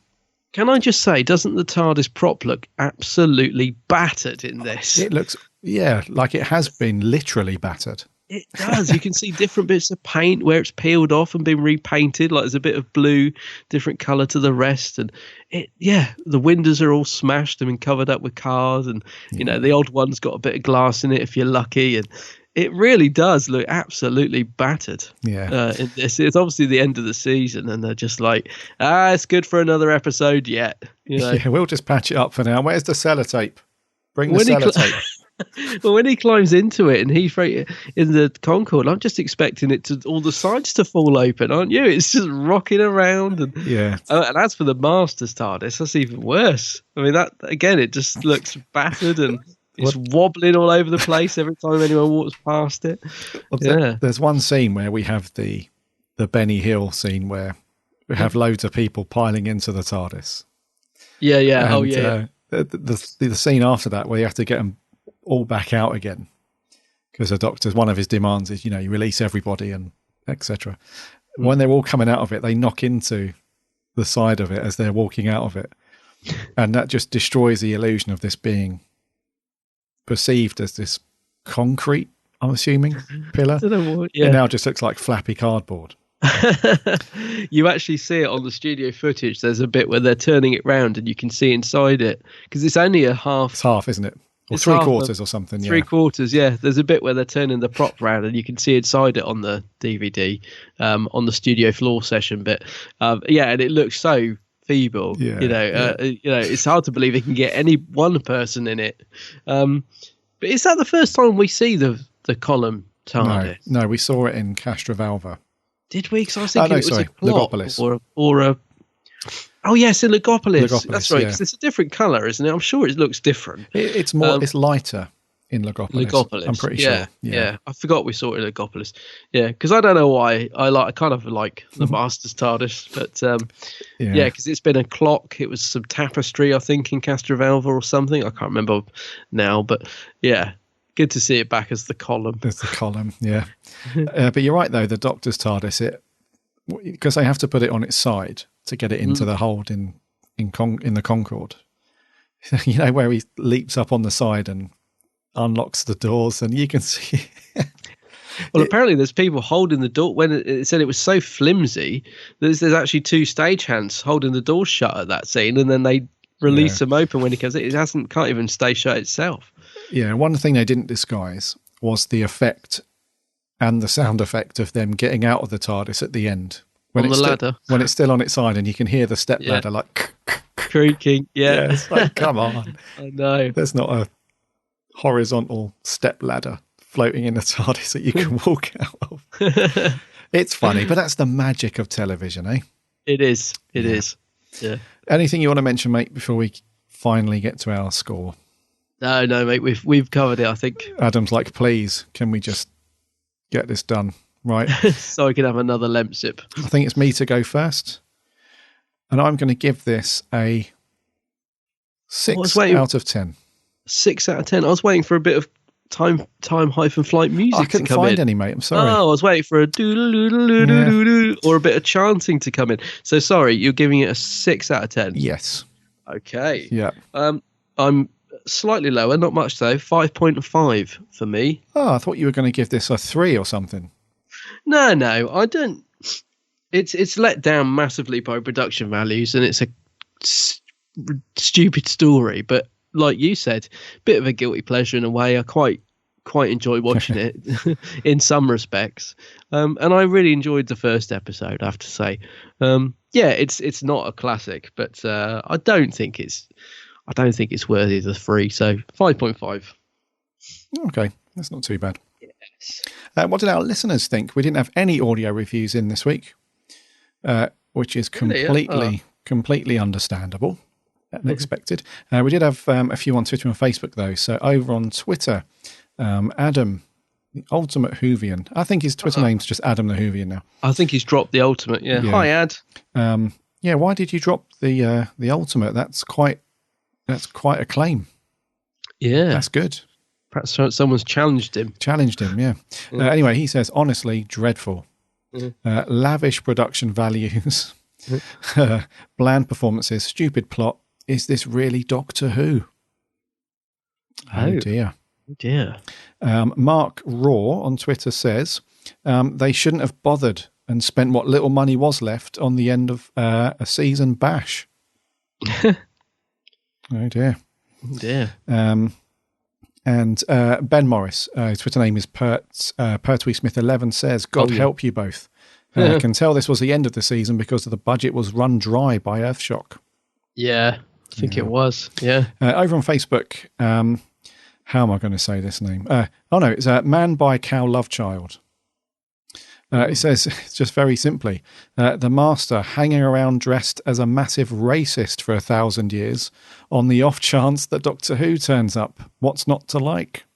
Can I just say, doesn't the TARDIS prop look absolutely battered in this? It looks, like it has been literally battered. It does. You can see different bits of paint where it's peeled off and been repainted. Like there's a bit of blue, different colour to the rest. And the windows are all smashed and been covered up with cars. And, the odd one's got a bit of glass in it if you're lucky. And it really does look absolutely battered. Yeah. In this. It's obviously the end of the season, and they're just like, it's good for another episode yet. Yeah, we'll just patch it up for now. Where's the sellotape? Bring the sellotape. Well, when he climbs into it and in the Concorde, I'm just expecting all the sides to fall open, aren't you? It's just rocking around, and and as for the Master's TARDIS, that's even worse. I mean, that again, it just looks battered and it's wobbling all over the place every time anyone walks past it. Well, there's one scene where we have the Benny Hill scene where we have loads of people piling into the TARDIS. Yeah. And, the scene after that where you have to get them all back out again because the Doctor's one of his demands is you release everybody and etc. When they're all coming out of it, they knock into the side of it as they're walking out of it, and that just destroys the illusion of this being perceived as this concrete, I'm assuming, pillar. It now just looks like flappy cardboard. You actually see it on the studio footage. There's a bit where they're turning it round and you can see inside it because it's only a half. It's half, isn't it? Or 3/4 or something. 3/4, yeah. There's a bit where they're turning the prop round and you can see inside it on the DVD, on the studio floor session bit. And it looks so feeble. It's hard to believe it can get any one person in it. But is that the first time we see the column TARDIS? No, we saw it in Castrovalva. Did we? Because I was thinking it was a plot Logopolis. or a. Oh yes, in Logopolis. That's right. Because it's a different colour, isn't it? I'm sure it looks different. It's more. It's lighter in Logopolis. I'm pretty sure. Yeah. I forgot we saw it in Logopolis. Yeah, because I don't know why I kind of like the Master's TARDIS, but because it's been a clock. It was some tapestry, I think, in Castrovalva or something. I can't remember now, but yeah. Good to see it back as the column. There's the column, yeah. But you're right, though, the Doctor's TARDIS, because they have to put it on its side to get it into the hold in the Concorde. Where he leaps up on the side and unlocks the doors, and you can see. Well, apparently there's people holding the door. When it said it was so flimsy, there's actually 2 stagehands holding the door shut at that scene, and then they release them open when he comes in. It can't even stay shut itself. Yeah, one thing they didn't disguise was the effect and the sound effect of them getting out of the TARDIS at the end on the ladder. When it's still on its side and you can hear the step ladder like creaking. Yeah. It's like, come on. I know. There's not a horizontal step ladder floating in the TARDIS that you can walk out of. It's funny, but that's the magic of television, eh? It is. It is. Yeah. Anything you want to mention, mate, before we finally get to our score? No, mate. We've covered it, I think. Adam's like, please, can we just get this done? Right. So I can have another lemp sip. I think it's me to go first. And I'm going to give this a 6 out of 10. 6 out of 10. I was waiting for a bit of time-flight music I couldn't to come find in. any, mate. I'm sorry. Oh, I was waiting for a doodle-doodle-doodle-doodle or a bit of chanting to come in. So sorry, you're giving it a 6 out of 10? Yes. Okay. Yeah. I'm slightly lower, not much though. 5.5 for me. Oh, I thought you were going to give this a 3 or something. No, I don't. It's let down massively by production values, and it's a stupid story. But like you said, bit of a guilty pleasure in a way. I quite enjoy watching it in some respects, and I really enjoyed the first episode, I have to say. It's not a classic, but I don't think it's worthy of the 3. So 5.5. Okay, that's not too bad. Yes. What did our listeners think? We didn't have any audio reviews in this week, which is completely understandable and expected. We did have a few on Twitter and Facebook, though. So over on Twitter, Adam, the Ultimate Whovian. I think his Twitter name's just Adam the Whovian now. I think he's dropped the Ultimate. Yeah. Hi, Ad. Why did you drop the Ultimate? That's quite a claim. Yeah, that's good. Perhaps someone's challenged him. Yeah. Anyway, he says, honestly, dreadful. Lavish production values, bland performances, stupid plot. Is this really Doctor Who? Oh dear. Mark Raw on Twitter says, they shouldn't have bothered and spent what little money was left on the end of a season bash. Oh dear. And Ben Morris, his Twitter name is Pertwee Smith 11, says, God help you both. I can tell this was the end of the season because the budget was run dry by Earthshock. Yeah, I think it was. Yeah. Over on Facebook, how am I going to say this name? It's Man by Cow Love Child. It says, just very simply, the Master hanging around dressed as a massive racist for 1,000 years on the off chance that Doctor Who turns up. What's not to like?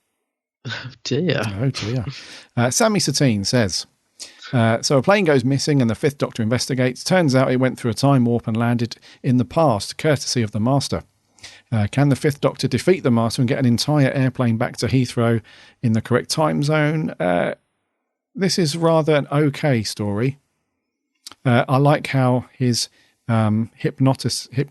Oh, dear. Sammy Satine says, so a plane goes missing and the Fifth Doctor investigates. Turns out it went through a time warp and landed in the past, courtesy of the Master. Can the Fifth Doctor defeat the Master and get an entire airplane back to Heathrow in the correct time zone? This is rather an okay story. I like how his hypnoticness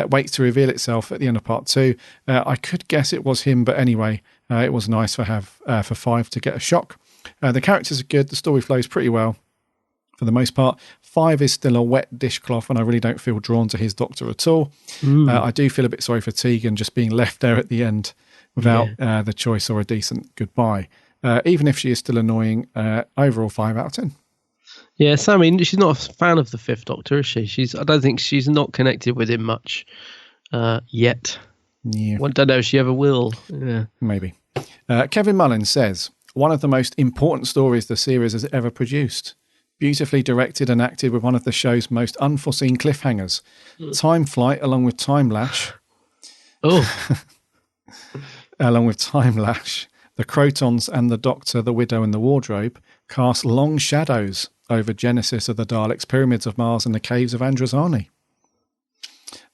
waits to reveal itself at the end of part 2. I could guess it was him, but anyway, it was nice for Five to get a shock. The characters are good. The story flows pretty well for the most part. Five is still a wet dishcloth, and I really don't feel drawn to his Doctor at all. I do feel a bit sorry for Tegan just being left there at the end without the choice or a decent goodbye. Even if she is still annoying, overall 5 out of 10. Yeah, Sammy, she's not a fan of the Fifth Doctor, is she? I don't think she's not connected with him much yet. Yeah. I don't know if she ever will. Yeah. Maybe. Kevin Mullins says, one of the most important stories the series has ever produced. Beautifully directed and acted with one of the show's most unforeseen cliffhangers. Time Flight along with Time Lash. Along with Time Lash, the Crotons and the Doctor, the Widow and the Wardrobe cast long shadows over Genesis of the Daleks, Pyramids of Mars and the Caves of Androzani.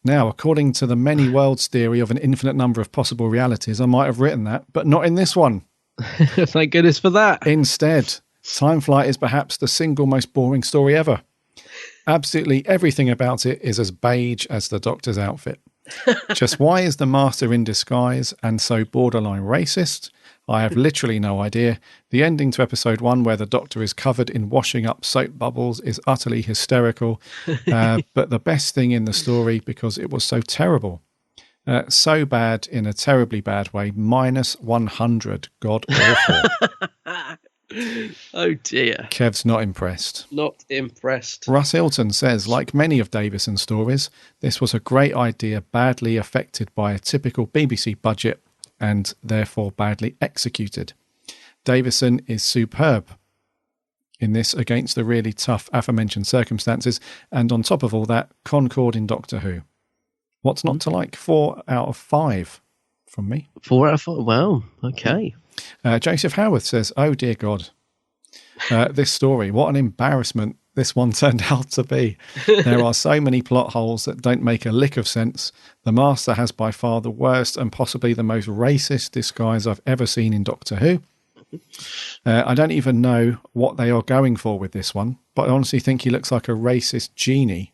Now, according to the many worlds theory of an infinite number of possible realities, I might have written that, but not in this one. Thank goodness for that. Instead, Time Flight is perhaps the single most boring story ever. Absolutely everything about it is as beige as the Doctor's outfit. Just why is the Master in disguise and so borderline racist? I have literally no idea. The ending to episode 1, where the Doctor is covered in washing up soap bubbles, is utterly hysterical. But the best thing in the story, because it was so terrible, so bad in a terribly bad way, -100, god awful. Oh dear. Kev's not impressed. Not impressed. Russ Hilton says, like many of Davison's stories, this was a great idea badly affected by a typical BBC budget and therefore badly executed. Davison is superb in this against the really tough aforementioned circumstances, and on top of all that, Concord in Doctor Who. What's not to like? 4 out of 5 from me. 4 out of 5. Wow. Okay. Joseph Howarth says, oh dear God, this story, what an embarrassment this one turned out to be. There are so many plot holes that don't make a lick of sense. The Master has by far the worst and possibly the most racist disguise I've ever seen in Doctor Who. I don't even know what they are going for with this one, but I honestly think he looks like a racist genie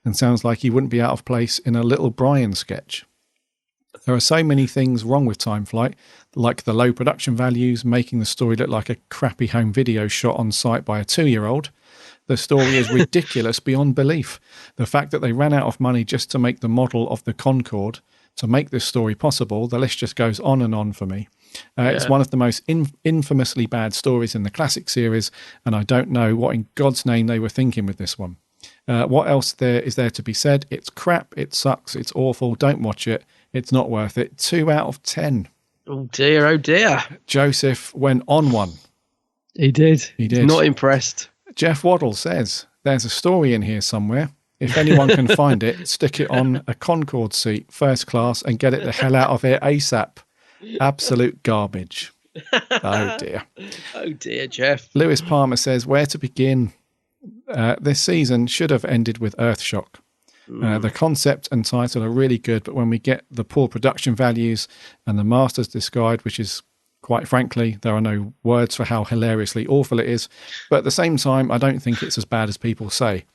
and sounds like he wouldn't be out of place in a Little Brian sketch. There are so many things wrong with Time Flight, like the low production values, making the story look like a crappy home video shot on site by a 2-year-old. The story is ridiculous beyond belief. The fact that they ran out of money just to make the model of the Concorde to make this story possible, the list just goes on and on for me. It's one of the most infamously bad stories in the classic series, and I don't know what in God's name they were thinking with this one. What else there is there to be said? It's crap, it sucks, it's awful, don't watch it, it's not worth it. 2 out of 10. Oh dear, oh dear. Joseph went on one. He did. He did. Not impressed. Jeff Waddle says, there's a story in here somewhere. If anyone can find it, stick it on a Concorde seat, first class, and get it the hell out of here ASAP. Absolute garbage. Oh dear. Oh dear, Jeff. Lewis Palmer says, where to begin? This season should have ended with Earthshock. The concept and title are really good, but when we get the poor production values and the Master's disguise, which is, quite frankly, there are no words for how hilariously awful it is, but at the same time, I don't think it's as bad as people say.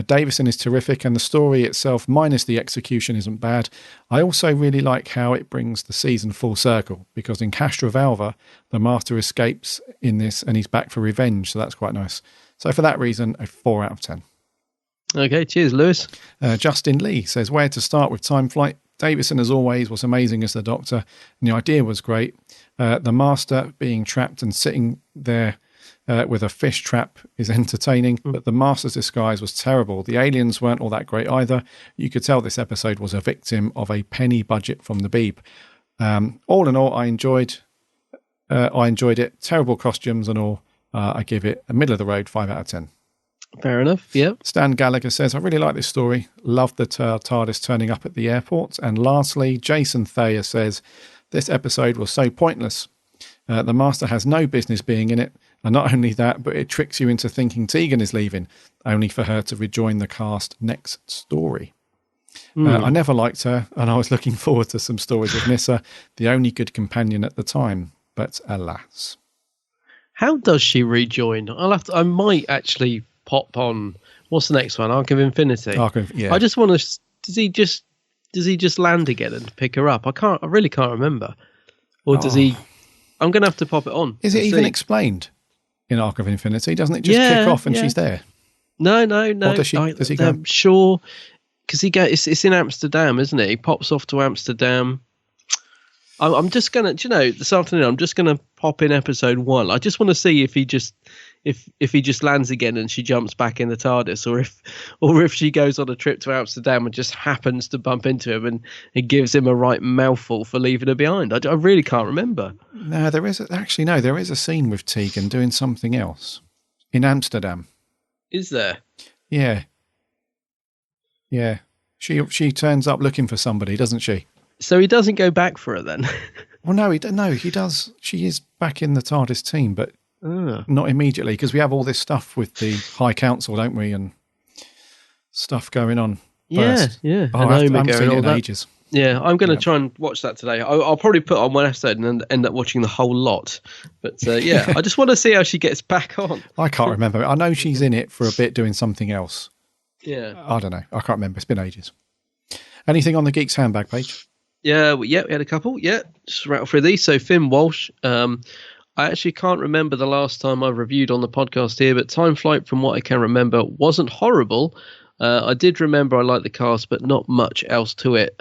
Davison is terrific, and the story itself, minus the execution, isn't bad. I also really like how it brings the season full circle, because in Castrovalva, the Master escapes in this, and he's back for revenge, so that's quite nice. So for that reason, a 4 out of 10. Okay, cheers, Lewis. Justin Lee says, where to start with Time Flight? Davison, as always, was amazing as the Doctor, and the idea was great. The Master being trapped and sitting there with a fish trap is entertaining, but the Master's disguise was terrible. The aliens weren't all that great either. You could tell this episode was a victim of a penny budget from the Beeb. All in all, I enjoyed it. Terrible costumes and all. I give it a middle of the road 5 out of 10. Fair enough, yeah. Stan Gallagher says, I really like this story. Love the TARDIS turning up at the airport. And lastly, Jason Thayer says, this episode was so pointless. The Master has no business being in it. And not only that, but it tricks you into thinking Tegan is leaving, only for her to rejoin the cast next story. I never liked her, and I was looking forward to some stories with Nyssa, the only good companion at the time. But alas. How does she rejoin? I might actually pop on. What's the next one? Arc of Infinity. Yeah. I just want to. Does he just land again and pick her up? I really can't remember. Or does he? I'm going to have to pop it on. Is it even explained in Arc of Infinity? Doesn't it just kick off and she's there? No. Or does he go? I'm sure, because it's in Amsterdam, isn't it? He pops off to Amsterdam. I'm just gonna, this afternoon I'm just gonna pop in episode 1. I just want to see if he just lands again and she jumps back in the TARDIS, or if she goes on a trip to Amsterdam and just happens to bump into him and it gives him a right mouthful for leaving her behind. I really can't remember. No, there is a scene with Tegan doing something else in Amsterdam. Is there? Yeah. She turns up looking for somebody, doesn't she? So he doesn't go back for her then? Well, no, he does. She is back in the TARDIS team, but not immediately, because we have all this stuff with the High Council, don't we, and stuff going on. First. Yeah. Oh, I haven't seen it in ages. Yeah, I'm going to try and watch that today. I'll probably put on one episode and end up watching the whole lot. But yeah, I just want to see how she gets back on. I can't remember. I know she's in it for a bit doing something else. Yeah. I don't know. I can't remember. It's been ages. Anything on the Geeks Handbag page? Yeah, we had a couple. Yeah, just rattle through these. So Finn Walsh, I actually can't remember the last time I reviewed on the podcast here, but Time Flight, from what I can remember, wasn't horrible. I did remember I liked the cast, but not much else to it.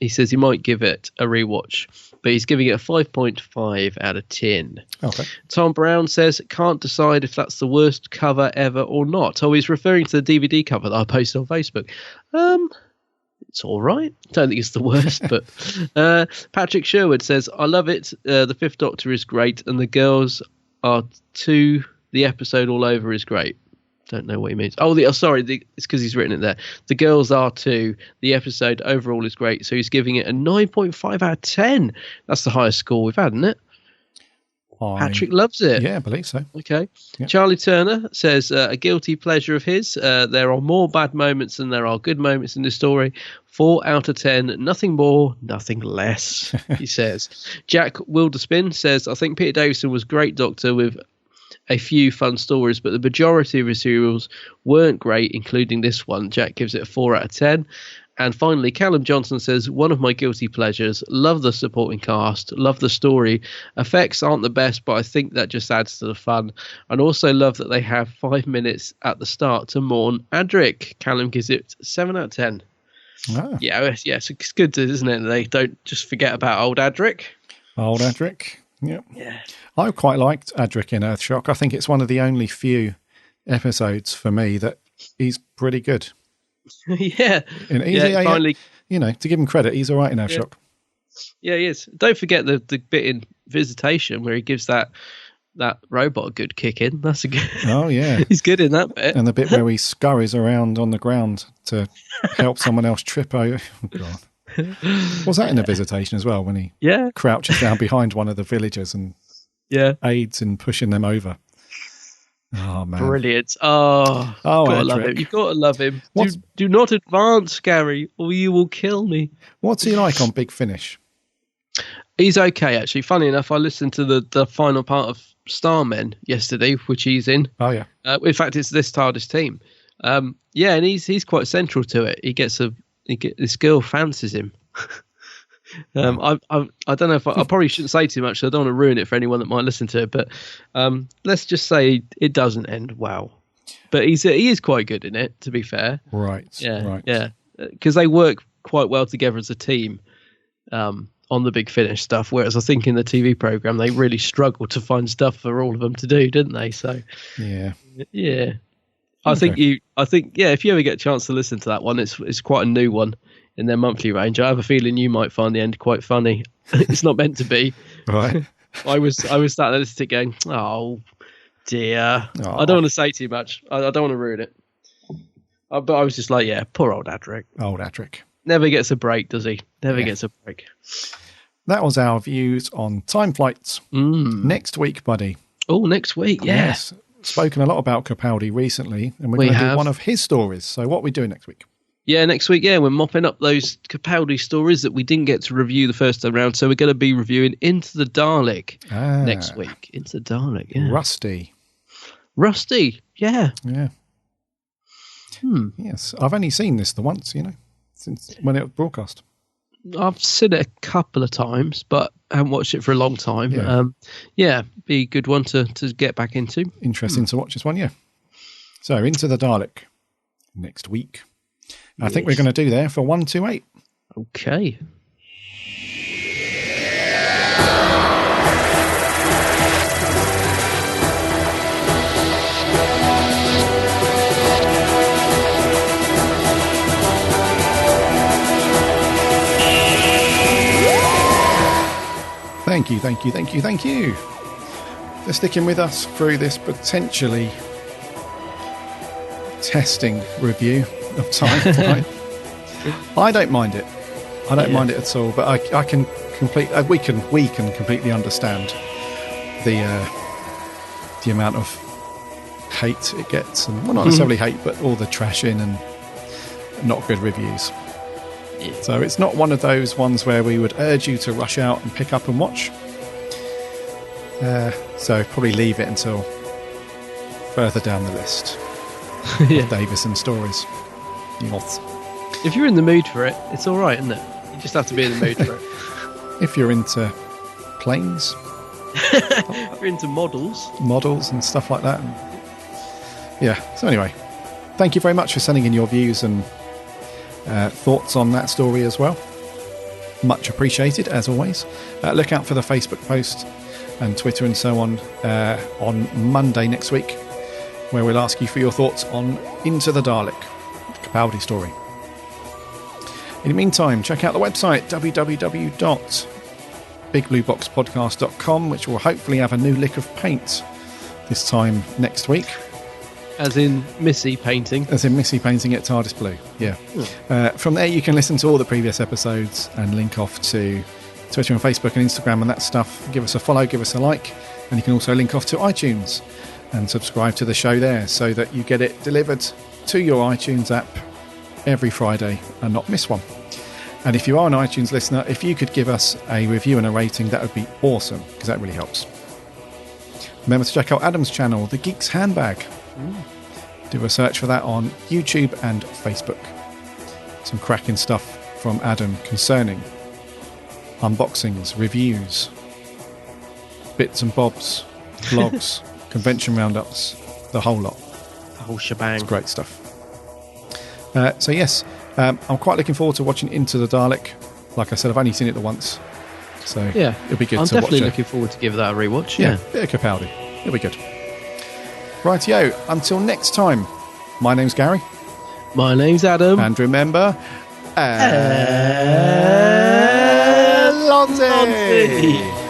He says he might give it a rewatch. but he's giving it a 5.5 out of 10. Okay. Tom Brown says, can't decide if that's the worst cover ever or not. Oh, he's referring to the DVD cover that I posted on Facebook. It's all right. Don't think it's the worst, but Patrick Sherwood says, I love it. The Fifth Doctor is great, and the girls are too. The episode all over is great. Don't know what he means. It's because he's written it there. The girls are too. The episode overall is great. So he's giving it a 9.5 out of 10. That's the highest score we've had, isn't it? Patrick loves it. Yeah, I believe so. Okay. Yep. Charlie Turner says a guilty pleasure of his. There are more bad moments than there are good moments in this story. 4 out of 10. Nothing more, nothing less, he says. Jack Wilderspin says, I think Peter Davison was great Doctor with a few fun stories, but the majority of his serials weren't great, including this one. Jack gives it a 4 out of 10. And finally, Callum Johnson says, one of my guilty pleasures, love the supporting cast, love the story. Effects aren't the best, but I think that just adds to the fun. And also love that they have 5 minutes at the start to mourn Adric. Callum gives it 7 out of 10. Oh. Yeah, it's good, isn't it? They don't just forget about old Adric. Old Adric, yeah. Yeah. I quite liked Adric in Earthshock. I think it's one of the only few episodes for me that he's pretty good. Yeah. Finally, to give him credit, he's all right in Earthshock. Yeah, he is. Don't forget the bit in Visitation where he gives that robot a good kick in. That's a good. Oh yeah, he's good in that bit. And the bit where he scurries around on the ground to help someone else trip over. Oh, God. Was that in a Visitation as well when he crouches down behind one of the villagers and aids in pushing them over? Oh man, brilliant! Gotta love him. You've got to love him. Do not advance, Gary, or you will kill me. What's he like on Big Finish? He's okay, actually. Funny enough, I listened to the final part of Starmen yesterday, which he's in. Oh yeah. In fact, it's this TARDIS team. And he's quite central to it. This girl fancies him. I don't know if I probably shouldn't say too much, so I don't want to ruin it for anyone that might listen to it. But let's just say it doesn't end well. But he is quite good in it, to be fair. Right. Yeah. Right. Yeah. Because they work quite well together as a team on the Big Finish stuff. Whereas I think in the TV program they really struggled to find stuff for all of them to do, didn't they? So yeah. I think if you ever get a chance to listen to that one, it's quite a new one in their monthly range. I have a feeling you might find the end quite funny. It's not meant to be. Right. I was sat there listening going, oh dear. Oh. I don't want to say too much. I don't want to ruin it. But I was just like, yeah, poor old Adric. Old Adric. Never gets a break, does he? Never gets a break. That was our views on time flights. Next week, buddy. Oh, next week, yeah. Yes. Spoken a lot about Capaldi recently, and we're going to do one of his stories. So what are we doing next week? Yeah, next week, we're mopping up those Capaldi stories that we didn't get to review the first time around. So we're going to be reviewing Into the Dalek next week. Into the Dalek, yeah. Rusty, yeah. Yeah. Yes, I've only seen this the once, since when it was broadcast. I've seen it a couple of times, but I haven't watched it for a long time. Be a good one to get back into. Interesting to watch this one, yeah. So, Into the Dalek next week. I think we're going to do there for 128. Okay. Thank you for sticking with us through this potentially testing review of time flight. I don't mind it. I don't mind it at all. But I can we can completely understand the amount of hate it gets, and well, not necessarily hate, but all the trashing and not good reviews. Yeah. So it's not one of those ones where we would urge you to rush out and pick up and watch. So probably leave it until further down the list. Of Davison stories. Yes. If you're in the mood for it, it's all right, isn't it? You just have to be in the mood for it. If you're into planes, if you're into models and stuff like that. So anyway, thank you very much for sending in your views and thoughts on that story as well. Much appreciated, as always. Look out for the Facebook post and Twitter and so on Monday next week, where we'll ask you for your thoughts on Into the Dalek, the Capaldi story. In the meantime, check out the website, www.bigblueboxpodcast.com, which will hopefully have a new lick of paint this time next week. As in Missy painting. As in Missy painting at TARDIS Blue, yeah. From there you can listen to all the previous episodes and link off to Twitter and Facebook and Instagram and that stuff. Give us a follow, give us a like, and you can also link off to iTunes and subscribe to the show there so that you get it delivered to your iTunes app every Friday and not miss one. And if you are an iTunes listener, if you could give us a review and a rating, that would be awesome, because that really helps. Remember to check out Adam's channel, The Geek's Handbag. Do a search for that on YouTube and Facebook. Some cracking stuff from Adam concerning unboxings, reviews, bits and bobs, vlogs, convention roundups, the whole lot. The whole shebang. It's great stuff. So yes, I'm quite looking forward to watching Into the Dalek. Like I said, I've only seen it the once, so yeah, it'll be good I'm to watch it. definitely looking forward to give that a rewatch. Yeah, bit of Capaldi. It'll be good. Rightio, until next time, my name's Gary. My name's Adam. And remember, Lonzy.